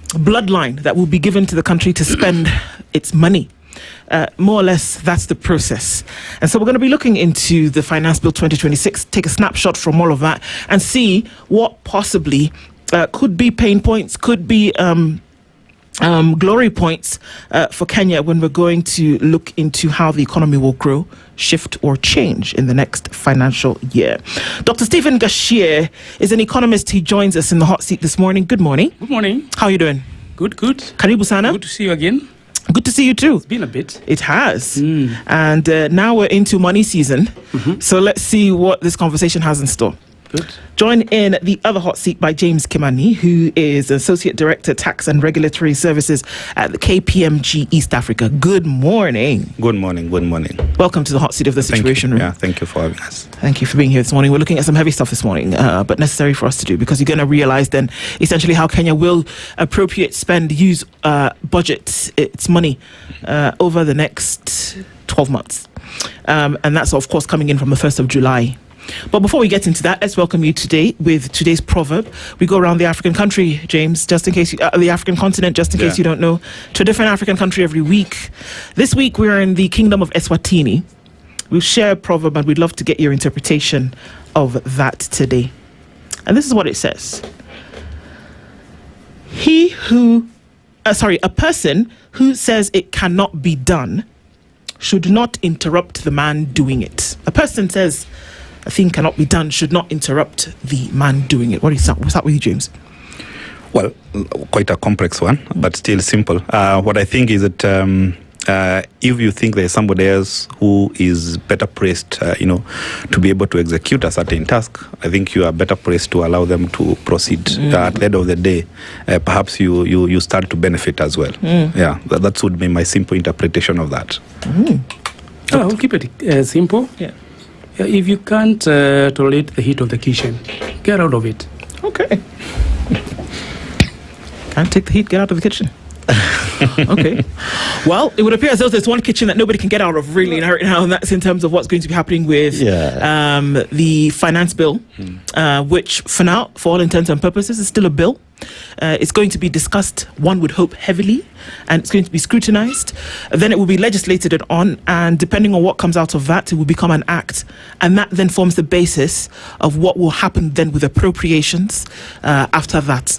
bloodline that will be given to the country to spend its money. More or less, that's the process. And so we're going to be looking into the Finance Bill 2026, take a snapshot from all of that, and see what possibly could be pain points, could be glory points for Kenya when we're going to look into how the economy will grow, shift or change in the next financial year. Dr. Stephen Gashie is an economist. He joins us in the hot seat this morning. Good morning.
Good morning.
How are you doing?
Good.
Karibu sana.
Good to see you again.
Good to see you too.
It's been a bit.
It has. And now we're into money season. So let's see what this conversation has in store.
Good.
Joined in the other hot seat by James Kimani, who is Associate Director, Tax and Regulatory Services at the KPMG East Africa. Good morning.
Good morning.
Welcome to the hot seat of the Situation Room.
Yeah, thank you for having us.
Thank you for being here this morning. We're looking at some heavy stuff this morning, but necessary for us to do because you're going to realize then essentially how Kenya will appropriate, spend, use, budget its money over the next 12 months. And that's, of course, coming in from the 1st of July. But before we get into that, let's welcome you today with today's proverb. We go around the African country, James, just in case the African continent, just in case you don't know, to a different African country every week. This week, we're in the Kingdom of Eswatini. We'll share a proverb, and we'd love to get your interpretation of that today. And this is what it says. A person who says it cannot be done should not interrupt the man doing it. A person says a thing cannot be done should not interrupt the man doing it. What's that with you, James?
Well, quite a complex one, but still simple. What I think is that if you think there's somebody else who is better placed, to be able to execute a certain task, I think you are better placed to allow them to proceed. At the end of the day, perhaps you start to benefit as well. Yeah, that would be my simple interpretation of that.
I'll keep it simple.
Yeah.
If you can't tolerate the heat of the kitchen, get out of it.
Okay. Can't take the heat, get out of the kitchen. Okay. Well, it would appear as though there's one kitchen that nobody can get out of really right now, and that's in terms of what's going to be happening with the finance bill, which for now, for all intents and purposes, is still a bill. It's going to be discussed, one would hope, heavily, and it's going to be scrutinized. Then it will be legislated on, and depending on what comes out of that, it will become an act, and that then forms the basis of what will happen then with appropriations after that,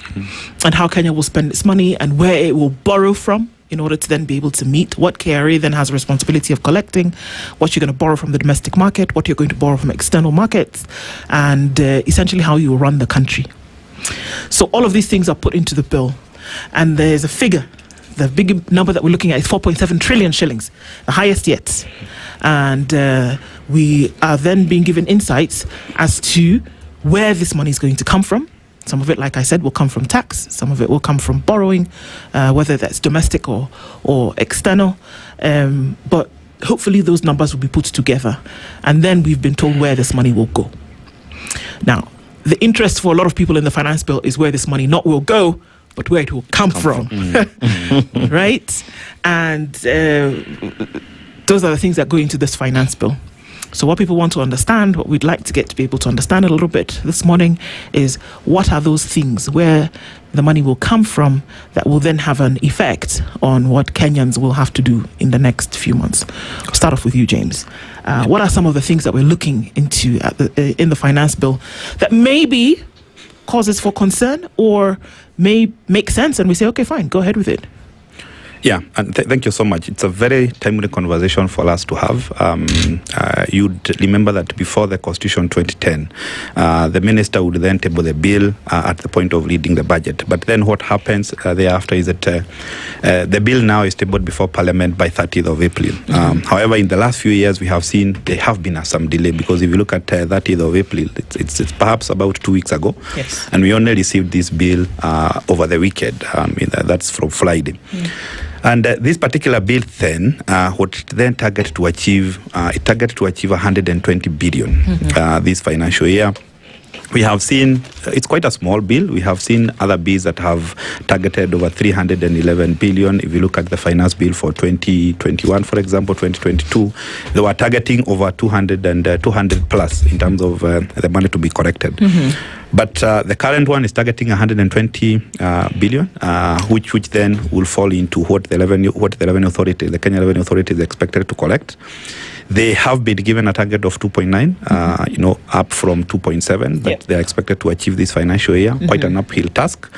and how Kenya will spend its money and where it will borrow from in order to then be able to meet what KRA then has a responsibility of collecting, what you're going to borrow from the domestic market, what you're going to borrow from external markets, and essentially how you will run the country. So all of these things are put into the bill, and there's a figure. The big number that we're looking at is 4.7 trillion shillings, the highest yet. And we are then being given insights as to where this money is going to come from. Some of it, like I said, will come from tax. Some of it will come from borrowing, whether that's domestic or external. But hopefully those numbers will be put together. And then we've been told where this money will go. Now, the interest for a lot of people in the finance bill is where this money not will go, but where it will come from. Right? And those are the things that go into this finance bill. So what people want to understand, what we'd like to get to be able to understand a little bit this morning is what are those things where the money will come from that will then have an effect on what Kenyans will have to do in the next few months. I'll start off with you, James. What are some of the things that we're looking into in the finance bill that maybe causes for concern or may make sense and we say, okay, fine, go ahead with it?
Yeah, and thank you so much. It's a very timely conversation for us to have. You'd remember that before the Constitution 2010, the minister would then table the bill at the point of reading the budget. But then what happens thereafter is that the bill now is tabled before Parliament by 30th of April. However, in the last few years, we have seen there have been some delay because if you look at 30th of April, it's perhaps about 2 weeks ago.
Yes.
And we only received this bill over the weekend. That's from Friday. And this particular bill then, what it then targeted to achieve, it targeted to achieve 120 billion this financial year. We have seen, it's quite a small bill. We have seen other bills that have targeted over 311 billion. If you look at the finance bill for 2021, for example, 2022, they were targeting over 200 plus in terms of the money to be collected. But the current one is targeting 120 billion, which then will fall into what the revenue authority, the Kenya Revenue Authority, is expected to collect. They have been given a target of 2.9, up from 2.7 that they are expected to achieve this financial year. Quite an uphill task,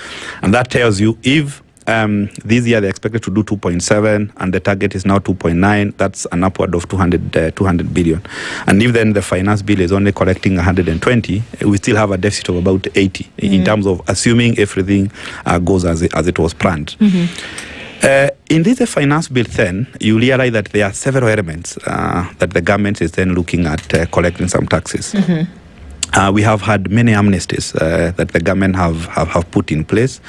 and that tells you if This year they're expected to do 2.7, and the target is now 2.9. That's an upward of 200 billion. And if then the finance bill is only collecting 120, we still have a deficit of about 80 in terms of assuming everything goes as it was planned. In this finance bill, then, you realize that there are several elements that the government is then looking at collecting some taxes. We have had many amnesties that the government have put in place.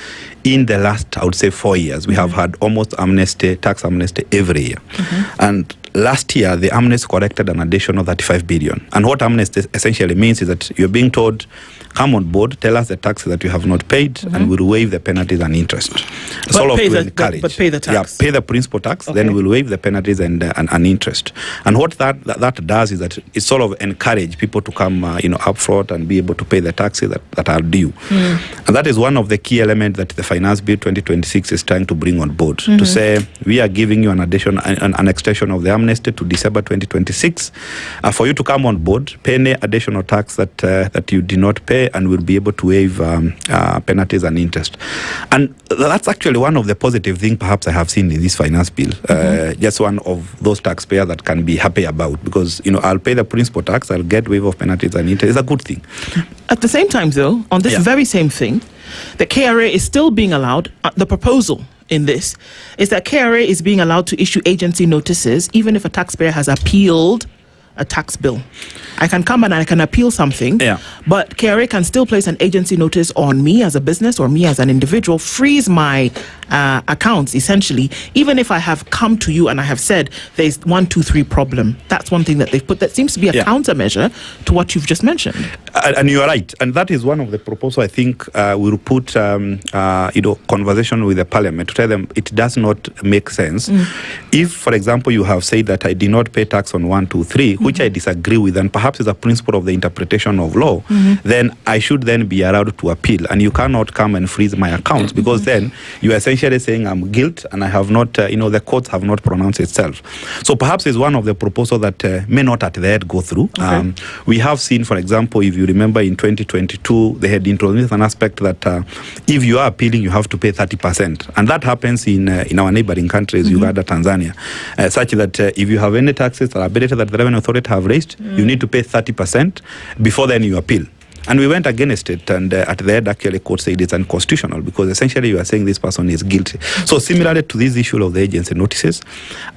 In the last, I would say, 4 years, we have had almost tax amnesty every year. And last year, the amnesty collected an additional 35 billion. And what amnesty essentially means is that you're being told, come on board, tell us the taxes that you have not paid, and we'll waive the penalties and interest.
But pay the tax.
Yeah, pay the principal tax, then we'll waive the penalties and interest. And what that does is that it sort of encourage people to come, up front and be able to pay the taxes that are due. And that is one of the key elements that the Finance Bill 2026 is trying to bring on board, to say we are giving you an extension of the amnesty to December 2026 for you to come on board, pay any additional tax that you did not pay, and will be able to waive penalties and interest. And that's actually one of the positive things perhaps I have seen in this finance bill. Just one of those taxpayers that can be happy about, because I'll pay the principal tax, I'll get waive of penalties and interest. It's a good thing.
At the same time, though, on this very same thing, the KRA is still being allowed. The proposal in this is that KRA is being allowed to issue agency notices even if a taxpayer has appealed a tax bill. I can come and I can appeal something, but KRA can still place an agency notice on me as a business or me as an individual, freeze my accounts essentially, even if I have come to you and I have said there's 1, 2, 3 problem. That's one thing that they've put that seems to be a countermeasure to what you've just mentioned.
And you are right, and that is one of the proposals I think will put conversation with the parliament to tell them it does not make sense if, for example, you have said that I did not pay tax on 1, 2, 3, which I disagree with, and perhaps is a principle of the interpretation of law, then I should then be allowed to appeal, and you cannot come and freeze my accounts because then you are essentially saying I'm guilty and I have not, the courts have not pronounced itself. So perhaps it's one of the proposals that may not at the end go through. We have seen, for example, if you remember in 2022, they had introduced an aspect that if you are appealing, you have to pay 30%. And that happens in our neighboring countries, Uganda, Tanzania, such that if you have any taxes or liability that the Revenue Authority have raised, you need to pay 30% before then you appeal. And we went against it, and at the end, actually, court said it's unconstitutional because essentially you are saying this person is guilty. So similarly to this issue of the agency notices,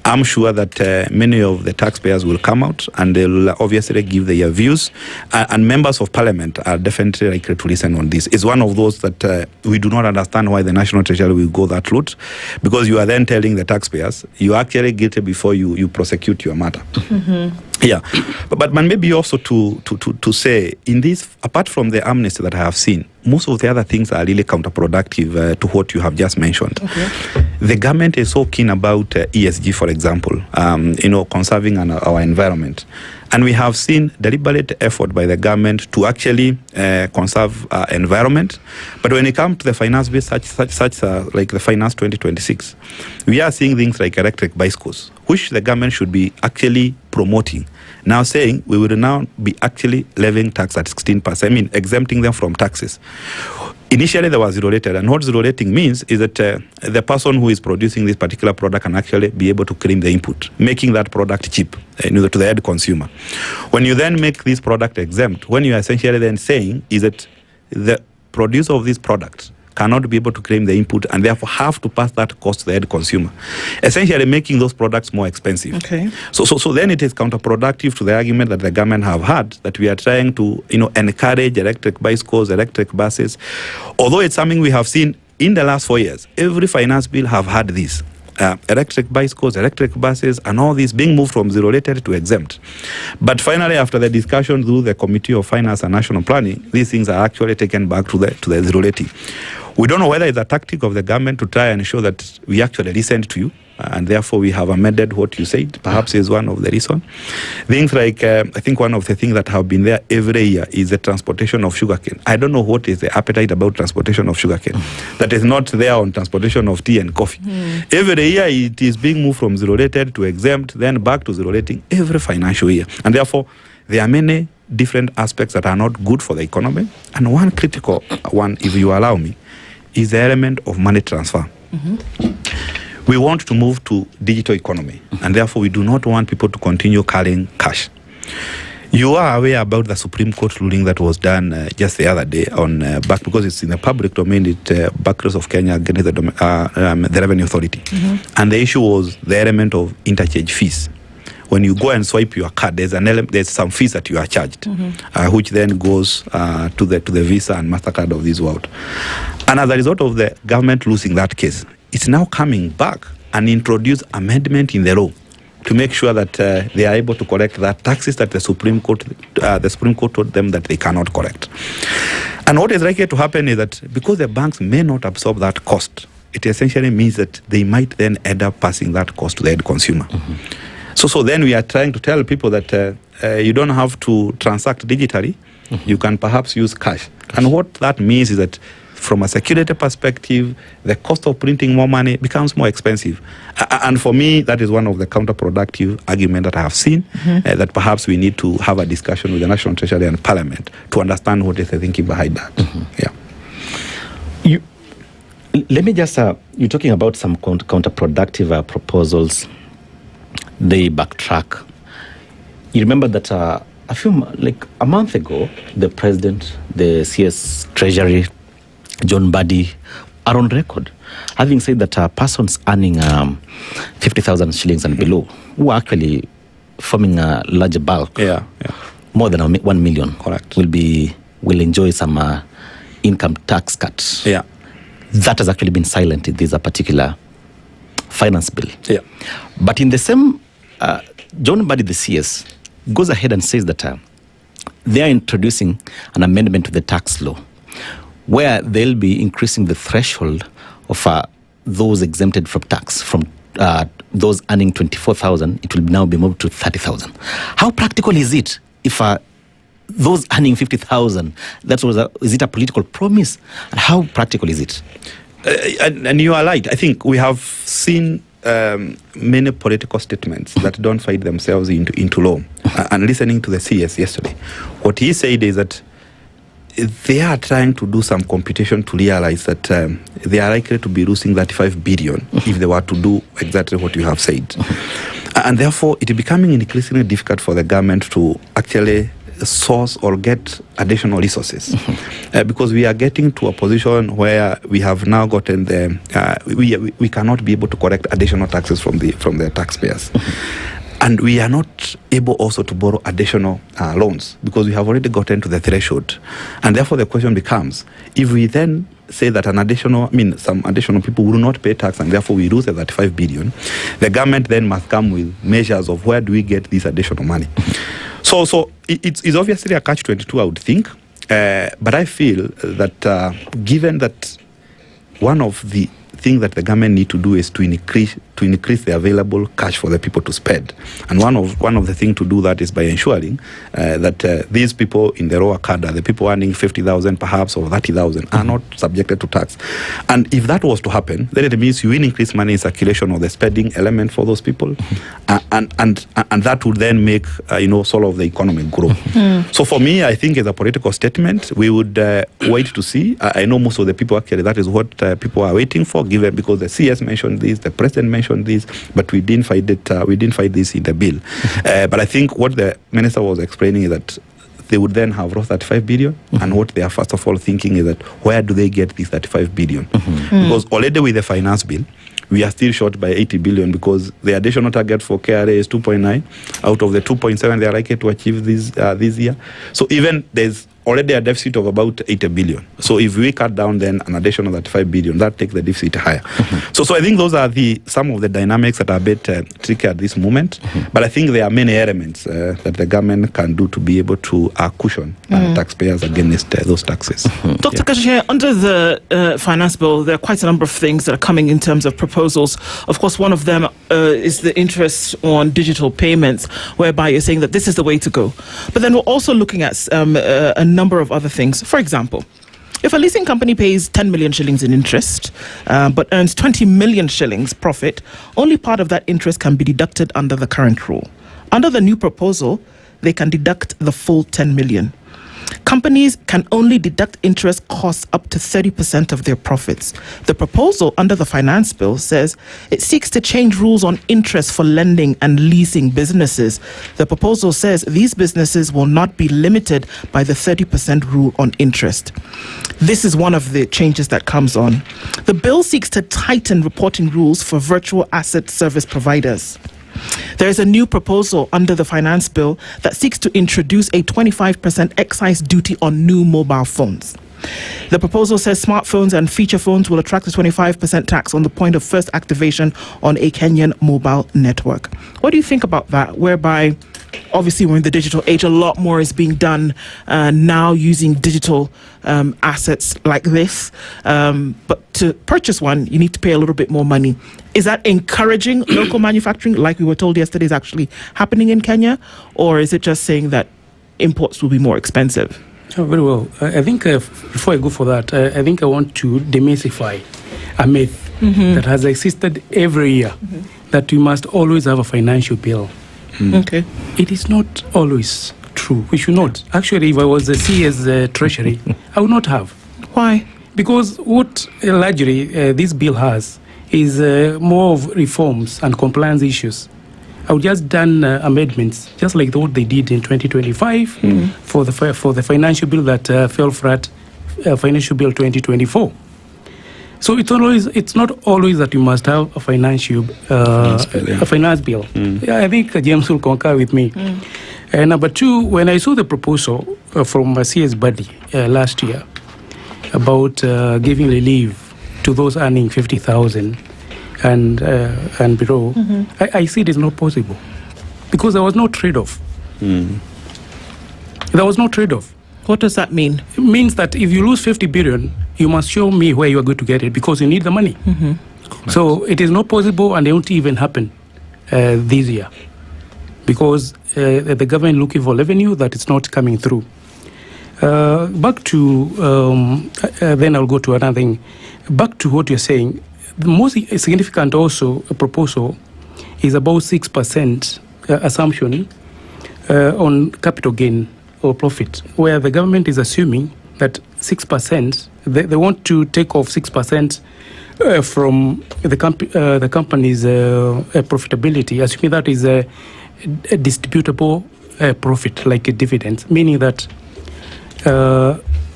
I'm sure that many of the taxpayers will come out and they will obviously give their views, and members of parliament are definitely likely to listen on this. It's one of those that we do not understand why the National Treasury will go that route, because you are then telling the taxpayers you are actually guilty before you prosecute your matter. Yeah, but maybe also to say in this, apart from the amnesty that I have seen, most of the other things are really counterproductive to what you have just mentioned. The government is so keen about ESG, for example, conserving our environment. And we have seen deliberate effort by the government to actually conserve environment. But when it comes to the finance bill, such like the Finance 2026, we are seeing things like electric bicycles, which the government should be actually promoting. Now saying we will now be actually levying tax at 16%, exempting them from taxes. Initially, there was zero rated, and what zero rating means is that the person who is producing this particular product can actually be able to claim the input, making that product cheap to the end consumer. When you then make this product exempt, when you are essentially then saying is that the producer of this product cannot be able to claim the input and therefore have to pass that cost to the end consumer, essentially making those products more expensive. So then it is counterproductive to the argument that the government have had that we are trying to encourage electric bicycles, electric buses, although it's something we have seen in the last 4 years. Every finance bill have had this. Electric bicycles, electric buses, and all this being moved from zero rated to exempt. But finally, after the discussion through the Committee of Finance and National Planning, these things are actually taken back to the zero rating. We don't know whether it's a tactic of the government to try and show that we actually listened to you, and therefore we have amended what you said. Perhaps is one of the reasons. Things like, I think one of the things that have been there every year is the transportation of sugarcane. I don't know what is the appetite about transportation of sugarcane that is not there on transportation of tea and coffee. Every year it is being moved from zero rated to exempt, then back to zero rating every financial year. And therefore, there are many different aspects that are not good for the economy. And one critical one, if you allow me, is the element of money transfer. We want to move to digital economy, and therefore we do not want people to continue carrying cash. You are aware about the Supreme Court ruling that was done just the other day on back, because it's in the public domain, Backers of Kenya against the Revenue Authority. And the issue was the element of interchange fees. When you go and swipe your card, there's some fees that you are charged, which then goes to the Visa and MasterCard of this world. And as a result of the government losing that case, it's now coming back and introduce amendment in the law to make sure that they are able to correct that taxes that the Supreme Court told them that they cannot correct. And what is likely to happen is that because the banks may not absorb that cost, it essentially means that they might then end up passing that cost to the end consumer. So then we are trying to tell people that you don't have to transact digitally. You can perhaps use cash. And what that means is that from a security perspective, the cost of printing more money becomes more expensive. And for me, that is one of the counterproductive arguments that I have seen, that perhaps we need to have a discussion with the National Treasury and Parliament to understand what is the thinking behind that.
Let me just, you're talking about some counterproductive proposals. They backtrack. You remember that a month ago, the president, the CS Treasury, John Mbadi, are on record having said that persons earning 50,000 shillings and below, who are actually forming a larger bulk, more than 1 million, will enjoy some income tax cuts. That has actually been silent in this particular finance bill. But in the same, John Mbadi, the CS, goes ahead and says that they are introducing an amendment to the tax law where they'll be increasing the threshold of those exempted from tax. From those earning 24,000, it will now be moved to 30,000. How practical is it if those earning 50,000, is it a political promise? And how practical is it?
And you are right. I think we have seen many political statements that don't find themselves into law. And listening to the CS yesterday, what he said is that they are trying to do some computation to realize that they are likely to be losing 35 billion if they were to do exactly what you have said. And therefore, it is becoming increasingly difficult for the government to actually source or get additional resources, because we are getting to a position where we have now gotten we cannot be able to collect additional taxes from the taxpayers. And we are not able also to borrow additional loans because we have already gotten to the threshold. And therefore the question becomes, if we then say that some additional people will not pay tax and therefore we lose the 35 billion, the government then must come with measures of where do we get this additional money. So it's obviously a catch-22, I would think. But I feel that given that one of the things that the government need to do is to increase the available cash for the people to spend, and one of the things to do that is by ensuring that these people in the lower cadre, the people earning 50,000 perhaps or 30,000, are not subjected to tax. And if that was to happen, then it means you will increase money in circulation or the spending element for those people, and that would then make sort of the economy grow. So for me, I think as a political statement, we would wait to see. I know most of the people actually that is what people are waiting for, given because the CS mentioned this, the president mentioned this, but we didn't find it. We didn't find this in the bill. But I think what the minister was explaining is that they would then have lost 35 billion, and what they are first of all thinking is that where do they get this 35 billion? Because already with the finance bill, we are still short by 80 billion because the additional target for KRA is 2.9. Out of the 2.7, they are likely to achieve this year. So even there's already a deficit of about 80 billion. So if we cut down then an additional 35 billion, that takes the deficit higher. So I think those are some of the dynamics that are a bit tricky at this moment. But I think there are many elements that the government can do to be able to cushion taxpayers against those taxes.
Dr. Kashihe, under the finance bill, there are quite a number of things that are coming in terms of proposals. Of course, one of them is the interest on digital payments, whereby you're saying that this is the way to go. But then we're also looking at a number of other things. For example, if a leasing company pays 10 million shillings in interest, but earns 20 million shillings profit, only part of that interest can be deducted under the current rule. Under the new proposal, they can deduct the full 10 million. Companies can only deduct interest costs up to 30% of their profits. The proposal under the finance bill says it seeks to change rules on interest for lending and leasing businesses. The proposal says these businesses will not be limited by the 30% rule on interest. This is one of the changes that comes on. The bill seeks to tighten reporting rules for virtual asset service providers. There is a new proposal under the finance bill that seeks to introduce a 25% excise duty on new mobile phones. The proposal says smartphones and feature phones will attract a 25% tax on the point of first activation on a Kenyan mobile network. What do you think about that? Whereby, obviously, we're in the digital age, a lot more is being done now using digital assets like this. But to purchase one, you need to pay a little bit more money. Is that encouraging local manufacturing, like we were told yesterday is actually happening in Kenya? Or is it just saying that imports will be more expensive?
Oh, very well. I think before I go for that, I think I want to demystify a myth that has existed every year, that we must always have a financial bill.
Okay.
It is not always true. We should not. Actually, if I was the CS Treasury, I would not have.
Why?
Because what largely this bill has is more of reforms and compliance issues. I would just done amendments, just like what they did in 2025 for the financial bill that fell flat, financial bill 2024. So it's not always that you must have a financial a finance bill. Yeah, I think James will concur with me. Number two, when I saw the proposal from CS Buddy last year about giving relief to those earning 50,000 and below, I see it is not possible because there was no trade-off. There was no trade-off.
What does that mean?
It means that if you lose 50 billion, you must show me where you are going to get it because you need the money. So it is not possible, and it won't even happen this year because the government looking for revenue that is not coming through. Back to, then I'll go to another thing. Back to what you're saying, the most significant also proposal is about 6% assumption on capital gain or profit, where the government is assuming that 6%, they want to take off 6% from the company's profitability, assuming that is a distributable profit, like a dividend, meaning that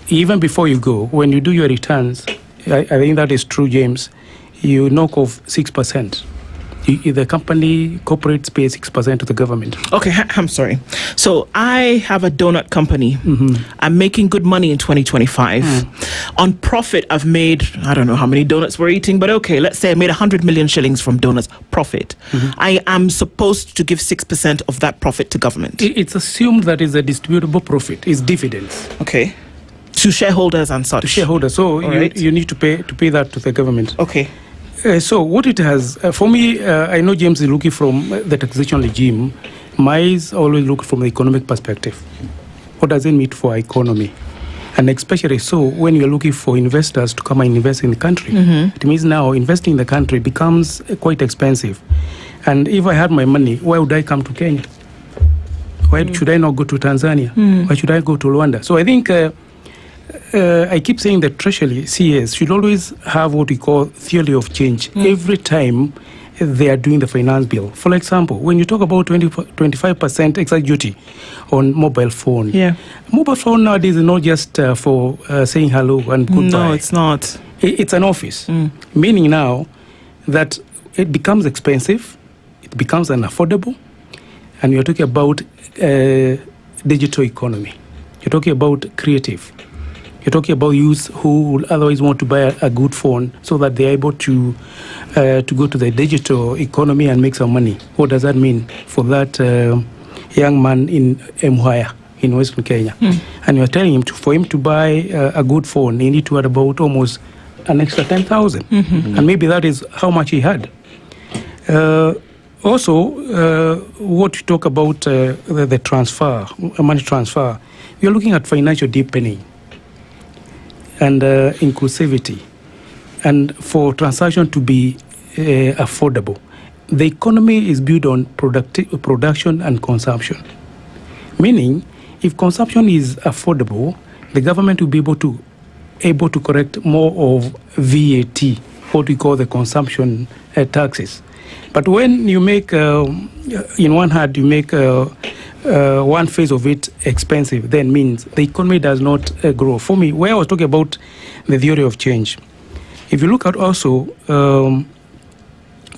even before you go, when you do your returns, I think that is true, James, you knock off 6%. The company, corporates pay 6% to the government.
Okay, I'm sorry. So I have a donut company. I'm making good money in 2025. On profit, I've made, I don't know how many donuts we're eating, but okay, let's say I made 100 million shillings from donuts profit. I am supposed to give 6% of that profit to government.
It's assumed that is a distributable profit, is dividends.
Okay. To shareholders and such.
To shareholders. So you need to pay that to the government.
Okay.
So what it has, for me, I know James is looking from the taxation regime. My eyes always look from the economic perspective. What does it mean for economy? And especially so when you're looking for investors to come and invest in the country. It means now investing in the country becomes quite expensive. And if I had my money, why would I come to Kenya? Why should I not go to Tanzania? Why should I go to Rwanda? So I think I keep saying that Treasury, CS, should always have what we call theory of change every time they are doing the finance bill. For example, when you talk about 25% excise duty on mobile phone, mobile phone nowadays is not just for saying hello and goodbye.
No, it's not.
It's an office, meaning now that it becomes expensive, it becomes unaffordable, and you're talking about digital economy. You're talking about creative. You're talking about youth who would otherwise want to buy a good phone so that they're able to go to the digital economy and make some money. What does that mean for that young man in Mwaya in Western Kenya? And you're telling him for him to buy a good phone, he need to add about almost an extra 10,000. And maybe that is how much he had. Also, what you talk about the transfer, money transfer, you're looking at financial deepening and inclusivity, and for transaction to be affordable. The economy is built on production and consumption, meaning if consumption is affordable, the government will be able to correct more of VAT, what we call the consumption taxes. But when you make, in one hand, you make one phase of it expensive, then means the economy does not grow. For me, where I was talking about the theory of change, if you look at also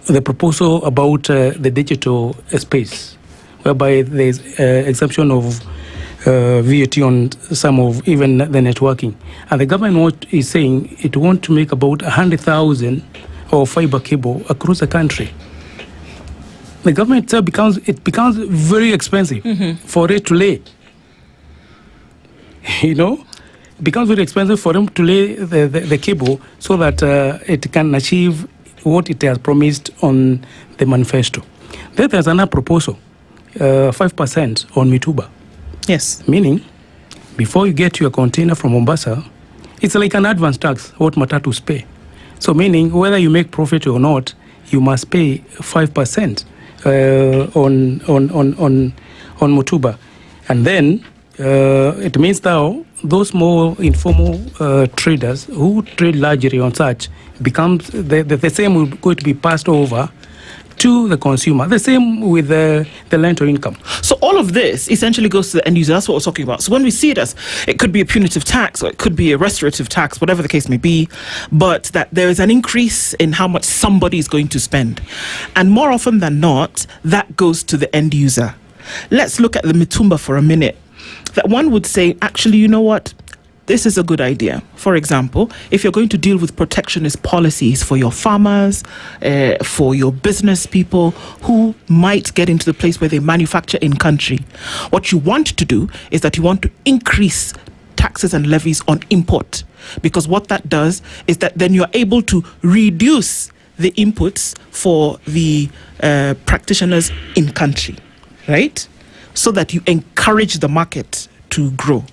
the proposal about the digital space, whereby there's exemption of VAT on some of even the networking. And the government is saying it wants to make about 100,000 of fiber cable across the country. The government itself becomes very expensive for it to lay. It becomes very expensive for them to lay the cable so that it can achieve what it has promised on the manifesto. Then there's another proposal, 5% on Mituba.
Yes.
Meaning, before you get your container from Mombasa, it's like an advance tax, what Matatus pay. So meaning, whether you make profit or not, you must pay 5% on Mutuba. And then, it means now, those more informal traders who trade largely on such, becomes the same will going to be passed over to the consumer. The same with the rental income.
So all of this essentially goes to the end user. That's what we're talking about. So when we see it as, it could be a punitive tax or it could be a restorative tax, whatever the case may be, but that there is an increase in how much somebody is going to spend. And more often than not, that goes to the end user. Let's look at the Mitumba for a minute. That one would say, actually, you know what? This is a good idea. For example, if you're going to deal with protectionist policies for your farmers, for your business people who might get into the place where they manufacture in country, what you want to do is that you want to increase taxes and levies on import, because what that does is that then you're able to reduce the inputs for the practitioners in country, right? So that you encourage the market to grow.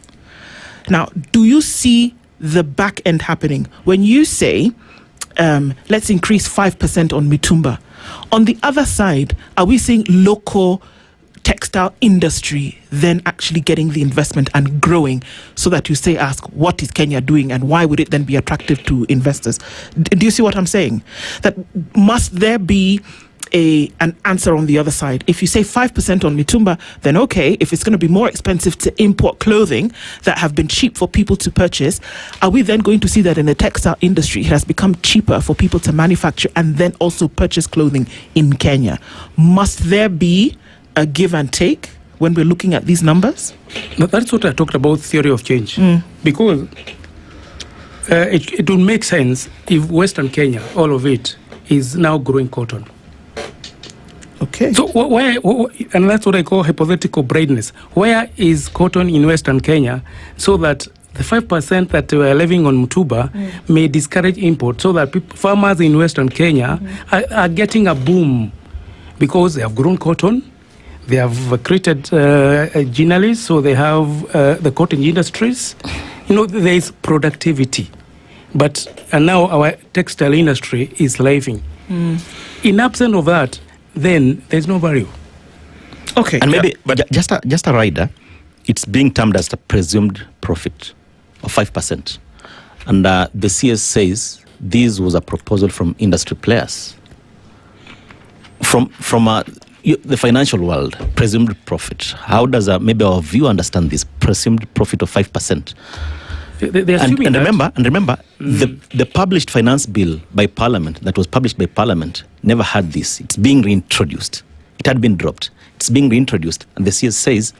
Now, do you see the back end happening when you say, let's increase 5% on Mitumba? On the other side, are we seeing local textile industry then actually getting the investment and growing, so that you say, ask, what is Kenya doing and why would it then be attractive to investors? Do you see what I'm saying? That must there be an answer on the other side? If you say 5% on Mitumba, then okay, if it's going to be more expensive to import clothing that have been cheap for people to purchase, are we then going to see that in the textile industry it has become cheaper for people to manufacture and then also purchase clothing in Kenya? Must there be a give and take when we're looking at these numbers?
That's what I talked about, theory of change. Because it would make sense if Western Kenya, all of it, is now growing cotton.
Okay.
So where, and that's what I call hypothetical braidness. Where is cotton in Western Kenya, so that the 5% that we are levying on Mutuba may discourage import, so that farmers in Western Kenya are getting a boom because they have grown cotton, they have created gineries, so they have the cotton industries. There is productivity. But now our textile industry is thriving. In absence of that, then there's no value.
Okay.
And maybe, but just a rider, it's being termed as a presumed profit of 5%. And the CS says this was a proposal from industry players. From the financial world, presumed profit. How does maybe our viewer understand this presumed profit of 5%? And remember, the published finance bill by Parliament, that was published by Parliament, never had this. It's being reintroduced. It had been dropped. It's being reintroduced. And the CS says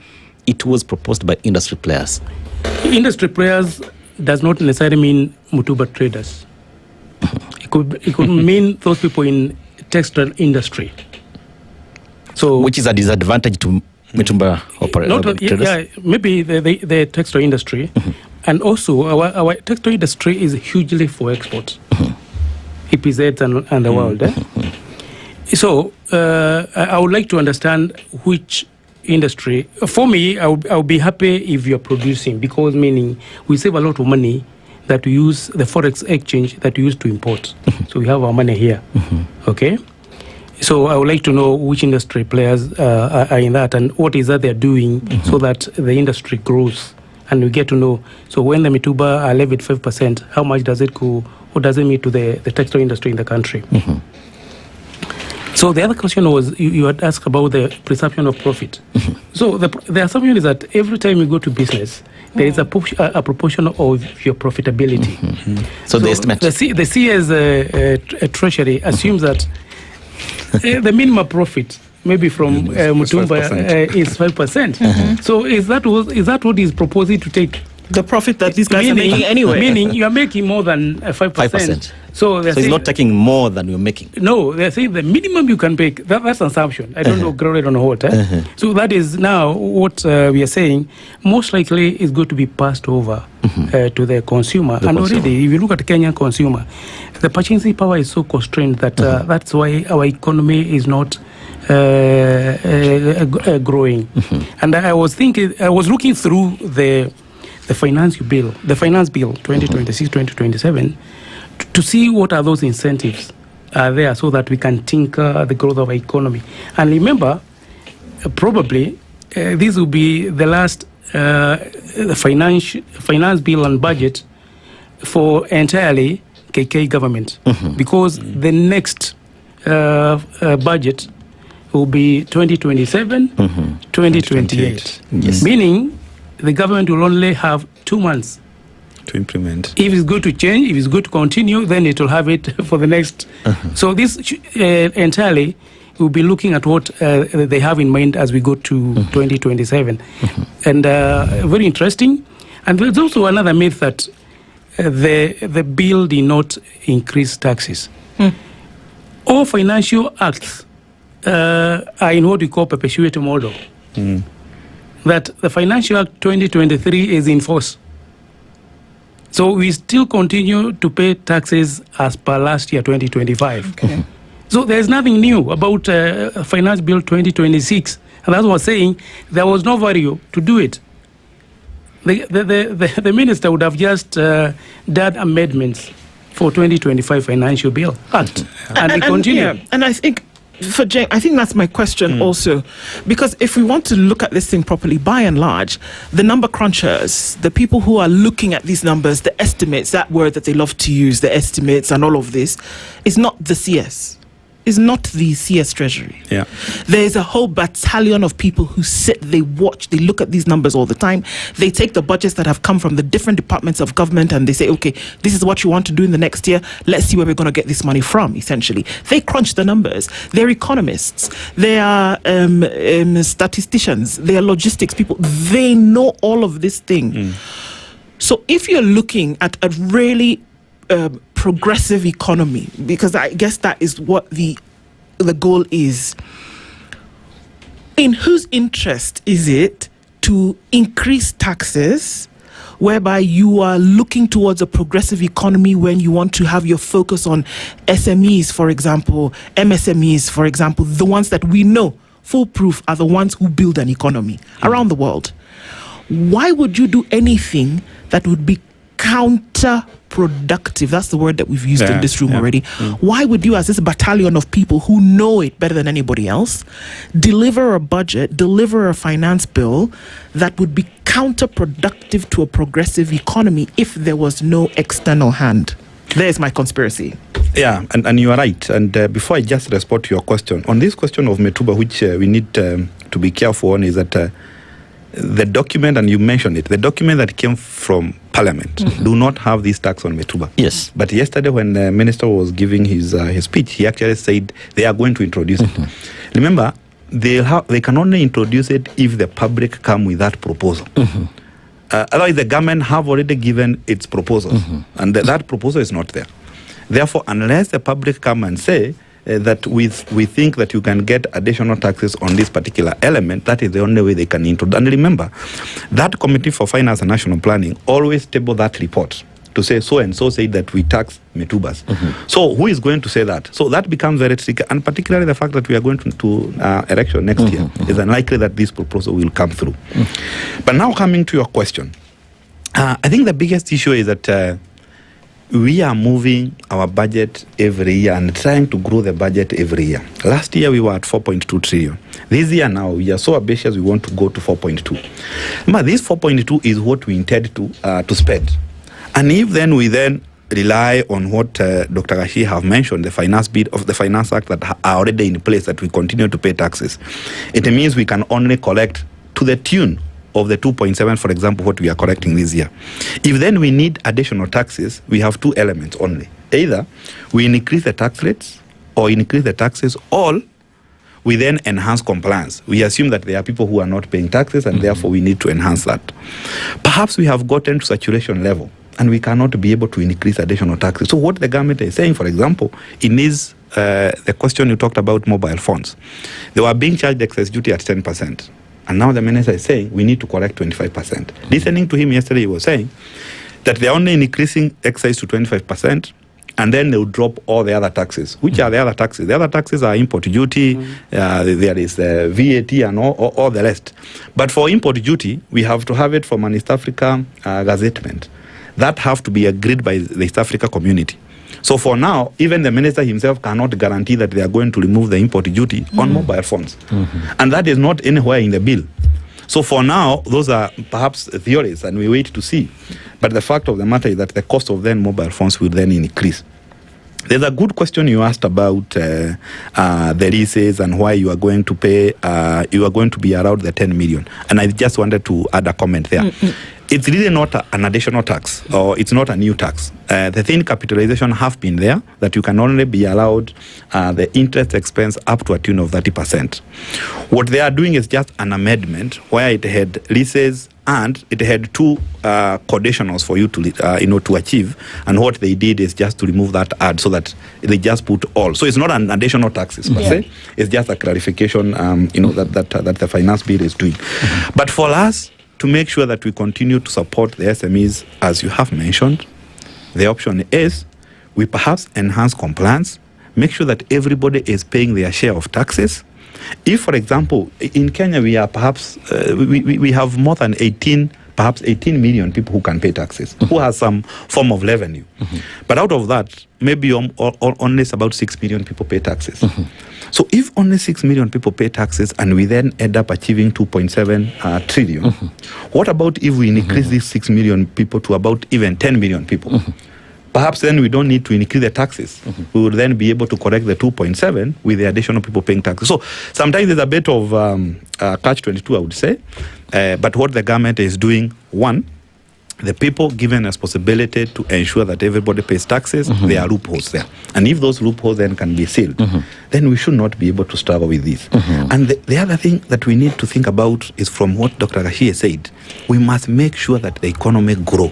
it was proposed by industry players.
Industry players does not necessarily mean Mutuba traders. It could mean those people in textile industry. So,
which is a disadvantage to Mutuba operators?
Yeah, maybe the textile industry. And also, our textile industry is hugely for export. EPZ and the world. So, I would like to understand which industry. For me, I would be happy if you're producing, because meaning we save a lot of money that we use the forex exchange that we use to import. So we have our money here. Okay? So I would like to know which industry players are in that and what is that they're doing so that the industry grows and we get to know. So when the Mituba are levied 5%, how much does it go? What does it mean to the textile industry in the country? So the other question was, you had asked about the presumption of profit. So the assumption is that every time you go to business, there is a proportion of your profitability.
So the estimate.
The CS Treasury assumes that the minimum profit, maybe from Mutumba, is 5%. So is that what is proposing to take?
The profit that these guys are making anyway.
Meaning you are making more than 5%. So
he's not taking more than you're making.
No, they're saying the minimum you can make. That's an assumption. I don't know, grounded on what. So that is now what we are saying. Most likely is going to be passed over to the consumer. Already, if you look at the Kenyan consumer, the purchasing power is so constrained that that's why our economy is not growing. And I was looking through the finance bill 2026-2027 to see what are those incentives are there so that we can tinker the growth of our economy. And remember, probably this will be the last finance bill and budget for entirely KK government, because the next budget will be 2027, 2028.
Yes.
Meaning the government will only have 2 months
to implement.
If it's going to change, if it's going to continue, then it will have it for the next. So this entirely, we'll be looking at what they have in mind as we go to 2027. And very interesting. And there's also another myth that the bill did not increase taxes. All financial acts are in what we call perpetuity model. That the Financial Act 2023 is in force. So we still continue to pay taxes as per last year, 2025. So there's nothing new about Finance Bill 2026. And that's what I was saying, there was no value to do it. The minister would have just done amendments for 2025 Financial Bill Act. And we continue.
Yeah, and I think for Jane, I think that's my question also, because if we want to look at this thing properly, by and large, the number crunchers, the people who are looking at these numbers, the estimates, that word that they love to use, the estimates and all of this, is not the CS. Is not the CS Treasury.
Yeah.
There's a whole battalion of people who sit, they watch, they look at these numbers all the time. They take the budgets that have come from the different departments of government and they say, okay, this is what you want to do in the next year. Let's see where we're going to get this money from, essentially. They crunch the numbers. They're economists. They are statisticians. They are logistics people. They know all of this thing. So if you're looking at a really progressive economy, because I guess that is what the goal is. In whose interest is it to increase taxes, whereby you are looking towards a progressive economy when you want to have your focus on SMEs, for example, MSMEs, for example, the ones that we know foolproof are the ones who build an economy around the world? Why would you do anything that would be counterproductive? That's the word that we've used in this room already. Why would you, as this battalion of people who know it better than anybody else, deliver a budget, deliver a finance bill that would be counterproductive to a progressive economy if there was no external hand? There's my conspiracy.
Yeah, and you are right. And before I just respond to your question, on this question of Metuba, which we need to be careful on, is that the document, and you mentioned it, the document that came from Parliament do not have this tax on Metuba.
Yes.
But yesterday when the minister was giving his speech, he actually said they are going to introduce it. Remember, they can only introduce it if the public come with that proposal. Otherwise, the government have already given its proposal, and that proposal is not there. Therefore, unless the public come and say that we think that you can get additional taxes on this particular element, that is the only way they can introduce. And remember, that Committee for Finance and National Planning always table that report to say so and so say that we tax Metubas. So who is going to say that? So that becomes very tricky, and particularly the fact that we are going to election next year is unlikely that this proposal will come through. But now coming to your question, I think the biggest issue is that we are moving our budget every year and trying to grow the budget every year. Last year, we were at 4.2 trillion. This year now, we are so ambitious, we want to go to 4.2. But this 4.2 is what we intend to spend. And if then we then rely on what Dr. Gashi have mentioned, the finance bit of the Finance Act that are already in place, that we continue to pay taxes, it means we can only collect to the tune of the 2.7, for example, what we are collecting this year. If then we need additional taxes, we have two elements only. Either we increase the tax rates or increase the taxes, or we then enhance compliance. We assume that there are people who are not paying taxes, and therefore we need to enhance that. Perhaps we have gotten to saturation level and we cannot be able to increase additional taxes. So what the government is saying, for example, in this, the question you talked about mobile phones, they were being charged excess duty at 10%. And now the minister is saying we need to collect 25%. Listening to him yesterday, he was saying that they're only increasing excise to 25%, and then they'll drop all the other taxes. Which are the other taxes? The other taxes are import duty, there is VAT and all the rest. But for import duty, we have to have it from an East Africa gazettement. That have to be agreed by the East Africa community. So for now, even the minister himself cannot guarantee that they are going to remove the import duty on mobile phones. And that is not anywhere in the bill. So for now, those are perhaps theories, and we wait to see. But the fact of the matter is that the cost of then mobile phones will then increase. There's a good question you asked about the leases and why you are going to pay, you are going to be around the 10 million. And I just wanted to add a comment there. It's really not an additional tax, or it's not a new tax. The thin capitalization have been there, that you can only be allowed the interest expense up to a tune of 30%. What they are doing is just an amendment where it had leases and it had two conditionals for you to to achieve, and what they did is just to remove that add, so that they just put all. So it's not an additional taxes per se. It's just a clarification that the finance bill is doing. But for us to make sure that we continue to support the SMEs, as you have mentioned, the option is we perhaps enhance compliance, make sure that everybody is paying their share of taxes. If, for example, in Kenya, we are perhaps, we have more than 18 million people who can pay taxes, who has some form of revenue. But out of that, maybe only about 6 million people pay taxes. So if only 6 million people pay taxes and we then end up achieving 2.7 trillion, what about if we increase these 6 million people to about even 10 million people? Perhaps then we don't need to increase the taxes. We will then be able to correct the 2.7 with the additional people paying taxes. So sometimes there's a bit of catch-22, I would say. But what the government is doing, one, the people given a responsibility to ensure that everybody pays taxes, there are loopholes there. And if those loopholes then can be sealed, then we should not be able to struggle with this. And the other thing that we need to think about is, from what Dr. Gashi said, we must make sure that the economy grow.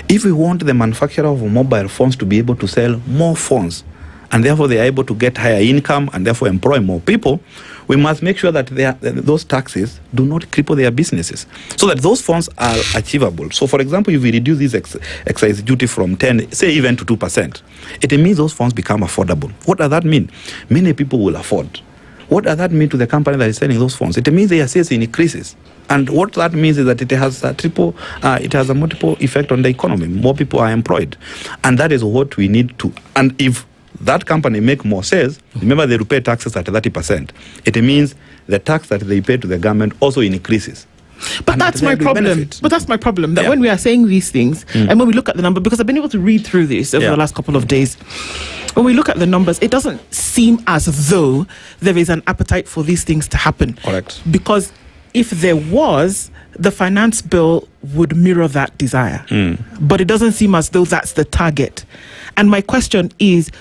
If we want the manufacturer of mobile phones to be able to sell more phones, and therefore they are able to get higher income and therefore employ more people, we must make sure that those taxes do not cripple their businesses, so that those funds are achievable. So, for example, if we reduce this excise duty from 10, say even to 2%, it means those funds become affordable. What does that mean? Many people will afford. What does that mean to the company that is selling those funds? It means their sales increases. And what that means is that it has a multiple effect on the economy. More people are employed. And that is what we need to. And if that company make more sales, remember they will pay taxes at 30%. It means the tax that they pay to the government also increases.
But that's my problem. But that's my problem. That when we are saying these things, and when we look at the number, because I've been able to read through this over the last couple of days, when we look at the numbers, it doesn't seem as though there is an appetite for these things to happen.
Correct.
Because if there was, the finance bill would mirror that desire. But it doesn't seem as though that's the target. And my question is,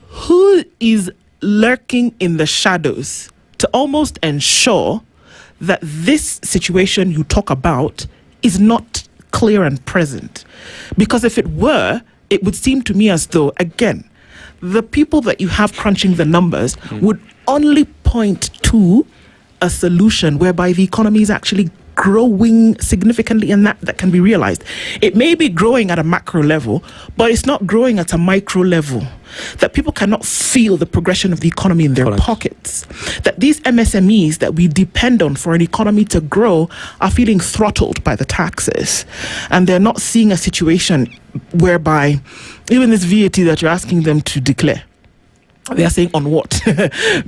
who is lurking in the shadows to almost ensure that this situation you talk about is not clear and present? Because if it were, it would seem to me as though, again, the people that you have crunching the numbers would only point to a solution whereby the economy is actually growing significantly and that can be realized. It may be growing at a macro level, but it's not growing at a micro level. That people cannot feel the progression of the economy in their pockets. That these MSMEs that we depend on for an economy to grow are feeling throttled by the taxes. And they're not seeing a situation whereby even this VAT that you're asking them to declare, they are saying on what?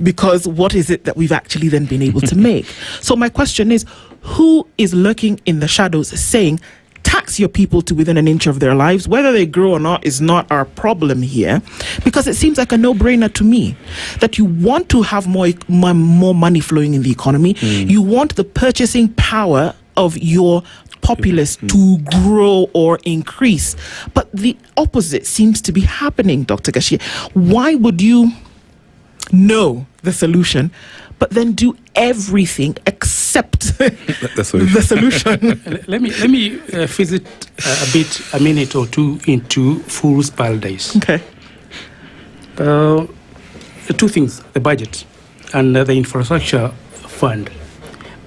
Because what is it that we've actually then been able to make? So my question is, who is lurking in the shadows saying, tax your people to within an inch of their lives? Whether they grow or not is not our problem here, because it seems like a no-brainer to me that you want to have more money flowing in the economy. You want the purchasing power of your populace to grow or increase. But the opposite seems to be happening, Dr. Gashie. Why would you know the solution, but then do everything except the solution?
Let me visit a minute or two into Fool's Paradise.
Okay.
Two things: the budget and the infrastructure fund.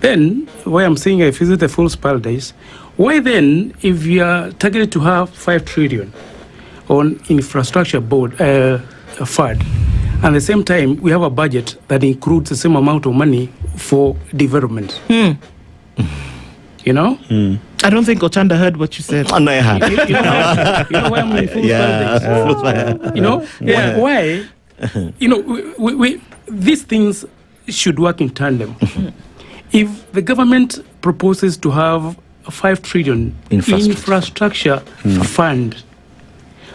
Then, why I'm saying I visit the Fool's Paradise, why then, if we are targeted to have 5 trillion on infrastructure board fund, and at the same time we have a budget that includes the same amount of money for development? You know?
I don't think Ochanda heard what you said.
Oh, no, I had.
You know why I'm in Fool's Paradise? You know? Yeah. Why? You know, we these things should work in tandem. If the government proposes to have a 5 trillion infrastructure fund,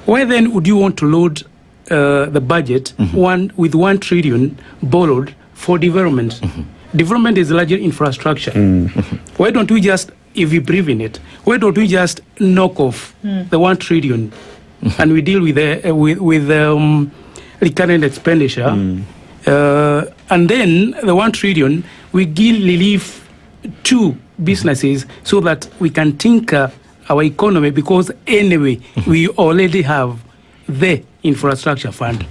why then would you want to load the budget with 1 trillion borrowed for development? Development is largely infrastructure. Why don't we just, if we believe in it, why don't we just knock off the 1 trillion and we deal with the recurrent expenditure, and then the 1 trillion we give relief to businesses so that we can tinker our economy, because anyway we already have the infrastructure fund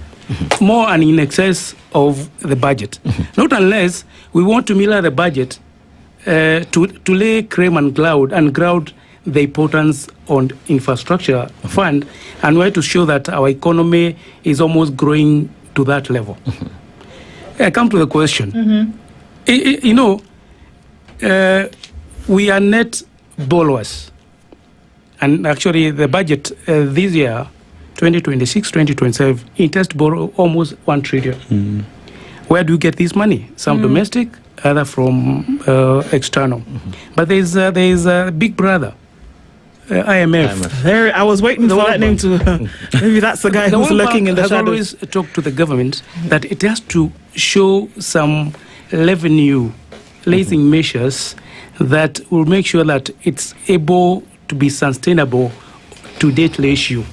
more and in excess of the budget. Not unless we want to mirror the budget to lay cream and ground the importance on infrastructure fund, and we have to show that our economy is almost growing to that level. I come to the question. You know, we are net borrowers, and actually the budget this year, 2026-2027, intends to borrow almost 1 trillion. Where do we get this money? Some domestic, other from external. But there is a big brother, IMF.
There, I was waiting for that name to. Maybe that's the guy who's lurking in the shadows.
Always talked to the government that it has to show some revenue raising measures that will make sure that it's able to be sustainable to debt ratio.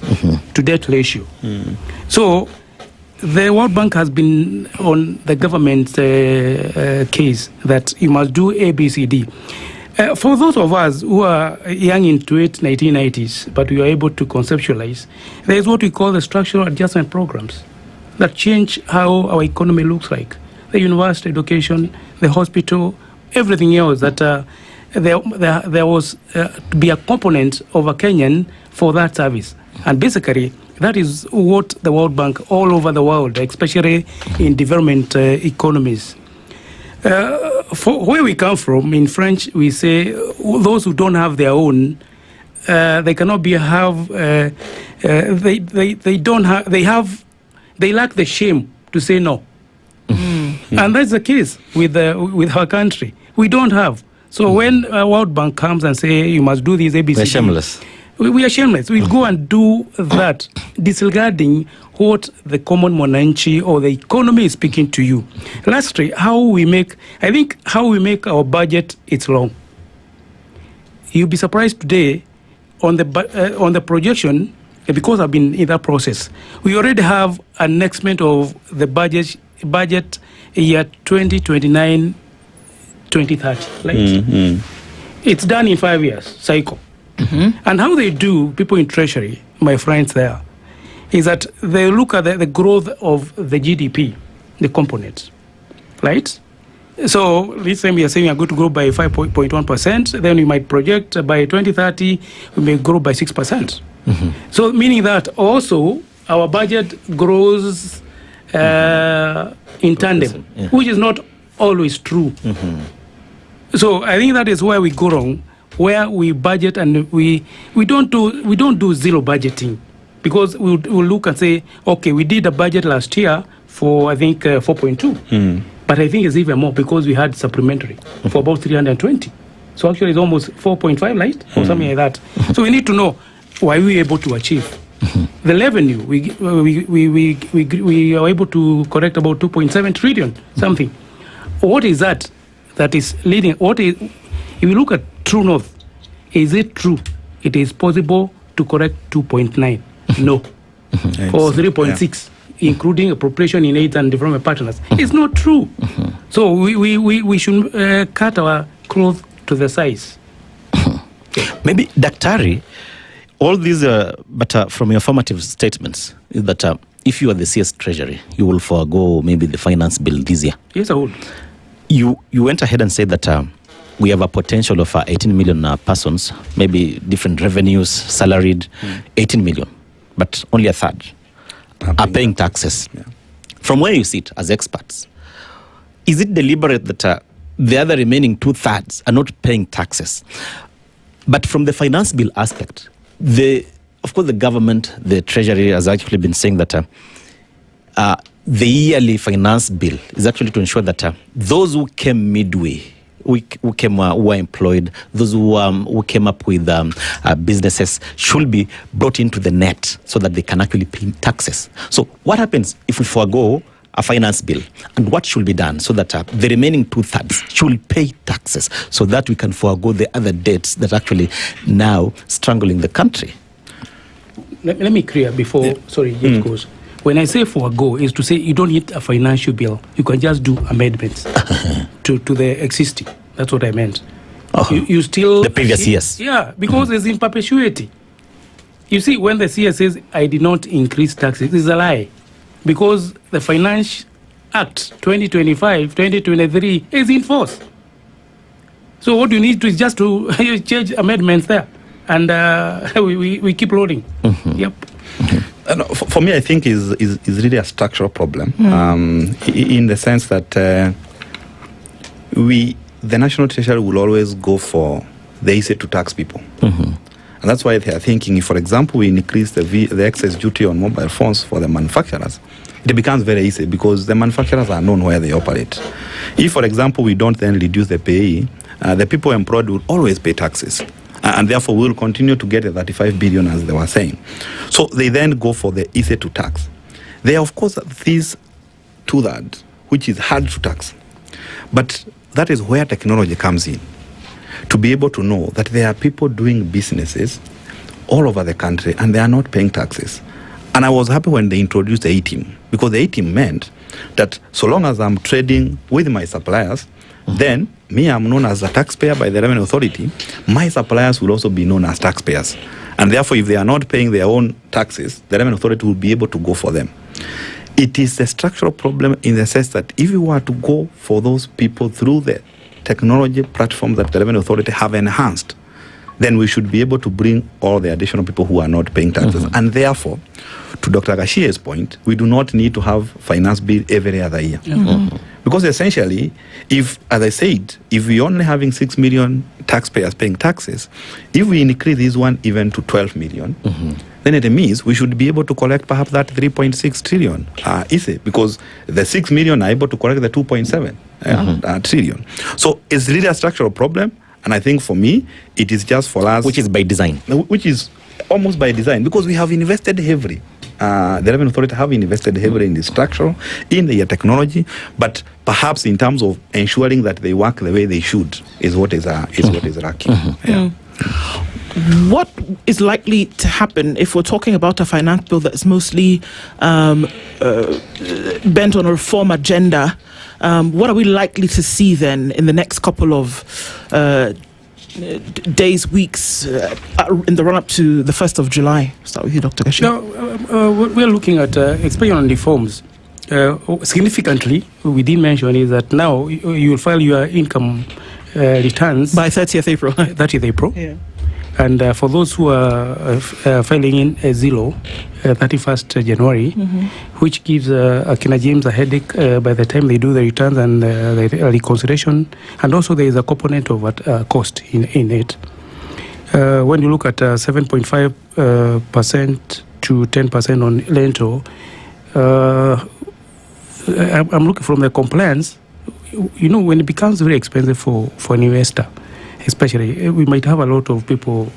So the World Bank has been on the government's case that you must do ABCD. For those of us who are young into it, 1990s, but we are able to conceptualize, there is what we call the structural adjustment programs that change how our economy looks like. The university education, the hospital, everything else that there was to be a component of a Kenyan for that service. And basically, that is what the World Bank all over the world, especially in development economies. For where we come from, in French, we say those who don't have their own, they cannot be have. They don't have. They lack the shame to say no. And that's the case with our country. We don't have. So when World Bank comes and say you must do these ABC,
we're shameless.
We are shameless. We'll go and do that, disregarding what the common Mwananchi or the economy is speaking to you. Lastly, how we make our budget, it's long. You'll be surprised today on the projection, because I've been in that process. We already have an estimate of the budget year 2029, 2030. It's done in 5 years cycle. And how they do, people in Treasury, my friends there, is that they look at the growth of the GDP, the components, right? So let's say we are saying we are going to grow by 5.1%, then we might project by 2030 we may grow by 6%. So meaning that also our budget grows in tandem, which is not always true. So I think that is where we go wrong, where we budget and we don't do zero budgeting, because we'll look and say, okay, we did a budget last year for I think 4.2. But I think it's even more because we had supplementary for about 320. So actually it's almost 4.5, right? Or something like that. So we need to know why we were able to achieve. The revenue, we are able to correct about 2.7 trillion, something. What is that is leading? If you look at True North, is it true it is possible to correct 2.9? No. Or 3.6? Including appropriation in aid and development partners. It's not true. So we should cut our clothes to the size.
Maybe, Daktari, all these, but from your formative statements, is that if you are the CS Treasury, you will forego maybe the finance bill this year.
Yes, I would.
You went ahead and said that we have a potential of 18 million persons, maybe different revenues, salaried, 18 million, but only a third are paying taxes. From where you sit as experts, is it deliberate that the other remaining 2/3 are not paying taxes? But from the finance bill aspect, of course the government, the treasury has actually been saying that the yearly finance bill is actually to ensure that those who came midway, who were employed, those who came up with businesses should be brought into the net so that they can actually pay taxes. So what happens if we forego a finance bill, and what should be done so that the remaining 2/3 should pay taxes so that we can forego the other debts that actually now strangling the country?
Let me clear before, sorry, James goes. When I say forego, is to say you don't need a financial bill. You can just do amendments to the existing. That's what I meant. You still...
The previous years.
Yeah, because it's in perpetuity. You see, when the CS says, I did not increase taxes, it's a lie. Because the Finance Act 2025, 2023 is in force. So what you need to is just to change amendments there. And we keep loading. Yep.
For me, I think is really a structural problem, in the sense that the National Treasury will always go for the easy to tax people. And that's why they are thinking, if, for example, we increase the excess duty on mobile phones for the manufacturers, it becomes very easy because the manufacturers are known where they operate. If, for example, we don't then reduce the pay, the people employed will always pay taxes. And therefore, we will continue to get the 35 billion, as they were saying. So they then go for the easy to tax. There are, of course, these 2/3, which is hard to tax. But that is where technology comes in, to be able to know that there are people doing businesses all over the country and they are not paying taxes. And I was happy when they introduced the A-team, because the A-team meant that so long as I'm trading with my suppliers, then me, I'm known as a taxpayer by the Revenue Authority. My suppliers will also be known as taxpayers. And therefore, if they are not paying their own taxes, the Revenue Authority will be able to go for them. It is a structural problem in the sense that if you were to go for those people through the technology platform that the Revenue Authority have enhanced, then we should be able to bring all the additional people who are not paying taxes. And therefore, to Dr. Gashie's point, we do not need to have finance bill every other year. Because essentially, if, as I said, if we only having 6 million taxpayers paying taxes, if we increase this one even to 12 million, then it means we should be able to collect perhaps that 3.6 trillion easy, because the 6 million are able to collect the 2.7 trillion. So it's really a structural problem. And I think for me, it is just for us...
Which is by design.
Which is almost by design, because we have invested heavily. The Revenue Authority have invested heavily in the structural, in the technology, but perhaps in terms of ensuring that they work the way they should is what is lacking.
What is likely to happen if we're talking about a finance bill that's mostly bent on a reform agenda? What are we likely to see then in the next couple of days, weeks, in the run-up to the 1st of July? Start with you, Dr. Gashie.
No, we're looking at, especially on reforms, significantly, we did mention is that now you will file your income returns
by 30th April.
30th April.
Yeah.
And for those who are filing in zero, 31st January, which gives Kina James a headache by the time they do the returns and the reconciliation. And also there is a component of cost in it. When you look at 7.5% to 10% on rental, I'm looking from the compliance. You know, when it becomes very expensive for an investor, especially, we might have a lot of people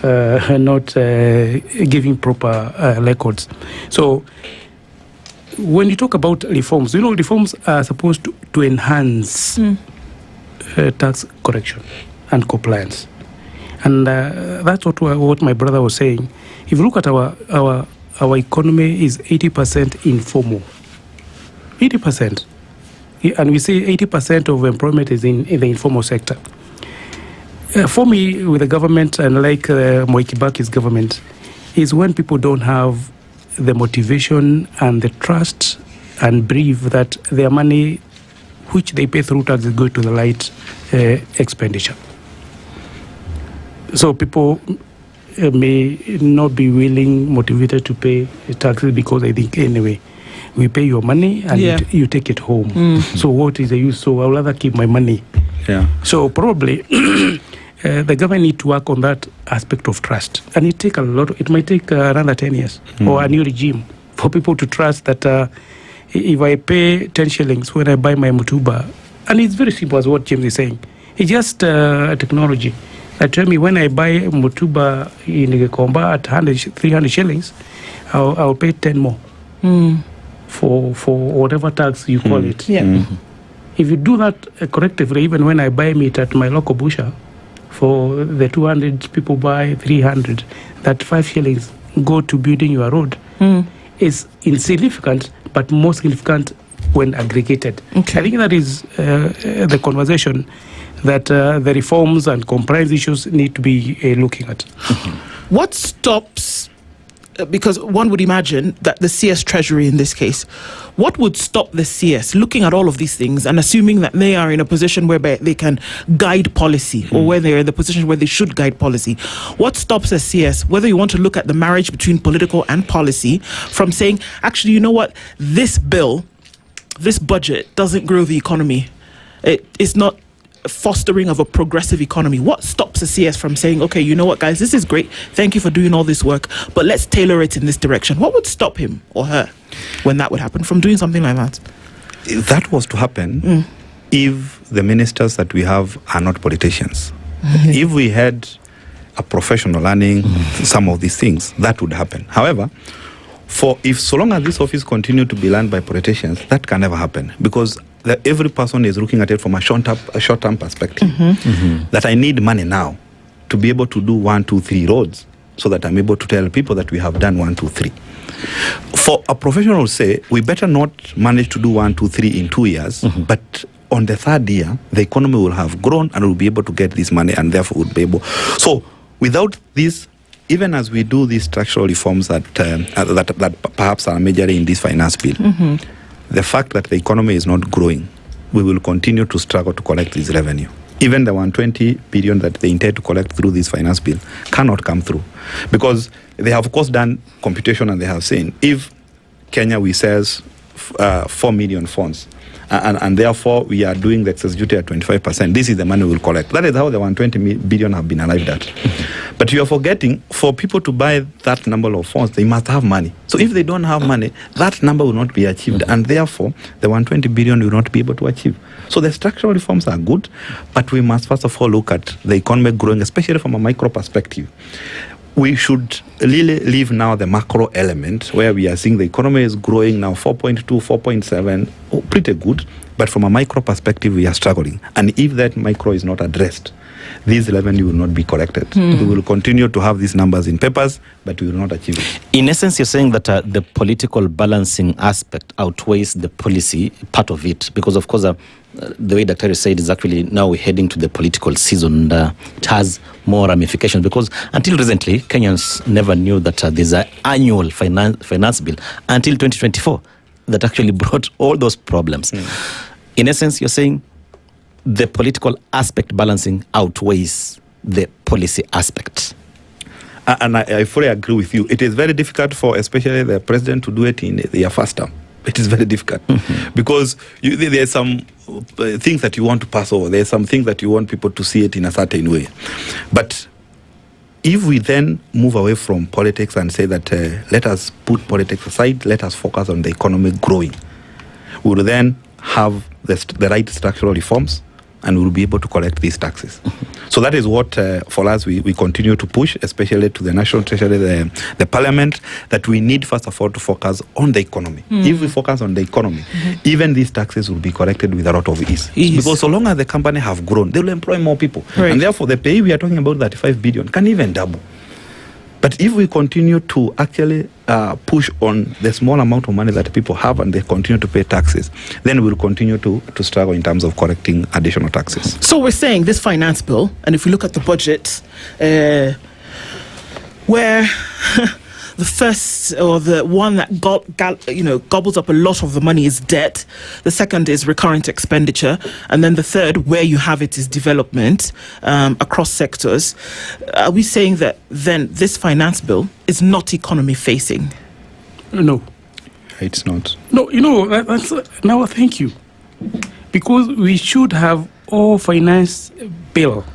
not giving proper records. So when you talk about reforms, you know, reforms are supposed to enhance tax correction and compliance. And that's what my brother was saying. If you look at our economy is 80% informal. 80%. And we say 80% of employment is in the informal sector. For me, with the government, and like Mwai Kibaki's government, is when people don't have the motivation and the trust and believe that their money, which they pay through tax, is going to the right expenditure. So people may not be willing, motivated to pay taxes because they think, anyway, we pay your money and you take it home. So what is the use? So I'd rather keep my money.
Yeah.
So probably the government need to work on that aspect of trust. And it might take another 10 years or a new regime for people to trust that if I pay 10 shillings when I buy my Mutuba, and it's very simple as what James is saying. It's just a technology. Tell me when I buy Mutuba in Gikomba at 300 shillings, I'll pay 10 more for whatever tax you call it.
Yeah.
If you do that correctively, even when I buy meat at my local butcher, for the 200 people buy 300, that 5 shillings go to building your road. Is insignificant, but more significant when aggregated.
Okay.
I think that is the conversation that the reforms and compliance issues need to be looking at.
What stops, because one would imagine that the CS Treasury in this case, what would stop the CS looking at all of these things and assuming that they are in a position where they can guide policy or where they're in the position where they should guide policy? What stops the CS, whether you want to look at the marriage between political and policy, from saying, actually, you know what, this bill, this budget doesn't grow the economy. It's not fostering of a progressive economy. What stops the CS from saying, okay, you know what, guys, this is great, thank you for doing all this work, but let's tailor it in this direction? What would stop him or her when that would happen from doing something like that?
If that was to happen, if the ministers that we have are not politicians, if we had a professional learning some of these things, that would happen. However, so long as this office continue to be run by politicians, that can never happen, because every person is looking at it from a short-term perspective. That I need money now to be able to do 1, 2, 3 roads, so that I'm able to tell people that we have done 1, 2, 3. For a professional, say, we better not manage to do 1, 2, 3 in 2 years, but on the 3rd year, the economy will have grown and we'll be able to get this money, and therefore we'll be able. So without this, even as we do these structural reforms that perhaps are majorly in this finance bill, the fact that the economy is not growing, we will continue to struggle to collect this revenue. Even the 120 billion that they intend to collect through this finance bill cannot come through, because they have, of course, done computation, and they have seen if Kenya we sells 4 million phones, and therefore we are doing the excess duty at 25%, this is the money we'll collect. That is how the 120 billion have been arrived at. But you are forgetting, for people to buy that number of phones, they must have money. So if they don't have money, that number will not be achieved, and therefore the 120 billion will not be able to achieve. So the structural reforms are good, but we must first of all look at the economy growing, especially from a micro perspective. We should really leave now the macro element, where we are seeing the economy is growing now 4.2, 4.7, pretty good, but from a micro perspective, we are struggling. And if that micro is not addressed, this revenue will not be corrected. We will continue to have these numbers in papers, but we will not achieve it.
In essence, you're saying that the political balancing aspect outweighs the policy part of it, because, of course, the way Dr. said is actually now we're heading to the political season, and it has more ramifications, because until recently, Kenyans never knew that there's an annual finance bill until 2024. that actually brought all those problems. In essence, you're saying the political aspect balancing outweighs the policy aspect.
And I fully agree with you. It is very difficult for especially the president to do it in their first term. It is very difficult because there's some things that you want to pass over. There's some things that you want people to see it in a certain way. But if we then move away from politics and say that let us put politics aside, let us focus on the economy growing, we will then have the right structural reforms and we will be able to collect these taxes. So that is what, for us, we continue to push, especially to the National Treasury, the Parliament, that we need, first of all, to focus on the economy. If we focus on the economy, even these taxes will be collected with a lot of ease. Because so long as the company have grown, they will employ more people.
Right.
And therefore, the pay we are talking about, 35 billion, can even double. But if we continue to actually push on the small amount of money that people have and they continue to pay taxes, then we'll continue to struggle in terms of collecting additional taxes.
So we're saying this finance bill, and if we look at the budget, where the first, or the one that gobbles up a lot of the money, is debt. The second is recurrent expenditure, and then the third, where you have it, is development across sectors. Are we saying that then this finance bill is not economy facing?
No,
it's not.
No, that's now. Thank you, because we should have all finance bill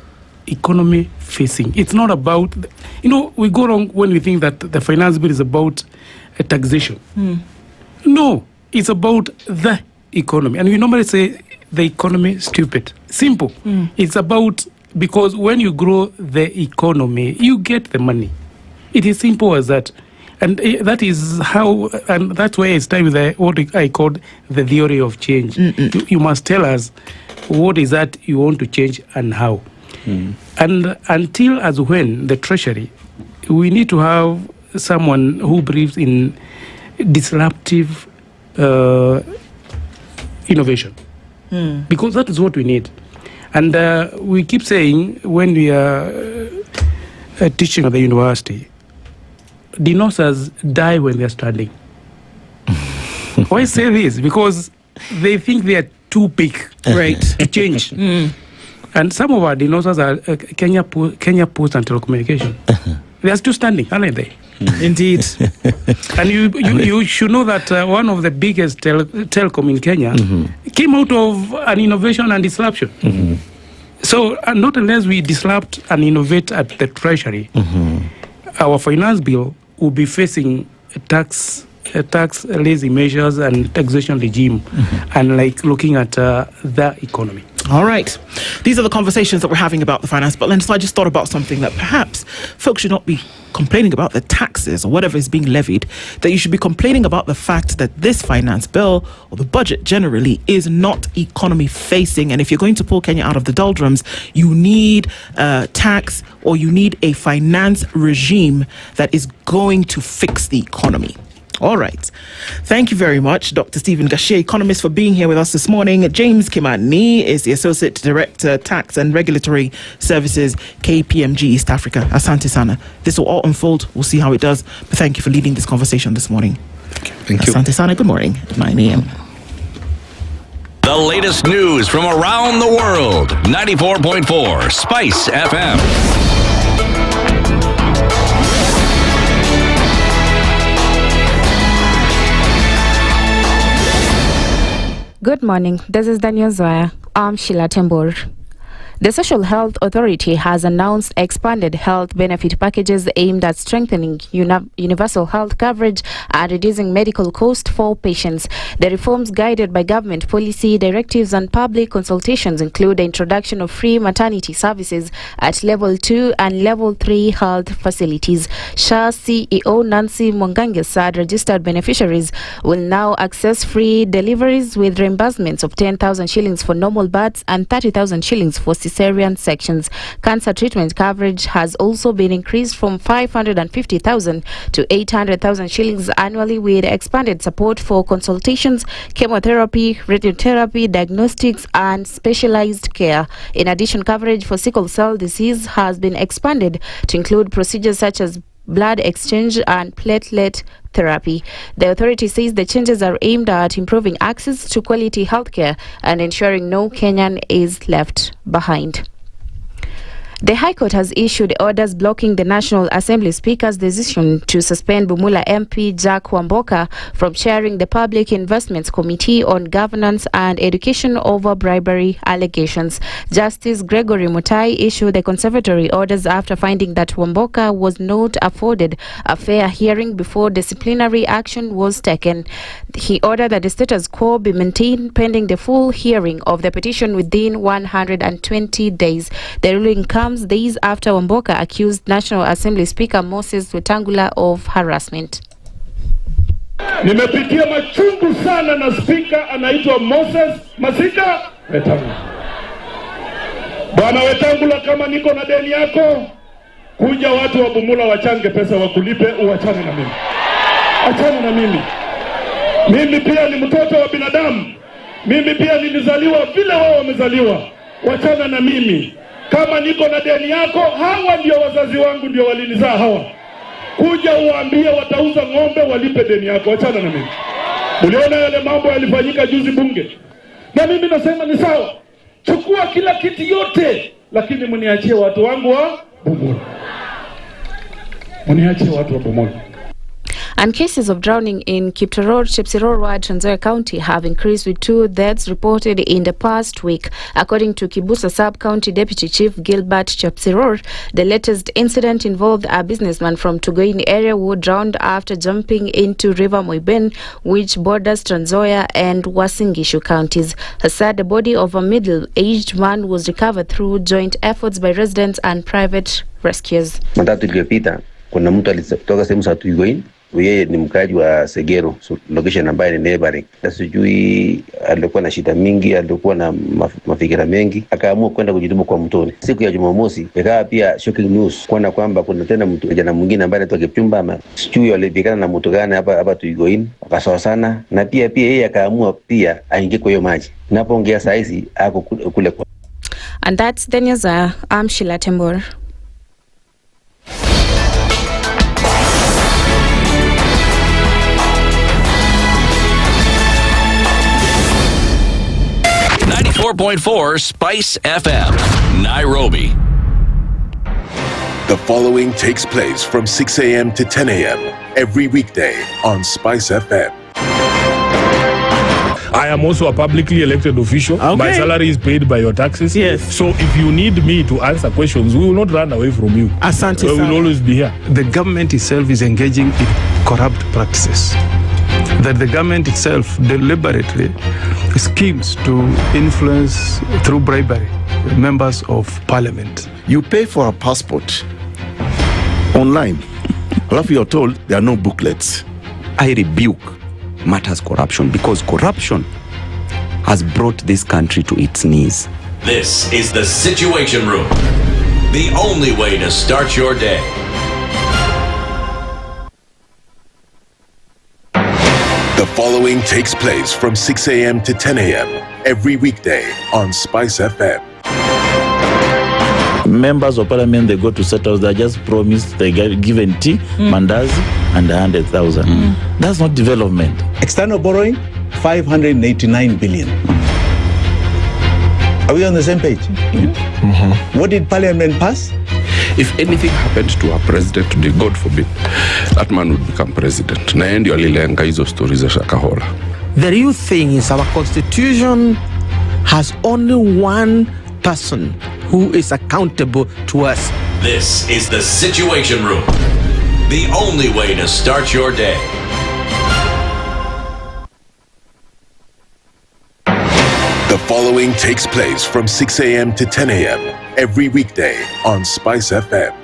economy facing. It's not about, we go wrong when we think that the finance bill is about a taxation. No, it's about the economy. And we normally say the economy is stupid. Simple. It's about, because when you grow the economy, you get the money. It is simple as that. And that is how, and that's why I start with what I call the theory of change. You must tell us what is that you want to change and how. And until as when the Treasury, we need to have someone who believes in disruptive innovation, because that is what we need. And we keep saying when we are teaching at the university, dinosaurs die when they are standing. Why say this? Because they think they are too big, right, to change. And some of our dinosaurs are Kenya Post and Telecommunication. They are still standing, aren't they?
Indeed.
And you should know that one of the biggest telecom in Kenya came out of an innovation and disruption. So not unless we disrupt and innovate at the Treasury, our finance bill will be facing tax lazy measures and taxation regime, and looking at the economy.
All right. These are the conversations that we're having about the finance bill. And so I just thought about something that perhaps folks should not be complaining about the taxes or whatever is being levied, that you should be complaining about the fact that this finance bill, or the budget generally, is not economy facing. And if you're going to pull Kenya out of the doldrums, you need tax, or you need a finance regime that is going to fix the economy. All right. Thank you very much, Dr. Stephen Gashe, economist, for being here with us this morning. James Kimani is the Associate Director, Tax and Regulatory Services, KPMG East Africa. Asante sana. This will all unfold. We'll see how it does. But thank you for leading this conversation this morning.
Thank you.
Asante sana. Good morning. 9 a.m.
The latest news from around the world. 94.4 Spice FM.
Good morning. This is Daniel Zoya. I'm Sheila Tembur. The Social Health Authority has announced expanded health benefit packages aimed at strengthening universal health coverage and reducing medical costs for patients. The reforms, guided by government policy, directives and public consultations, include the introduction of free maternity services at Level 2 and Level 3 health facilities. SHA CEO Nancy Mungai said registered beneficiaries will now access free deliveries with reimbursements of 10,000 shillings for normal births and 30,000 shillings for cesarean sections. Cancer treatment coverage has also been increased from 550,000 to 800,000 shillings annually, with expanded support for consultations, chemotherapy, radiotherapy, diagnostics and specialized care. In addition, coverage for sickle cell disease has been expanded to include procedures such as blood exchange and platelet therapy. The authority says the changes are aimed at improving access to quality healthcare and ensuring no Kenyan is left behind. The High Court has issued orders blocking the National Assembly Speaker's decision to suspend Bumula MP Jack Wamboka from chairing the Public Investments Committee on Governance and Education over bribery allegations. Justice Gregory Mutai issued the conservatory orders after finding that Wamboka was not afforded a fair hearing before disciplinary action was taken. He ordered that the status quo be maintained pending the full hearing of the petition within 120 days. The ruling comes days after Wamboka accused National Assembly Speaker Moses Wetangula of harassment.
Nimepitia machungu sana na speaker anaitwa Moses Masika Wetangula. Bwana Wetangula, kama niko na deni yako, kuja watu wa Bumula wachange pesa wakulipe, uachane na mimi. Achana na mimi. Mimi pia ni mtoto wa binadamu. Mimi pia nilizaliwa vile wao wamezaliwa. Wachana na mimi. Kama niko na deni yako, hawa ndio wazazi wangu, ndio walinizaa hawa. Kuja uambie watauza ng'ombe walipe deni yako, achana na mimi. Uliona yale mambo yalifanyika juzi bunge. Na mimi nasema ni sawa. Chukua kila kitu yote, lakini mniachie watu wangu wa Bumula. Mniachie watu wa Bumula.
And cases of drowning in Kiptoror, Chepsiror, Trans Nzoia County have increased with 2 deaths reported in the past week. According to Kibusa Sub-County Deputy Chief Gilbert Chepsiror, the latest incident involved a businessman from Tugoini area who drowned after jumping into River Moiben, which borders Trans Nzoia and Uasin Gishu counties. Said the body of a middle-aged man was recovered through joint efforts by residents and private rescuers.
Matatu iliyopita kuna mtu alitoka sehemu za Tugoini. Yeye ni mkaji wa Segero, location ambayo ni neighboring. Sijui alikuwa na shida mingi, alikuwa na mafikira mengi, akaamua kwenda kujitubu kwa mtoni. Siku ya Jumamosi ikawa pia shocking news kuona kwamba kuna tena mtu kijana mwingine ambaye anaitwa Kipchumba ama sijui alivikana na mtu gani hapa Tuigoini, akasawa sana, na pia yeye akaamua pia aingie kwa hiyo maji. Napoongea saa hizi ako kule kwa.
And that's the news. I'm Sheila Tembor.
.4 Spice FM, Nairobi.
The following takes place from 6 a.m. to 10 a.m. every weekday on Spice FM.
I am also a publicly elected official. Okay. My salary is paid by your taxes.
Yes.
So if you need me to answer questions, we will not run away from you.
Asante,
we will always be here.
The government itself is engaging in corrupt practices. That the government itself deliberately schemes to influence through bribery members of parliament.
You pay for a passport online. Alafu you're told there are no booklets.
I rebuke matters corruption because corruption has brought this country to its knees.
This is the Situation Room, the only way to start your day.
The following takes place from 6 a.m. to 10 a.m. every weekday on Spice FM.
Members of parliament, they go to settle, they just promised they get given tea, mandazi, and 100,000. That's not development.
External borrowing, 589 billion. Are we on the same page? What did parliament pass?
If anything happened to our president today, God forbid, that man would become president. Na ndio alilenga hizo stories za Shakahola.
The real thing is our constitution has only one person who is accountable to us.
This is the Situation Room, the only way to start your day.
The following takes place from 6 a.m. to 10 a.m. every weekday on Spice FM.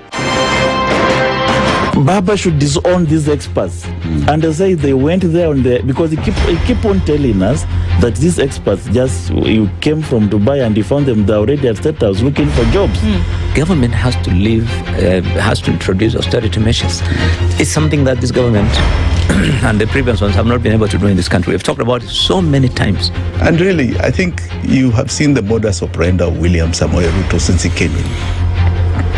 Baba should disown these experts and they say they went there on the because he keep on telling us that these experts just you came from Dubai and you found them they're already at State House looking for jobs.
Government has to has to introduce austerity measures. It's something that this government and the previous ones have not been able to do in this country. We've talked about it so many times.
And really, I think you have seen the modus operandi of William Samoei Ruto since he came in.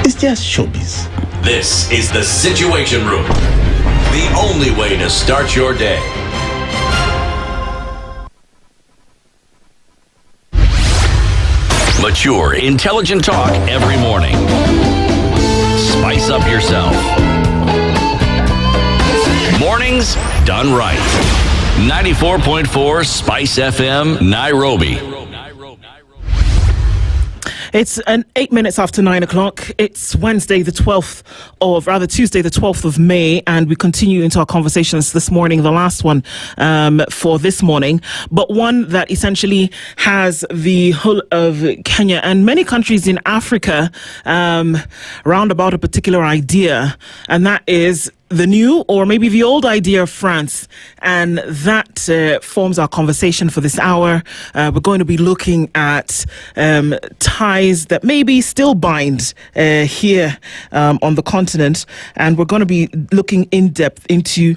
It's just showbiz.
This is the Situation Room, the only way to start your day. Mature, intelligent talk every morning. Spice up yourself. Mornings done right. 94.4 Spice FM, Nairobi.
It's 8 minutes after 9 o'clock. It's Tuesday, the 12th of May, and we continue into our conversations this morning, the last one for this morning, but one that essentially has the whole of Kenya and many countries in Africa round about a particular idea, and that is the new or maybe the old idea of France, and that forms our conversation for this hour. We're going to be looking at ties that maybe still bind here on the continent, and we're going to be looking in depth into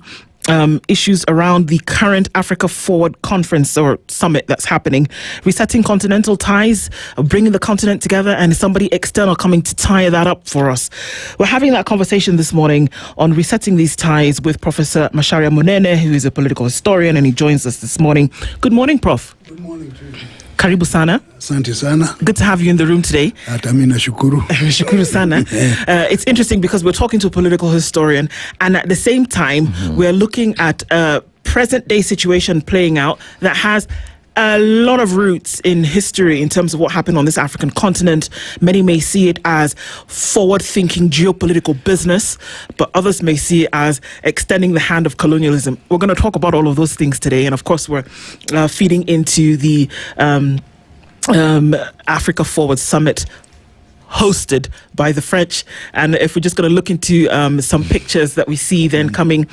issues around the current Africa Forward conference or summit that's happening, resetting continental ties, bringing the continent together, and somebody external coming to tie that up for us. We're having that conversation this morning on resetting these ties with Professor Macharia Munene, who is a political historian, and he joins us this morning. Good morning, Prof.
Good morning to you.
Karibu sana.
Asante sana.
Good to have you in the room today.
Atamina shukuru.
Shukuru sana. It's interesting because we're talking to a political historian, and at the same time, we're looking at a present day situation playing out that has a lot of roots in history in terms of what happened on this African continent. Many may see it as forward-thinking geopolitical business, but others may see it as extending the hand of colonialism. We're going to talk about all of those things today, and of course we're feeding into the Africa Forward Summit hosted by the French. And if we're just going to look into some pictures that we see then coming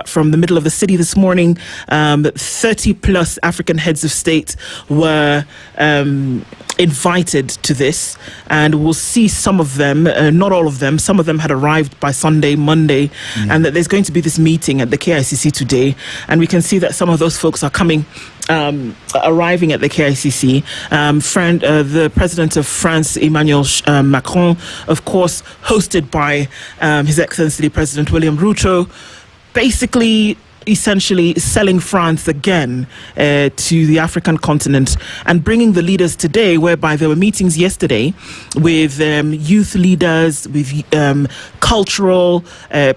from the middle of the city this morning, 30 plus African heads of state were invited to this, and we'll see some of them, not all of them. Some of them had arrived by Sunday, Monday, and that there's going to be this meeting at the KICC today, and we can see that some of those folks are coming, arriving at the KICC. The president of France, Emmanuel Macron, of course, hosted by His Excellency President William Ruto, basically essentially selling France again to the African continent and bringing the leaders today, whereby there were meetings yesterday with youth leaders, with cultural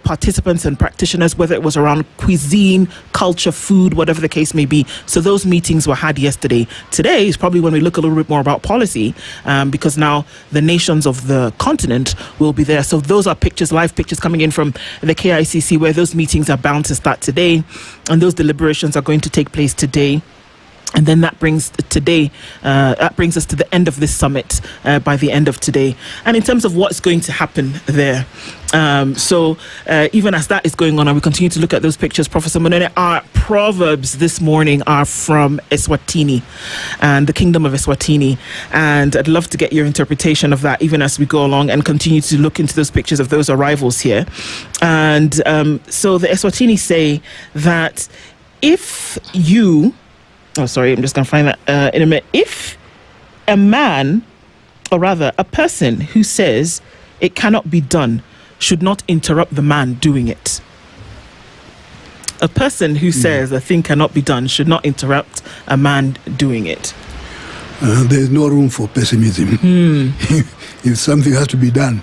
participants and practitioners, whether it was around cuisine, culture, food, whatever the case may be. So those meetings were had yesterday. Today is probably when we look a little bit more about policy, because now the nations of the continent will be there. So those are pictures, live pictures coming in from the KICC, where those meetings are bound to start today. And those deliberations are going to take place today. And then that brings us to the end of this summit by the end of today. And in terms of what's going to happen there, even as that is going on, and we continue to look at those pictures, Professor Munene, our proverbs this morning are from Eswatini and the Kingdom of Eswatini. And I'd love to get your interpretation of that, even as we go along and continue to look into those pictures of those arrivals here. And so the Eswatini say that if you... Oh, sorry, I'm just going to find that in a minute. If a man, or rather a person who says it cannot be done should not interrupt the man doing it. A person who says a thing cannot be done should not interrupt a man doing it.
There's no room for pessimism. If something has to be done,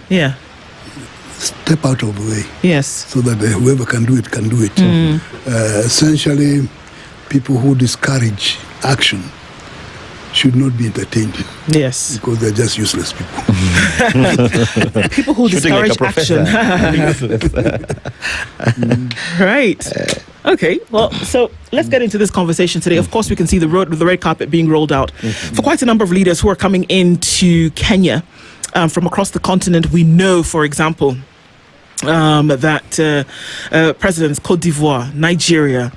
step out of the way.
Yes.
So that whoever can do it can do it. Essentially, people who discourage action should not be entertained.
Yes.
Because they're just useless people.
People who discourage action. Right. Okay. Well, so let's get into this conversation today. Of course, we can see the red carpet being rolled out for quite a number of leaders who are coming into Kenya from across the continent. We know, for example, that presidents Côte d'Ivoire, Nigeria,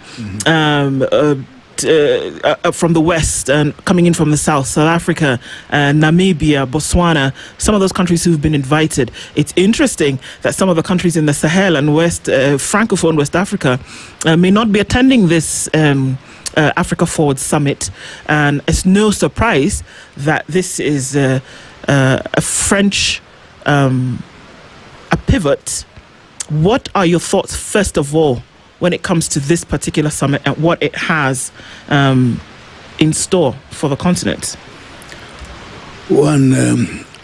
from the west and coming in from the south, South Africa, Namibia, Botswana, some of those countries who've been invited. It's interesting that some of the countries in the Sahel and Francophone West Africa may not be attending this Africa Forward Summit, and it's no surprise that this is a French a pivot, what are your thoughts, first of all, when it comes to this particular summit and what it has in store for the continent?
One,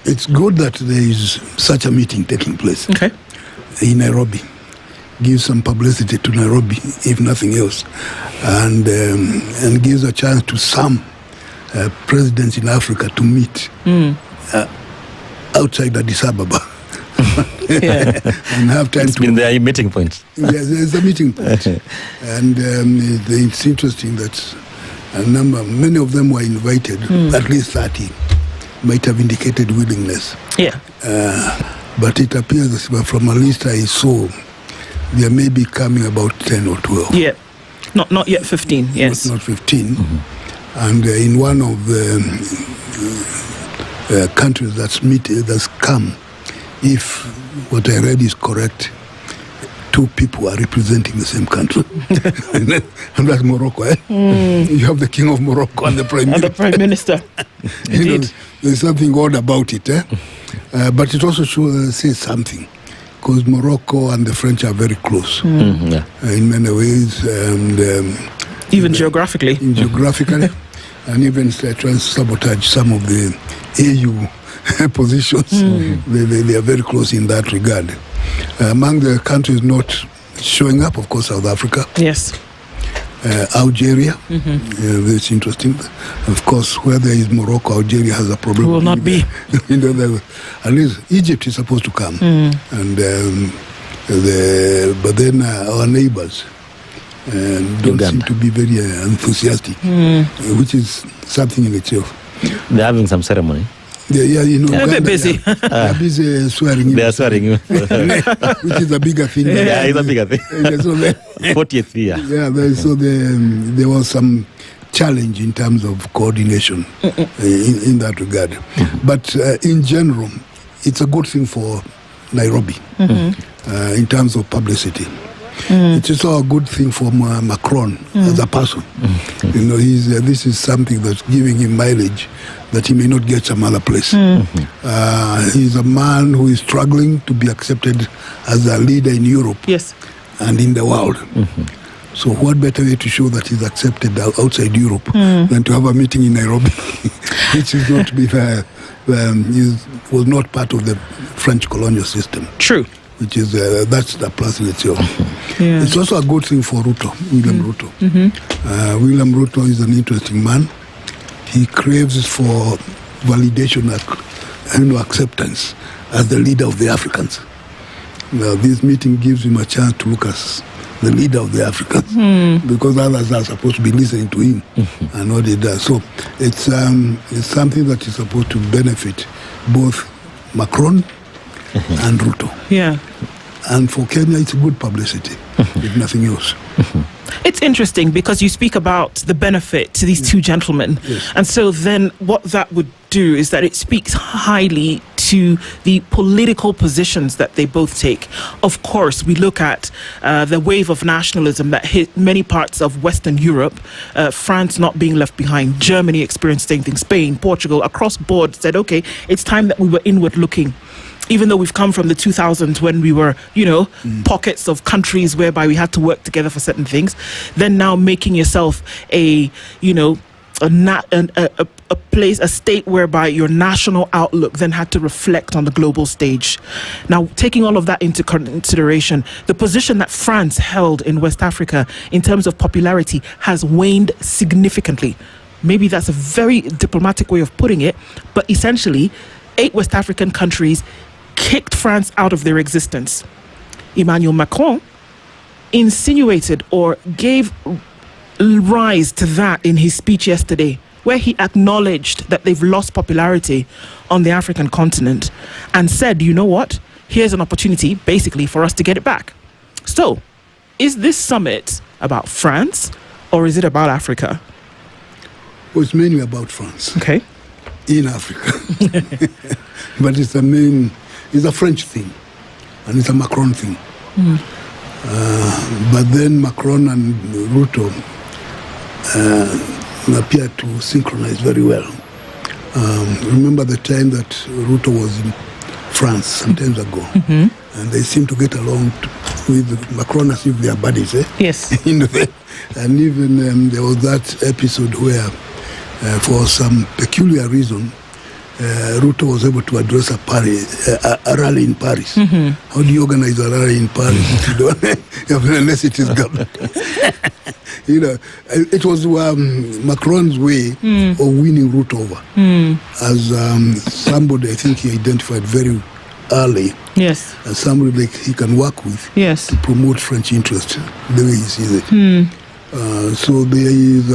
it's good that there is such a meeting taking place in Nairobi. Gives some publicity to Nairobi, if nothing else, and gives a chance to some presidents in Africa to meet outside Addis Ababa. And have time
to. There are meeting points.
Yes, there's a meeting point, and it's interesting that many of them were invited. At least 30 might have indicated willingness.
Yeah.
But it appears from a list I saw, there may be coming about 10 or 12.
Yeah. Not yet 15. Yes.
Not 15. And in one of the countries that's come, if what I read is correct, 2 people are representing the same country. And that's Morocco. You have the King of Morocco and the Prime Minister.
And the Prime Minister. Indeed.
There's something odd about it. But it also says something, because Morocco and the French are very close in many ways. And
even geographically.
Geographically. And even trying to sabotage some of the AU positions. They are very close in that regard. Among the countries not showing up, of course, South Africa.
Yes.
Algeria. That's interesting. Of course, where there is Morocco, Algeria has a problem.
Will not be.
At least Egypt is supposed to come. And but then our neighbors don't seem to be very enthusiastic, which is something in itself.
They're having some ceremony.
Yeah,
they're a bit busy.
They're busy swearing.
They are swearing.
Which is a bigger thing.
Yeah, it's a bigger thing. 40th year.
Yeah, there was some challenge in terms of coordination in that regard. But in general, it's a good thing for Nairobi in terms of publicity. It's also a good thing for Macron as a person. This is something that's giving him mileage that he may not get some other place. He's a man who is struggling to be accepted as a leader in Europe and in the world. So what better way to show that he's accepted outside Europe than to have a meeting in Nairobi, which is not was not part of the French colonial system.
True.
Which is that's the plus in itself. It's also a good thing for William Ruto. William Ruto is an interesting man. He craves for validation and acceptance as the leader of the Africans. Now, this meeting gives him a chance to look as the leader of the Africans, because others are supposed to be listening to him and what he does. So it's something that is supposed to benefit both Macron and Ruto.
Yeah.
And for Kenya, it's good publicity, if nothing else.
It's interesting because you speak about the benefit to these two gentlemen. And so then what that would do is that it speaks highly to the political positions that they both take. Of course, we look at the wave of nationalism that hit many parts of Western Europe, France not being left behind, Germany experienced the same thing, Spain, Portugal, across board said, okay, it's time that we were inward looking. Even though we've come from the 2000s when we were, pockets of countries whereby we had to work together for certain things, then now making yourself a place, a state whereby your national outlook then had to reflect on the global stage. Now, taking all of that into consideration, the position that France held in West Africa in terms of popularity has waned significantly. Maybe that's a very diplomatic way of putting it, but essentially, 8 West African countries kicked France out of their existence. Emmanuel Macron insinuated or gave rise to that in his speech yesterday, where he acknowledged that they've lost popularity on the African continent and said, you know what, here's an opportunity basically for us to get it back. So, is this summit about France or is it about Africa?
Well, it's mainly about France.
Okay.
In Africa. But it's a French thing and it's a Macron thing. But then Macron and Ruto appear to synchronize very well. Remember the time that Ruto was in France some times ago, and they seem to get along with Macron as if they are buddies.
Yes.
And even there was that episode where, for some peculiar reason, Ruto was able to address a rally in Paris. How do you organize a rally in Paris if you don't, unless it is government? It was Macron's way of winning Ruto over. As somebody I think he identified very early.
Yes.
As somebody like he can work with.
Yes.
To promote French interest the way he sees it. So there is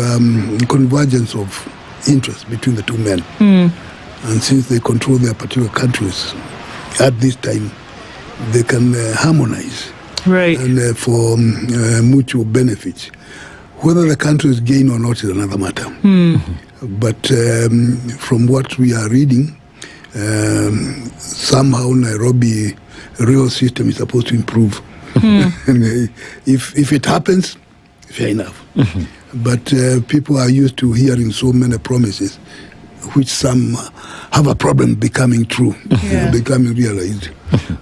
convergence of interest between the two men. And since they control their particular countries, at this time, they can harmonize.
Right.
And for mutual benefit. Whether the countries gain or not is another matter. But from what we are reading, somehow Nairobi rail system is supposed to improve. And if it happens, fair enough. But people are used to hearing so many promises, which some have a problem becoming true, becoming realized.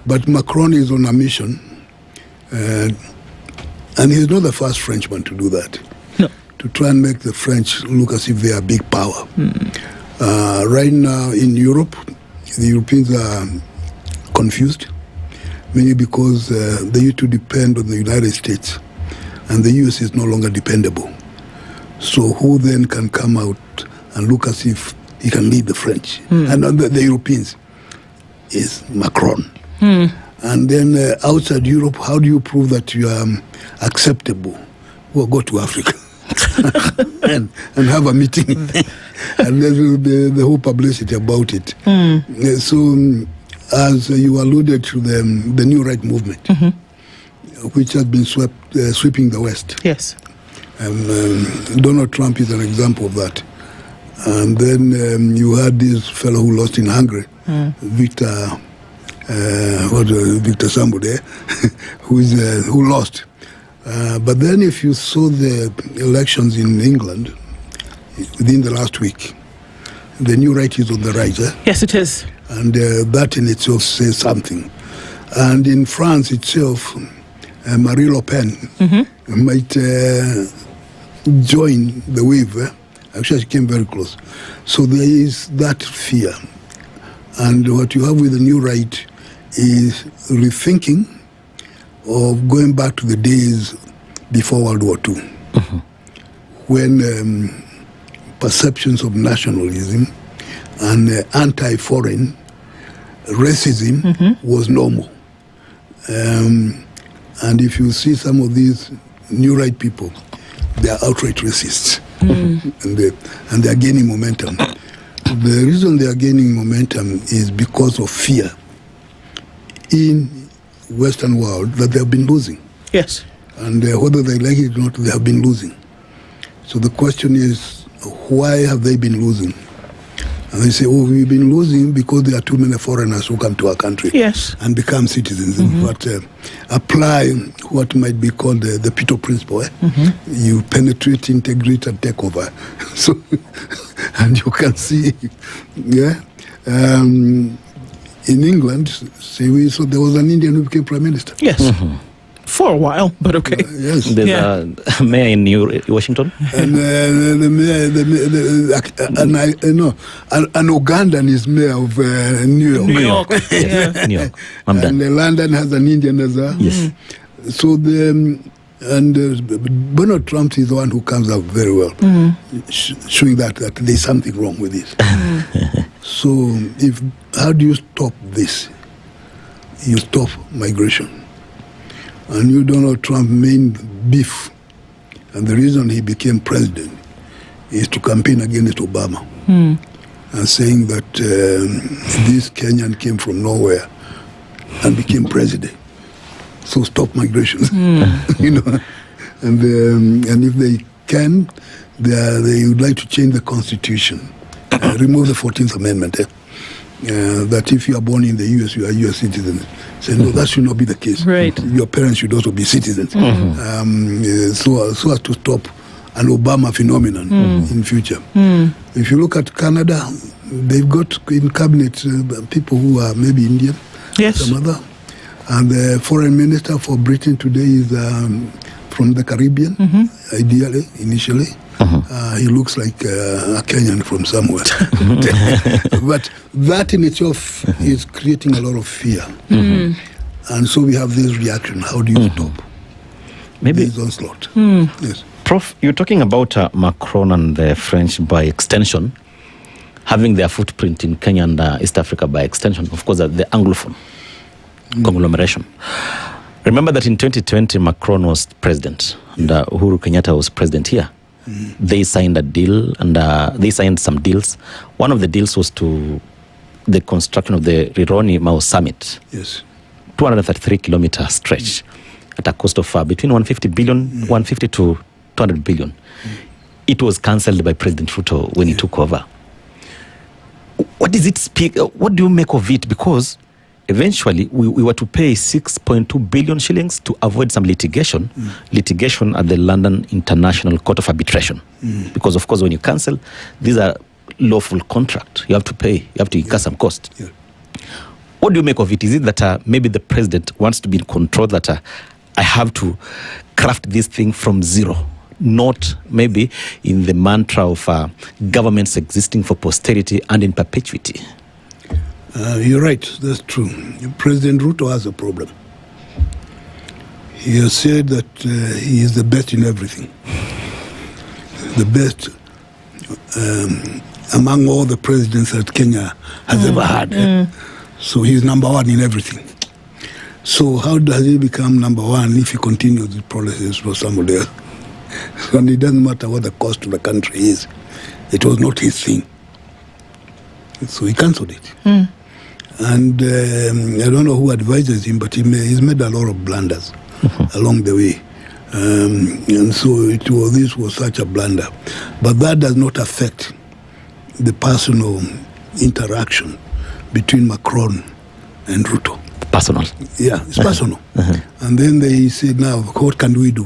But Macron is on a mission, and he's not the first Frenchman to do that.
No.
To try and make the French look as if they are big power. Right now in Europe, the Europeans are confused, mainly because they used to depend on the United States, and the US is no longer dependable. So who then can come out and look as if he can lead the French and the Europeans? Is Macron. And then outside Europe, how do you prove that you are acceptable? Well, go to Africa and have a meeting, and there will be the whole publicity about it. So, as you alluded to the New Right movement, which has been sweeping the West.
Yes.
Donald Trump is an example of that. And then you had this fellow who lost in Hungary, Victor somebody, who lost. But then if you saw the elections in England within the last week, the New Right is on the rise.
Yes, it is.
And that in itself says something. And in France itself, Marine Le Pen might join the wave. Actually, she came very close. So there is that fear. And what you have with the New Right is rethinking of going back to the days before World War II, when perceptions of nationalism and anti-foreign racism was normal. And if you see some of these New Right people, they are outright racists. And they are gaining momentum. The reason they are gaining momentum is because of fear in Western world that they have been losing.
Yes.
And whether they like it or not, they have been losing. So the question is, why have they been losing? And they say, we've been losing because there are too many foreigners who come to our country and become citizens. But apply what might be called the Peter principle. You penetrate, integrate, and take over. So, and you can see, in England, so there was an Indian who became Prime Minister.
Yes. For a while, but okay.
Yes.
There's a mayor in Washington.
And an Ugandan is mayor of New York.
New York. New York.
And London has an Indian as well.
Yes.
So Donald Trump is the one who comes up very well, showing that there's something wrong with this. So how do you stop this? You stop migration. And you, Donald Trump's main beef, and the reason he became president, is to campaign against Obama, and saying that this Kenyan came from nowhere and became president. So stop migration, And if they can, they would like to change the constitution, remove the 14th Amendment. That if you are born in the U.S., you are U.S. citizen. Say, no, that should not be the case.
Right.
Your parents should also be citizens. So as to stop an Obama phenomenon in future. If you look at Canada, they've got in cabinet people who are maybe Indian, some other. And the foreign minister for Britain today is from the Caribbean, ideally, initially. He looks like a Kenyan from somewhere. But that in itself is creating a lot of fear. And so we have this reaction. How do you stop this onslaught? Yes.
Prof, you're talking about Macron and the French by extension, having their footprint in Kenya and East Africa by extension, of course, the Anglophone conglomeration. Remember that in 2020, Macron was president and Uhuru Kenyatta was president here. They signed a deal and they signed some deals. One of the deals was to the construction of the Rironi-Mau Summit.
Yes.
233-kilometer stretch at a cost of between 150 to 200 billion. It was cancelled by President Ruto when he took over. What does it speak? What do you make of it? Because eventually we were to pay 6.2 billion shillings to avoid some litigation at the London International Court of Arbitration. Because of course when you cancel, these are lawful contract. You have to pay, you have to incur some cost. What do you make of it? Is it that maybe the president wants to be in control, that I have to craft this thing from zero, not maybe in the mantra of governments existing for posterity and in perpetuity?
You're right, that's true. President Ruto has a problem. He has said that he is the best in everything. The best among all the presidents that Kenya has ever had. So he's number one in everything. So how does he become number one if he continues the policies for somebody else? And it doesn't matter what the cost to the country is. It was not his thing. So he cancelled it. And I don't know who advises him, but he's made a lot of blunders along the way. And so this was such a blunder. But that does not affect the personal interaction between Macron and Ruto.
Personal?
Yeah, it's personal. And then they said, now, what can we do?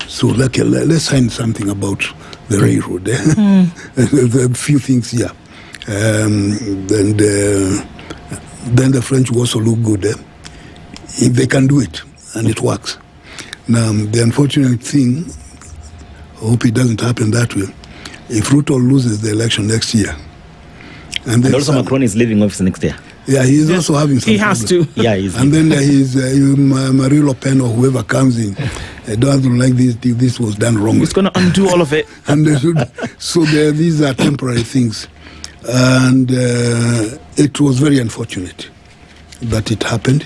So let's sign something about the railroad. There are a few things here. Then the French will also look good if they can do it and it works. Now, the unfortunate thing, I hope it doesn't happen that way, if Ruto loses the election next year.
And also Macron is leaving office next year.
Yeah, he's also having some
has to.
Yeah, he's
and then he's Marie Le Pen or whoever comes in, doesn't like this was done wrong.
He's going to undo all of it.
And these are temporary things. And it was very unfortunate that it happened,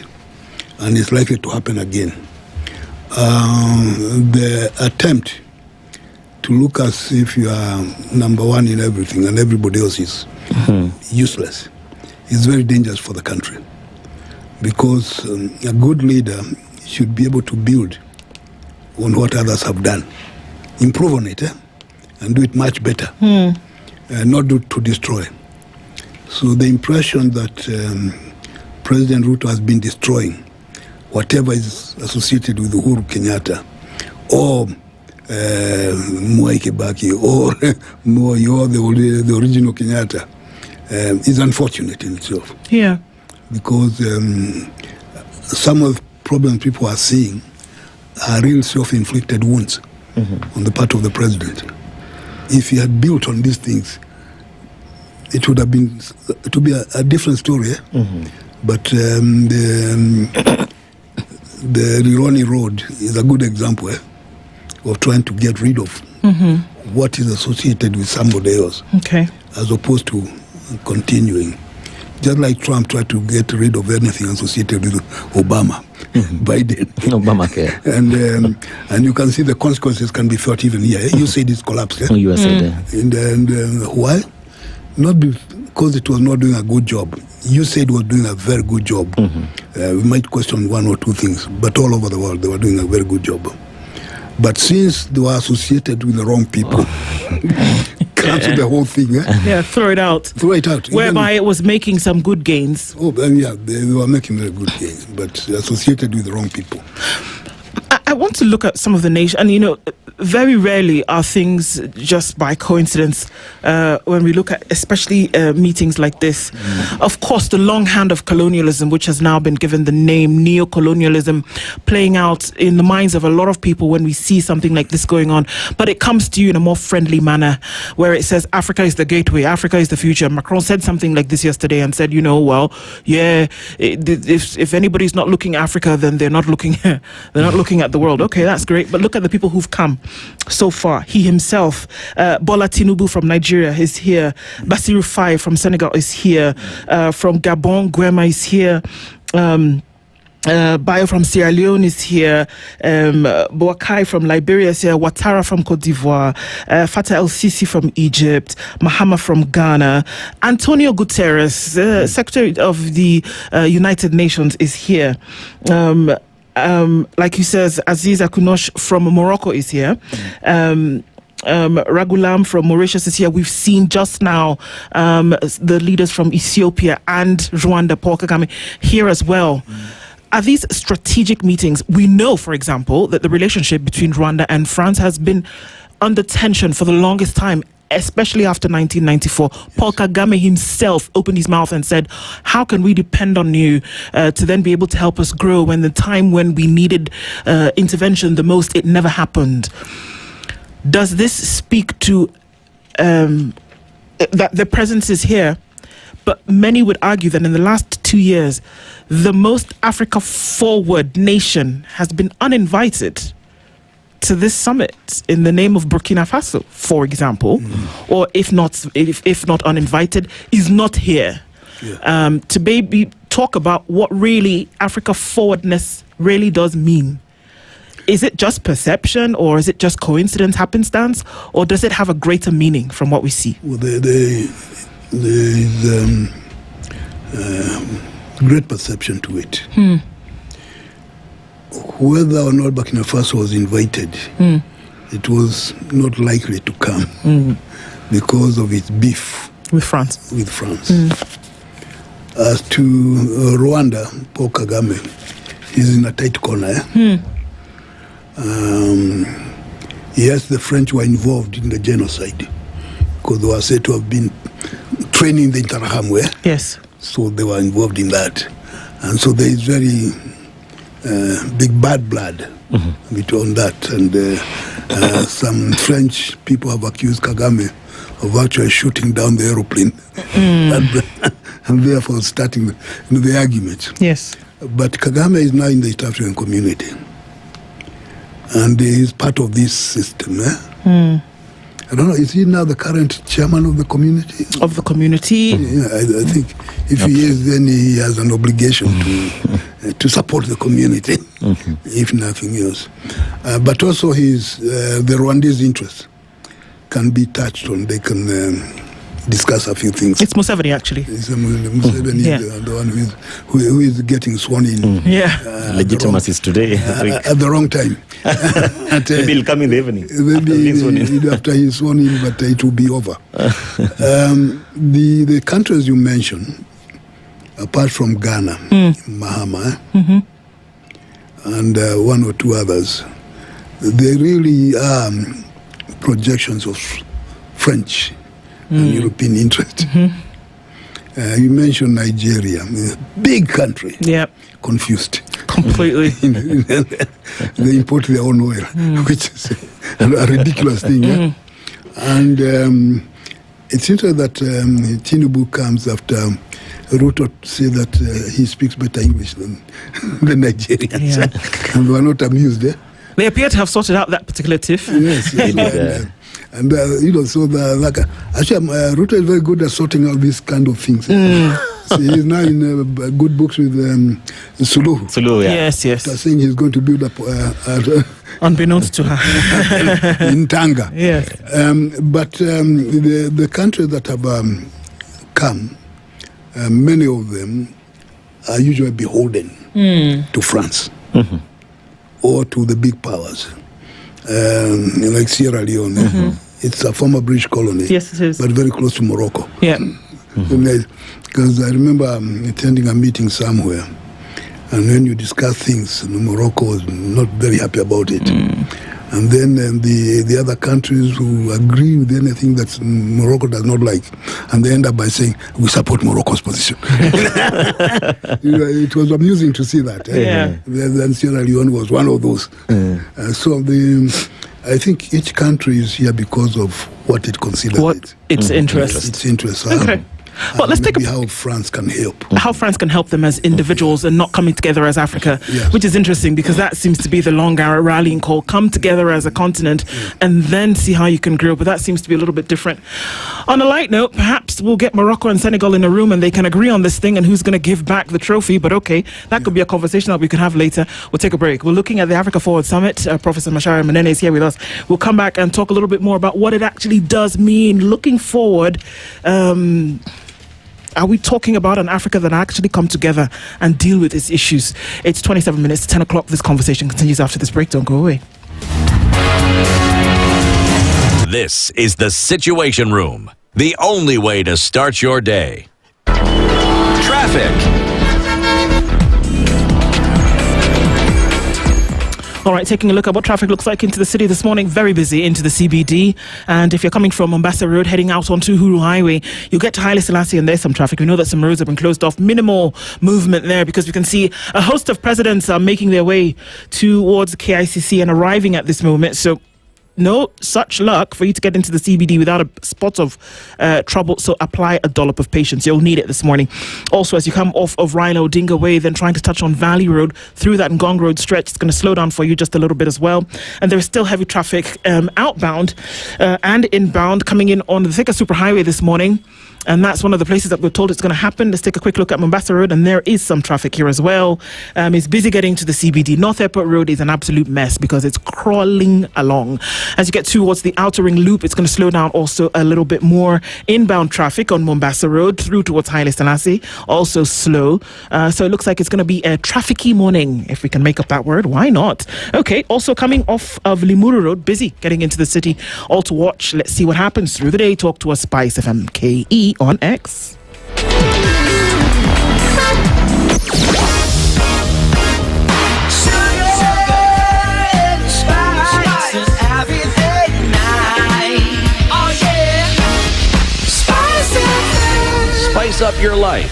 and it's likely to happen again. The attempt to look as if you are number one in everything and everybody else is useless is very dangerous for the country, because a good leader should be able to build on what others have done, improve on it, and do it much better. Not to destroy. So the impression that President Ruto has been destroying whatever is associated with Uhuru Kenyatta or Mwai Kibaki or Moi or the original Kenyatta is unfortunate in itself.
Yeah.
Because some of the problems people are seeing are real self-inflicted wounds on the part of the president. If he had built on these things, it would be a different story. But the Rironi Road is a good example of trying to get rid of what is associated with somebody else, as opposed to continuing. Just like Trump tried to get rid of anything associated with Obama, Biden,
Obamacare,
and you can see the consequences can be felt even here. You said it's collapsed.
USA,
and why? Not because it was not doing a good job. You said it was doing a very good job. We might question one or two things, but all over the world they were doing a very good job. But since they were associated with the wrong people, cancel the whole thing.
Yeah, throw it out.
Throw it out.
Whereby it was making some good gains.
Oh, yeah, they were making very good gains, but associated with the wrong people.
I want to look at some of the nation, and very rarely are things just by coincidence when we look at especially meetings like this. Of course, the long hand of colonialism, which has now been given the name neo-colonialism, playing out in the minds of a lot of people when we see something like this going on. But it comes to you in a more friendly manner, where it says Africa is the gateway, Africa is the future. Macron said something like this yesterday and said, if anybody's not looking at Africa, then they're not looking at the world. Okay, that's great. But look at the people who've come so far. He himself, Bola Tinubu from Nigeria is here. Bassirou Faye from Senegal is here. From Gabon, Guema is here. Bayo from Sierra Leone is here. Boakai from Liberia is here. Ouattara from Cote d'Ivoire. Fattah el-Sisi from Egypt. Mahama from Ghana. Antonio Guterres, Secretary of the United Nations, is here. Like he says, Aziz Akunosh from Morocco is here. Ragulam from Mauritius is here. We've seen just now the leaders from Ethiopia and Rwanda, Paul Kagame, here as well. Are these strategic meetings? We know, for example, that the relationship between Rwanda and France has been under tension for the longest time, especially after 1994. Paul Kagame himself opened his mouth and said, how can we depend on you to then be able to help us grow when the time when we needed intervention the most, it never happened? Does this speak to that the presence is here? But many would argue that in the last 2 years, the most Africa-forward nation has been uninvited to this summit in the name of Burkina Faso, for example, or if not uninvited, is not here to maybe talk about what really Africa-forwardness really does mean. Is it just perception, or is it just coincidence, happenstance, or does it have a greater meaning from what we see?
Well, there is great perception to it. Whether or not Burkina Faso was invited, it was not likely to come because of its beef
with France.
As to Rwanda, Paul Kagame is in a tight corner. Yes, the French were involved in the genocide because they were said to have been training the Interahamwe.
Yes.
So they were involved in that. And so there is very big bad blood between that. And some French people have accused Kagame of actually shooting down the aeroplane and therefore starting the argument.
Yes.
But Kagame is now in the East African community. And he is part of this system. I don't know, is he now the current chairman of the community?
Of the community?
Yeah, I think if he is, then he has an obligation to support the community, if nothing else. But also the Rwandese interest can be touched on. They can discuss a few things.
It's Museveni, actually.
Museveni is the one who is getting sworn in.
Legitimacy is today.
At the wrong time.
Maybe he'll come in the evening.
Maybe after he's sworn in, but it will be over. The countries you mentioned, apart from Ghana, Mahama, and one or two others, they really are projections of French and European interest. You mentioned Nigeria, a big country, confused.
Completely.
They import their own oil, which is a ridiculous thing. And it's interesting that Tinubu comes after Ruto said that he speaks better English than the Nigerians. And they were not amused.
They appear to have sorted out that particular tiff.
Yes. And so actually, Ruto is very good at sorting out these kind of things. So he's now in good books with Suluhu.
Yes.
After saying he's going to build up
unbeknownst to her
in Tanga.
Yes.
But the countries that have come, many of them are usually beholden to France or to the big powers. Like Sierra Leone, it's a former British colony.
Yes, it is.
But very close to Morocco.
Yeah.
Because I remember attending a meeting somewhere, And when you discuss things, Morocco was not very happy about it. And then the other countries who agree with anything that Morocco does not like, and they end up by saying, we support Morocco's position. It was amusing to see that. Then Sierra Leone was one of those. I think each country is here because of what it considers
its interest.
Its interest.
Okay. Well, let's take
how France can help.
How France can help them as individuals and not coming together as Africa, which is interesting because that seems to be the long rallying call. Come together as a continent and then see how you can grow. But that seems to be a little bit different. On a light note, perhaps we'll get Morocco and Senegal in a room and they can agree on this thing and who's going to give back the trophy. But okay, that could be a conversation that we could have later. We'll take a break. We're looking at the Africa Forward Summit. Professor Macharia Munene is here with us. We'll come back and talk a little bit more about what it actually does mean looking forward. Are we talking about an Africa that actually come together and deal with its issues? It's 27 minutes to 10 o'clock. This conversation continues after this break. Don't go away.
This is the Situation Room, the only way to start your day. Traffic.
All right, taking a look at what traffic looks like into the city this morning. Very busy into the CBD. And if you're coming from Mombasa Road, heading out onto Uhuru Highway, you'll get to Haile Selassie and there's some traffic. We know that some roads have been closed off. Minimal movement there because we can see a host of presidents are making their way towards KICC and arriving at this moment. So no such luck for you to get into the CBD without a spot of trouble. So apply a dollop of patience. You'll need it this morning. Also, as you come off of Raila Odinga Way, then trying to touch on Valley Road through that Ngong Road stretch, it's going to slow down for you just a little bit as well. And there's still heavy traffic outbound and inbound coming in on the Thika Superhighway this morning. And that's one of the places that we're told it's going to happen. Let's take a quick look at Mombasa Road, and there is some traffic here as well. It's busy getting to the CBD. North Airport Road is an absolute mess because it's crawling along. As you get towards the Outer Ring Loop, it's going to slow down also a little bit more. Inbound traffic on Mombasa Road through towards Haile Selassie, also slow. So it looks like it's going to be a trafficy morning, if we can make up that word. Why not? Okay, also coming off of Limuru Road, busy getting into the city. All to watch. Let's see what happens through the day. Talk to us, SpiceFM KE on X.
Spice up your life.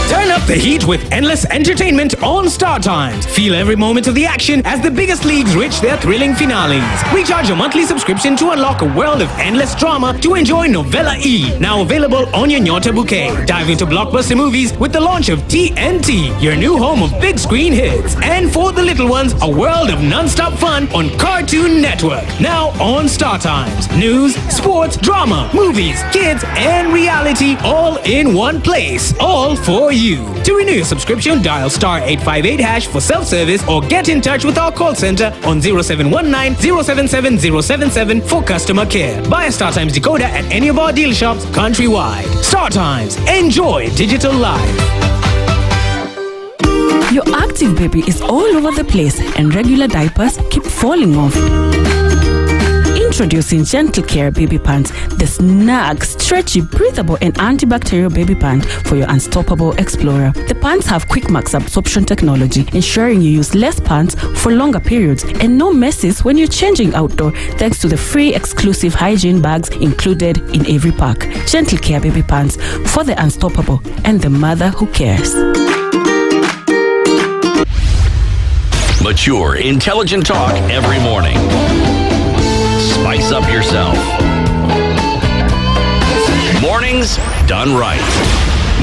Turn up the heat with endless entertainment on Star Times. Feel every moment of the action as the biggest leagues reach their thrilling finales. Recharge your monthly subscription to unlock a world of endless drama to enjoy Novella E, now available on your Nyota bouquet. Dive into blockbuster movies with the launch of TNT, your new home of big screen hits. And for the little ones, a world of non-stop fun on Cartoon Network, now on Star Times. News, sports, drama, movies, kids, and reality all in one place. All for you. To renew your subscription, dial *858# for self-service or get in touch with our call center on 0719 077 077 for customer care. Buy a Star Times decoder at any of our deal shops countrywide. Star Times. Enjoy digital life.
Your active baby is all over the place and regular diapers keep falling off. Introducing Gentle Care Baby Pants, the snug, stretchy, breathable and antibacterial baby pant for your unstoppable explorer. The pants have quick max absorption technology, ensuring you use less pants for longer periods and no messes when you're changing outdoor, thanks to the free exclusive hygiene bags included in every pack. Gentle Care Baby Pants for the unstoppable and the mother who cares.
Mature, intelligent talk every morning. Spice up yourself. Mornings done right.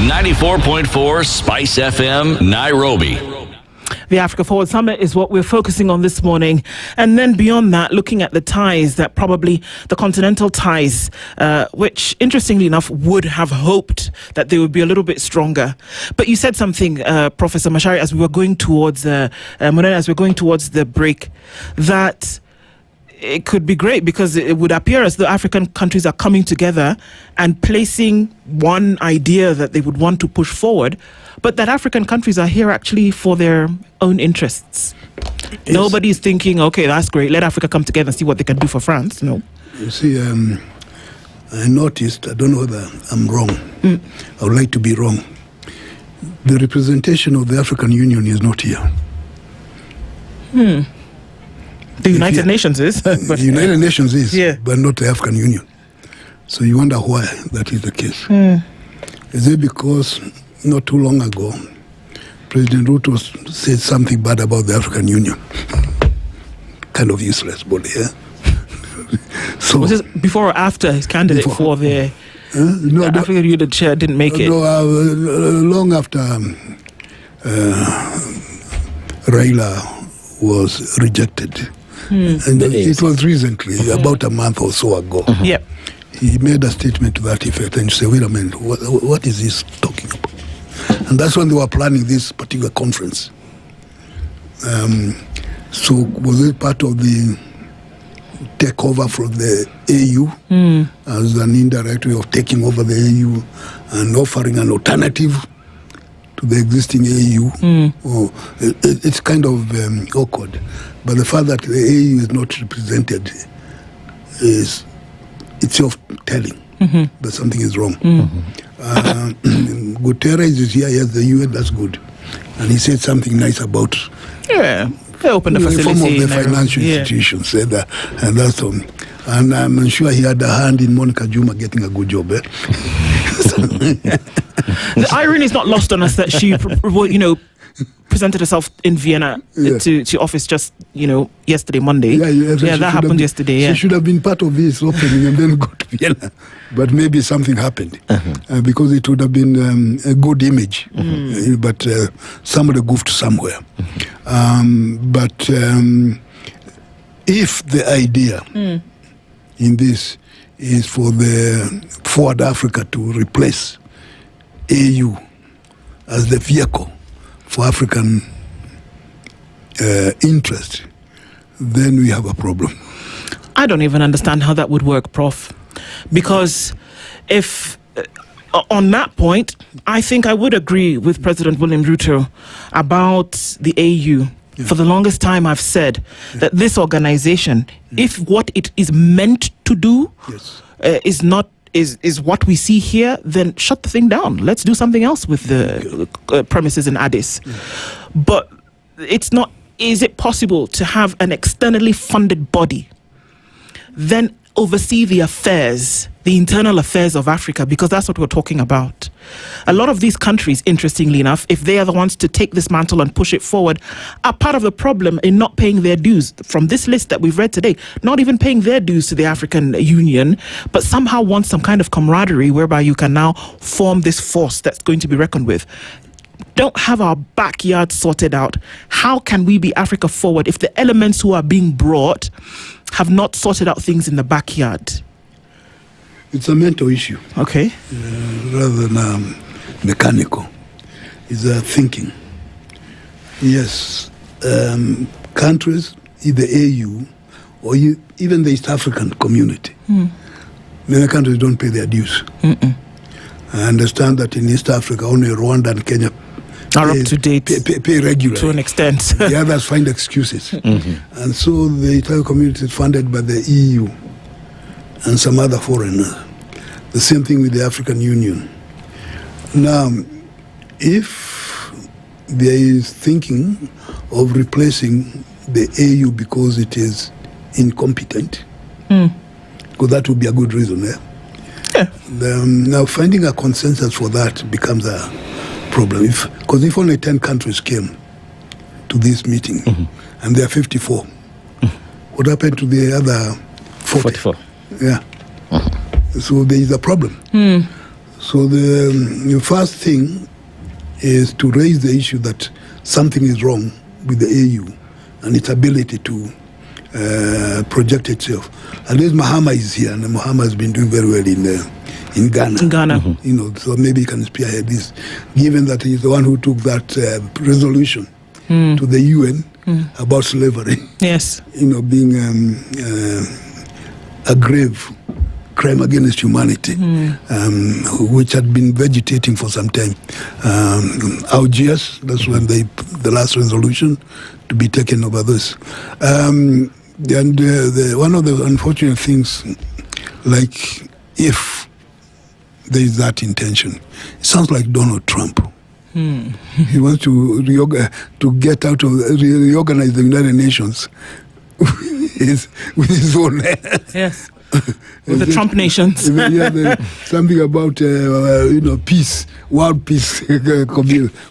94.4 Spice FM, Nairobi.
The Africa Forward Summit is what we're focusing on this morning. And then beyond that, looking at the ties that probably the continental ties, which interestingly enough would have hoped that they would be a little bit stronger. But you said something, Professor Macharia, as we were going towards, as we're going towards the break, that it could be great because it would appear as though African countries are coming together and placing one idea that they would want to push forward, but that African countries are here actually for their own interests. Yes. Nobody's thinking, okay, that's great, let Africa come together and see what they can do for France. No.
You see, I noticed, I don't know whether I'm wrong. I would like to be wrong. the representation of the African Union is not here.
The United Nations is.
The United Nations is, but not the African Union. So you wonder why that is the case. Is it because not too long ago, President Ruto said something bad about the African Union? Kind of useless, but So
was this before or after his candidate for the African Union chair didn't make it?
No, long after Raila was rejected. And it was recently, about a month or so ago.
Yep.
He made a statement to that effect and said, wait a minute, what is this talking about? And that's when they were planning this particular conference. So was it part of the takeover from the AU as an indirect way of taking over the AU and offering an alternative to the existing AU? It's kind of awkward. But the fact that the AU is not represented is itself telling that something is wrong. Guterres is here, yes, the UN, that's good. And he said something nice about
they opened the facility.
Some of the financial institutions said that, and that's all. And I'm sure he had a hand in Monica Juma getting a good job.
The irony is not lost on us that she, presented herself in Vienna to office just, yesterday, Monday. Yeah, that happened yesterday. Yeah.
She should have been part of this opening and then go to Vienna. But maybe something happened because it would have been a good image. But somebody goofed somewhere. But if the idea in this is for the Forward Africa to replace AU as the vehicle for African interest, then we have a problem.
I don't even understand how that would work, Prof. Because if, on that point, I think I would agree with President William Ruto about the AU. For the longest time, I've said that this organization, if what it is meant to do is not is what we see here, then shut the thing down. Let's do something else with the premises in Addis. But it's not. Is it possible to have an externally funded body then oversee the affairs, the internal affairs of Africa, because that's what we're talking about. A lot of these countries, interestingly enough, if they are the ones to take this mantle and push it forward, are part of the problem in not paying their dues. From this list that we've read today, not even paying their dues to the African Union, but somehow want some kind of camaraderie whereby you can now form this force that's going to be reckoned with. Don't have our backyard sorted out. How can we be Africa forward if the elements who are being brought have not sorted out things in the backyard?
It's a mental issue.
Okay.
Rather than mechanical. It's a thinking. Yes. Countries, either AU or even the East African community, many countries don't pay their dues. I understand that in East Africa, only Rwanda and Kenya
are up to date,
pay regularly
to an extent.
The others find excuses. And so the entire community is funded by the EU and some other foreigners. The same thing with the African Union. Now, if there is thinking of replacing the AU because it is incompetent, because that would be a good reason, now finding a consensus for that becomes a problem. Because if only 10 countries came to this meeting, and there are 54, what happened to the other 44? Yeah. So there is a problem. So the first thing is to raise the issue that something is wrong with the AU and its ability to project itself. At least Mahama is here, and Mahama has been doing very well in Ghana.
In Ghana.
So maybe he can spearhead this, given that he's the one who took that resolution to the UN about slavery.
Yes.
Being a grave crime against humanity, which had been vegetating for some time. Algiers, that's when the last resolution to be taken over this. And one of the unfortunate things, like if there is that intention, it sounds like Donald Trump. He wants to get out of reorganize the United Nations with his own.
Yes. With the Trump nations.
Something about peace, world peace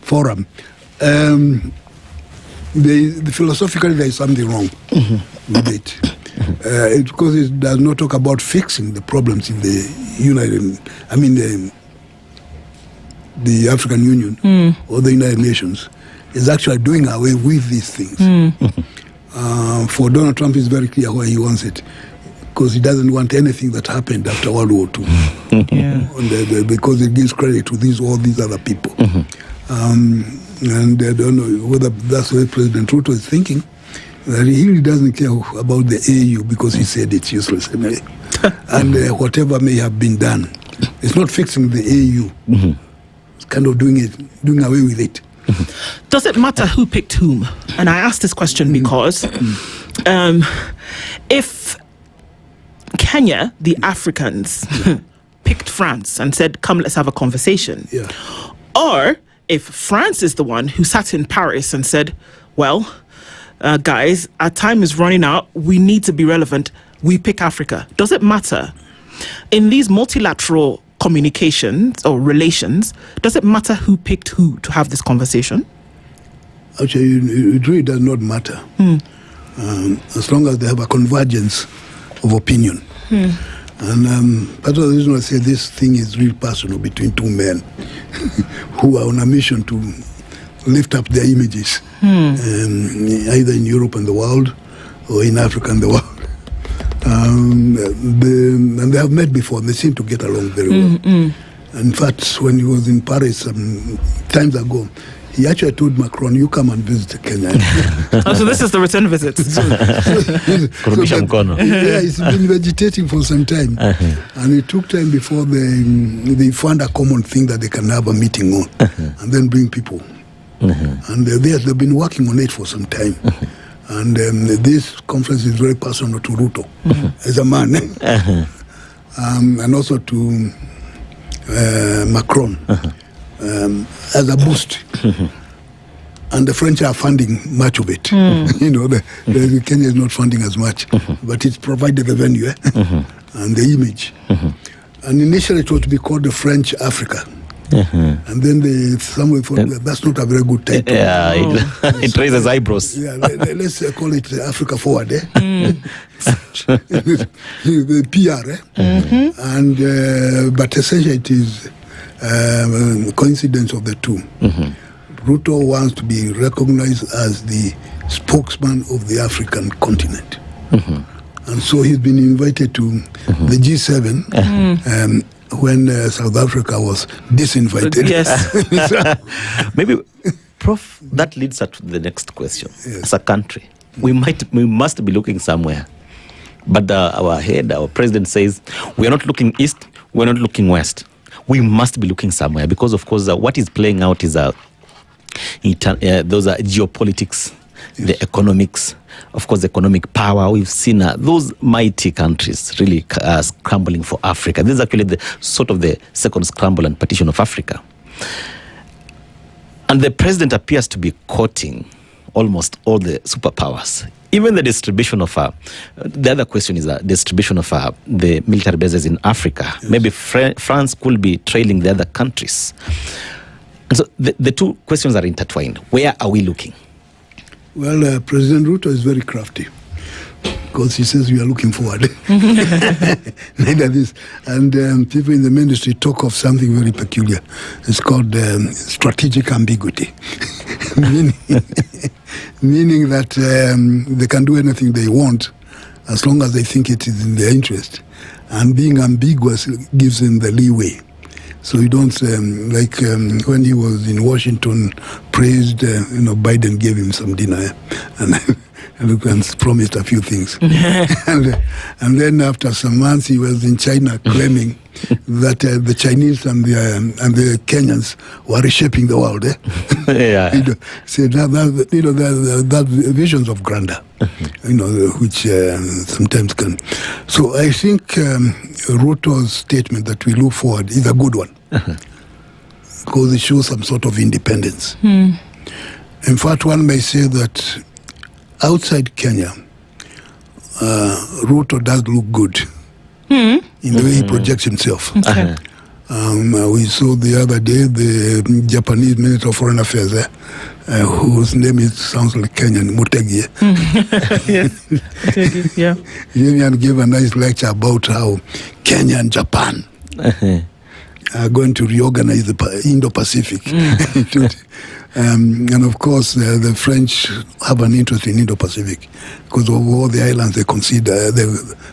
forum. Philosophically, there is something wrong with it. It's because it does not talk about fixing the problems in the the African Union or the United Nations. It's actually doing away with these things. For Donald Trump, it's very clear why he wants it, because he doesn't want anything that happened after World War II. Because it gives credit to all these other people. And I don't know whether that's what President Ruto is thinking. That he really doesn't care about the AU because he said it's useless anyway. And whatever may have been done, it's not fixing the AU. It's kind of doing away with it.
Does it matter who picked whom? And I ask this question because if Kenya, the Africans, picked France and said, come, let's have a conversation. Or if France is the one who sat in Paris and said, well, guys, our time is running out. We need to be relevant. We pick Africa. Does it matter? In these multilateral communications or relations, does it matter who picked who to have this conversation?
Actually, it really does not matter. As long as they have a convergence of opinion. And part of the reason I say this thing is real personal between two men who are on a mission to lift up their images, either in Europe and the world or in Africa and the world. And they have met before, and they seem to get along very well. In fact, when he was in Paris some times ago, he actually told Macron, you come and visit Kenya.
So this is the return visit.
He's been vegetating for some time. And it took time before they found a common thing that they can have a meeting on and then bring people. And they've been working on it for some time. And this conference is very personal to Ruto as a man. And also to Macron as a boost. And the French are funding much of it. The Kenya is not funding as much, but it's provided the venue and the image. And initially it was to be called the French Africa. And then somebody thought that's not a very good title.
It raises eyebrows.
Let's call it Africa Forward. The PR. And but essentially it is coincidence of the two. Ruto wants to be recognized as the spokesman of the African continent. And so he's been invited to the G7 when South Africa was disinvited.
Maybe, Prof, that leads us to the next question. As a country, we must be looking somewhere. But our president says, we are not looking east, we are not looking west. We must be looking somewhere because, of course, what is playing out is those are geopolitics, the economics, of course, economic power. We've seen those mighty countries really scrambling for Africa. This is actually the second scramble and partition of Africa. And the president appears to be courting almost all the superpowers. Even the distribution of the other question is the distribution of the military bases in Africa. Maybe France could be trailing the other countries. And so the two questions are intertwined. Where are we looking?
Well, President Ruto is very crafty because he says we are looking forward. Neither this. And people in the ministry talk of something very peculiar. It's called strategic ambiguity. Meaning that they can do anything they want as long as they think it is in their interest. And being ambiguous gives them the leeway. So you don't, when he was in Washington, praised, Biden gave him some dinner and promised a few things. and then after some months, he was in China claiming that the Chinese and the Kenyans were reshaping the world. Said that visions of grandeur, which sometimes can. So I think Ruto's statement that we look forward is a good one. because it shows some sort of independence.
Hmm.
In fact, one may say that outside Kenya, Ruto does look good in the way he projects himself.
Okay.
We saw the other day the Japanese Minister of Foreign Affairs, whose name sounds like Kenyan, Mutegi.
Yes, Mutegi, yeah.
He gave a nice lecture about how Kenya and Japan are going to reorganize the Indo-Pacific. And of course, the French have an interest in Indo-Pacific because of all the islands they consider, they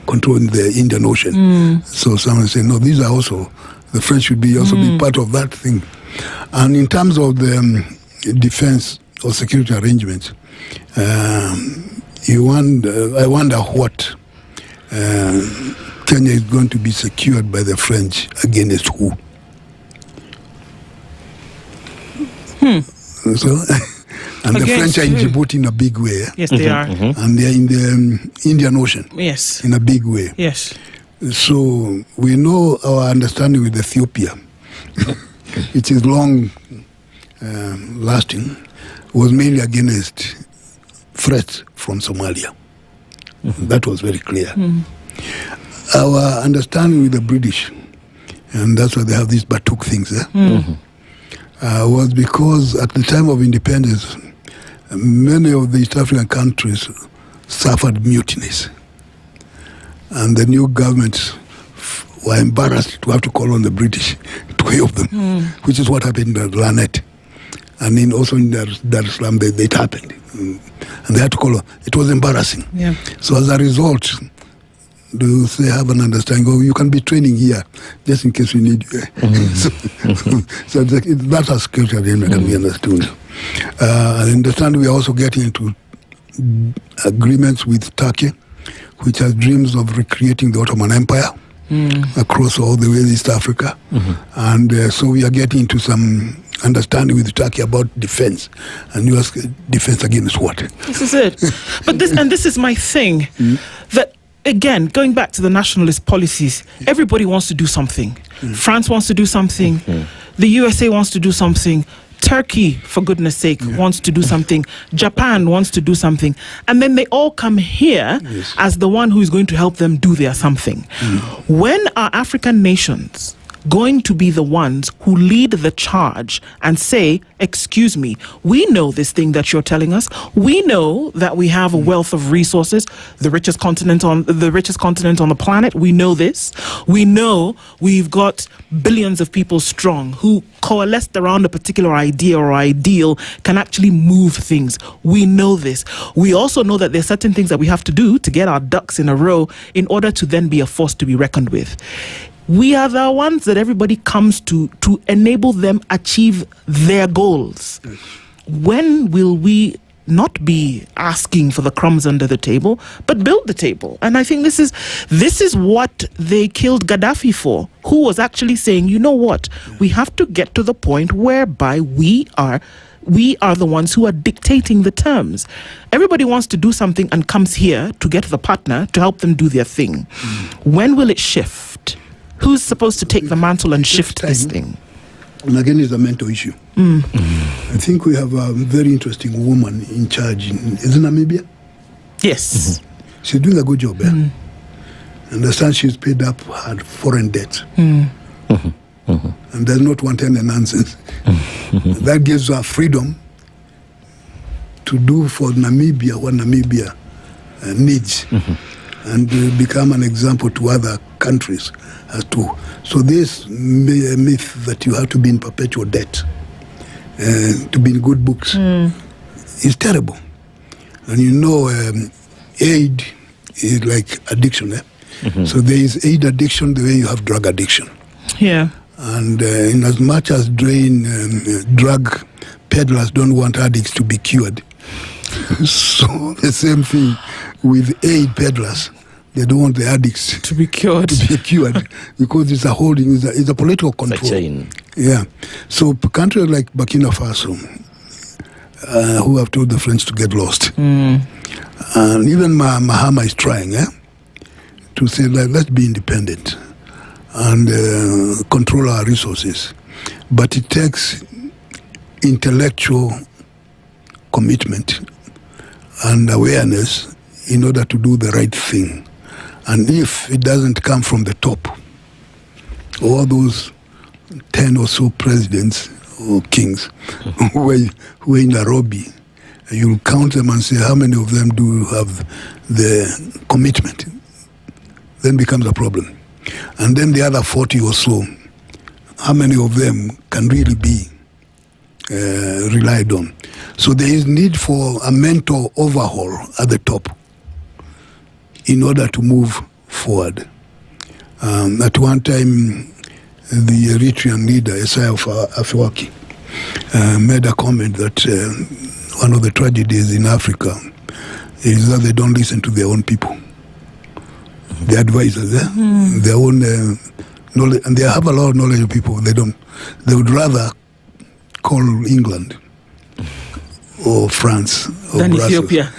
control the Indian Ocean. So someone say, no, these are also, the French should be also be part of that thing. And in terms of the defense or security arrangements, I wonder what Kenya is going to be secured by the French against who? So, and the French are in Djibouti in a big way.
Yes, they are.
And they are in the Indian Ocean.
Yes.
In a big way.
Yes.
So we know our understanding with Ethiopia, which is long lasting, was mainly against threats from Somalia. That was very clear. Our understanding with the British, and that's why they have these Batuk things, was because at the time of independence, many of the East African countries suffered mutinies. And the new governments were embarrassed to have to call on the British to help them, which is what happened in Lanet. And also in Dar es Salaam, it happened. And they had to call on. It was embarrassing.
Yeah.
So as a result, they have an understanding, you can be training here just in case we need you. So that's a security arrangement can be understood. I understand we are also getting into agreements with Turkey, which has dreams of recreating the Ottoman Empire across all the way East Africa. And so we are getting into some understanding with Turkey about defense. And U.S. defense against what?
This is it. But this is my thing, that again, going back to the nationalist policies, everybody wants to do something. France wants to do something. The USA wants to do something. Turkey, for goodness sake, wants to do something. Japan wants to do something. And then they all come here as the one who is going to help them do their something. When are African nations going to be the ones who lead the charge and say, excuse me, we know this thing that you're telling us. We know that we have a wealth of resources, the richest continent on the planet. We know this. We know we've got billions of people strong who coalesced around a particular idea or ideal can actually move things. We know this. We also know that there's certain things that we have to do to get our ducks in a row in order to then be a force to be reckoned with. We are the ones that everybody comes to enable them achieve their goals. When will we not be asking for the crumbs under the table, but build the table? And I think this is what they killed Gaddafi for, who was actually saying, you know what, we have to get to the point whereby we are the ones who are dictating the terms. Everybody wants to do something and comes here to get the partner to help them do their thing. When will it shift? Who's supposed to take the mantle and shift this thing?
And again, it's a mental issue. I think we have a very interesting woman in charge. Is it Namibia?
Yes.
She's doing a good job. Understand she's paid up her foreign debt. And there's not one time nonsense. That gives her freedom to do for Namibia what Namibia needs. And become an example to other countries as to. So this myth that you have to be in perpetual debt to be in good books is terrible. And you know, aid is like addiction. So there is aid addiction the way you have drug addiction.
Yeah.
And in as much as drug peddlers don't want addicts to be cured, so the same thing with aid peddlers. They don't want the addicts
to be cured.
Because it's a holding, it's a political control.
It's a chain.
Yeah. So countries like Burkina Faso, who have told the French to get lost, and even Mahama is trying to say, let's be independent. and control our resources. But it takes intellectual commitment and awareness in order to do the right thing. And if it doesn't come from the top, all those 10 or so presidents or kings who are in Nairobi, you count them and say how many of them do have the commitment, then becomes a problem. And then the other 40 or so, how many of them can really be relied on? So there is need for a mental overhaul at the top in order to move forward. At one time, the Eritrean leader, Isaias Afwerki, made a comment that one of the tragedies in Africa is that they don't listen to their own people, the advisors, their own knowledge, and they have a lot of knowledge of people. They would rather call England or France or
than
Brussels.
Ethiopia.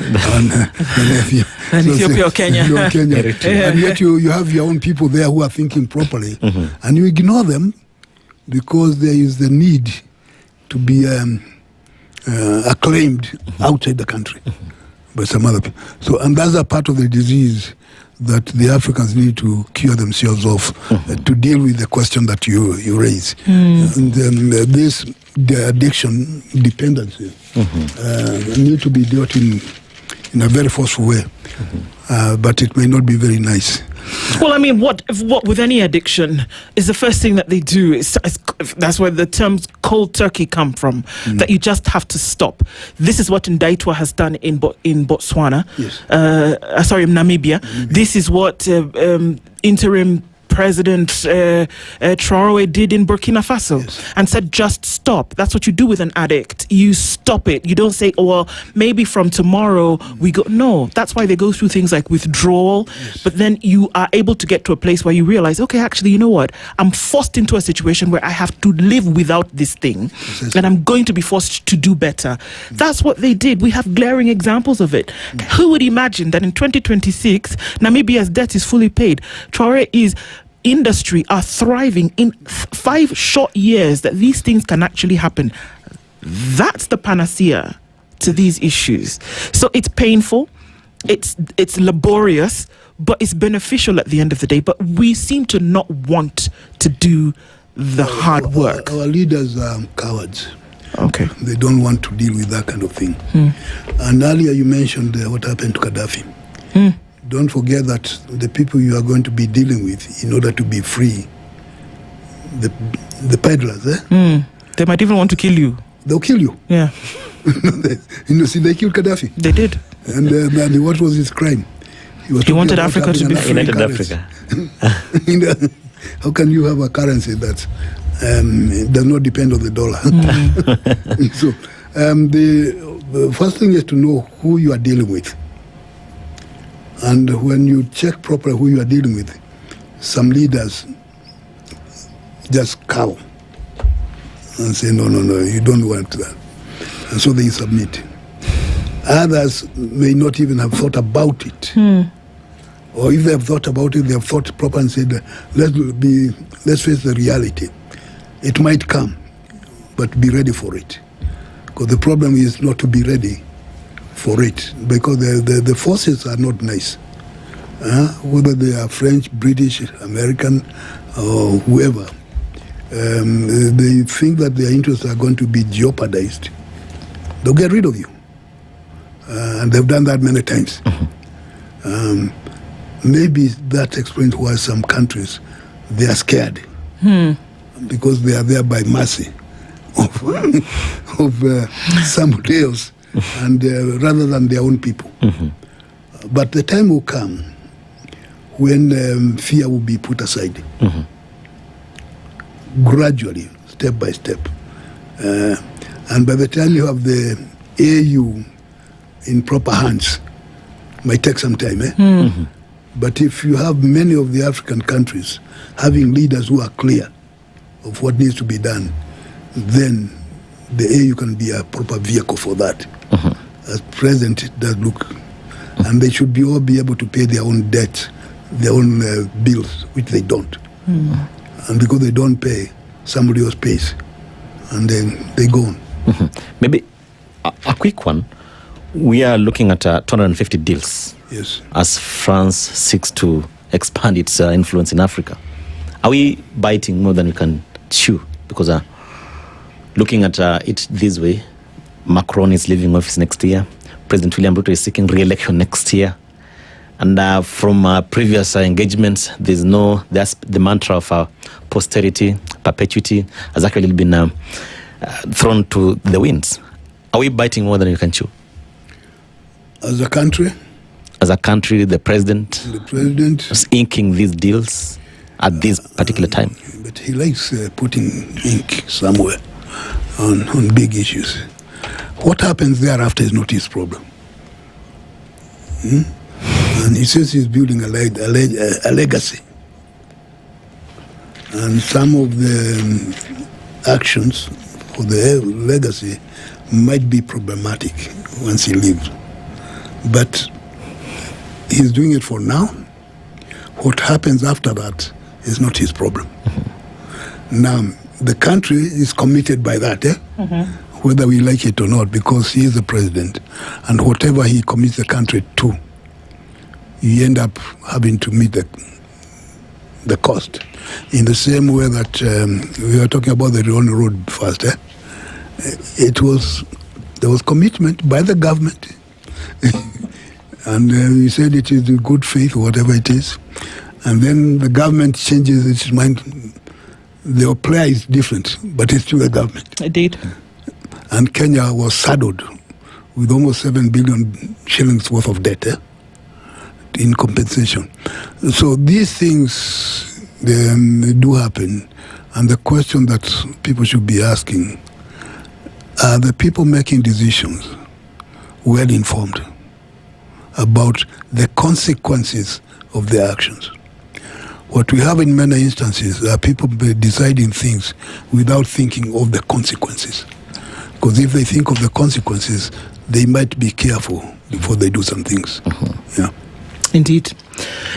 And
Ethiopia or Kenya.
And yet you have your own people there who are thinking properly, and you ignore them because there is the need to be acclaimed outside the country by some other people. So, and that's a part of the disease that the Africans need to cure themselves of, to deal with the question that you raise. And the addiction, dependency, need to be dealt in a very forceful way, but it may not be very nice.
Well, I mean, what with any addiction is the first thing that they do. That's where the terms cold turkey come from, that you just have to stop. This is what Ndaitwa has done in Botswana.
Yes.
In Namibia. This is what interim President Traore did in Burkina Faso, and said, just stop. That's what you do with an addict. You stop it. You don't say, oh, well, maybe from tomorrow we go. No, that's why they go through things like withdrawal. But then you are able to get to a place where you realize, okay, actually, you know what? I'm forced into a situation where I have to live without this thing, and I'm going to be forced to do better. That's what they did. We have glaring examples of it. Who would imagine that in 2026, Namibia's debt is fully paid? Traore's industry are thriving in 5 short years, that these things can actually happen. That's the panacea to these issues. So it's painful, it's laborious, but it's beneficial at the end of the day. But we seem to not want to do the hard work.
Our leaders are cowards.
Okay.
They don't want to deal with that kind of thing. And earlier you mentioned what happened to Gaddafi. Don't forget that the people you are going to be dealing with in order to be free, the peddlers,
they might even want to kill you.
They'll kill you.
Yeah.
See, they killed Gaddafi.
They did.
And what was his crime?
He wanted Africa to be free.
United Africa.
How can you have a currency that does not depend on the dollar? So the first thing is to know who you are dealing with. And when you check properly who you are dealing with, some leaders just cow and say, no, you don't want that. And so they submit. Others may not even have thought about it. Or if they have thought about it, they have thought properly and said, let's face the reality. It might come, but be ready for it. Because the problem is not to be ready for it, because the forces are not nice. Whether they are French, British, American, or whoever, they think that their interests are going to be jeopardized. They'll get rid of you. And they've done that many times. Maybe that explains why some countries, they are scared. Because they are there by mercy of somebody else, and rather than their own people. But the time will come when fear will be put aside, gradually, step by step. And by the time you have the AU in proper hands, might take some time. But if you have many of the African countries having leaders who are clear of what needs to be done, then the AU can be a proper vehicle for that. At present, it does look, and they should all be able to pay their own debt, their own bills, which they don't. And because they don't pay, somebody else pays. And then they go on.
Maybe a quick one. We are looking at 250 deals.
Yes.
As France seeks to expand its influence in Africa. Are we biting more than we can chew? Because looking at it this way, Macron is leaving office next year. President William Ruto is seeking re-election next year. And from previous engagements, there's the mantra of posterity, perpetuity has actually been thrown to the winds. Are we biting more than we can chew?
As a country?
As a country, the president is inking these deals at this particular time.
But he likes putting ink somewhere on big issues. What happens thereafter is not his problem. And he says he's building a legacy. And some of the actions for the legacy might be problematic once he leaves. But he's doing it for now. What happens after that is not his problem. Now, the country is committed by that, whether we like it or not, because he is the president. And whatever he commits the country to, you end up having to meet the cost. In the same way that we were talking about the Ron Road first, there was commitment by the government. And we said it is in good faith, whatever it is. And then the government changes its mind. The player is different, but it's still the government.
Indeed.
And Kenya was saddled with almost 7 billion shillings worth of debt in compensation. So these things, they do happen. And the question that people should be asking, are the people making decisions well informed about the consequences of their actions? What we have in many instances are people deciding things without thinking of the consequences. Because if they think of the consequences, they might be careful before they do some things. Yeah.
Indeed.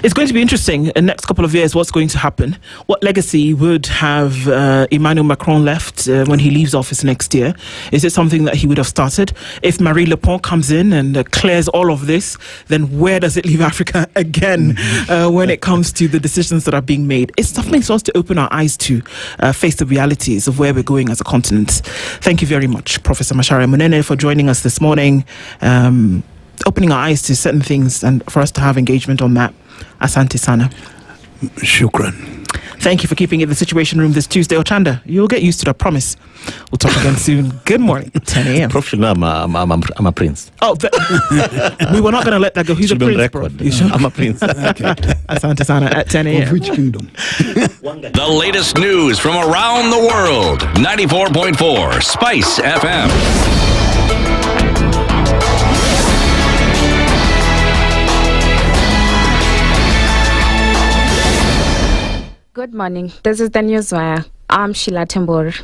It's going to be interesting in the next couple of years what's going to happen. What legacy would have Emmanuel Macron left when he leaves office next year? Is it something that he would have started? If Marie Le Pen comes in and clears all of this, then where does it leave Africa again when it comes to the decisions that are being made? It's something for us to open our eyes to, face the realities of where we're going as a continent. Thank you very much, Professor Macharia Munene, for joining us this morning. Opening our eyes to certain things and for us to have engagement on that. Asante sana.
Shukran.
Thank you for keeping it the Situation Room this Tuesday. Ochanda, you'll get used to that, promise. We'll talk again soon. Good morning, 10 a.m.
Prof, you know I'm a prince.
Oh, we were not going to let that go. He's a prince, bro.
I'm a prince.
Okay. Asante sana at 10 a.m.
Of which kingdom?
The latest news from around the world. 94.4 Spice FM.
Good morning. This is the Newswire. I'm Sheila Tembor.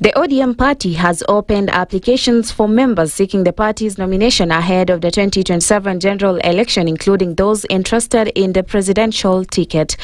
The ODM party has opened applications for members seeking the party's nomination ahead of the 2027 general election, including those interested in the presidential ticket.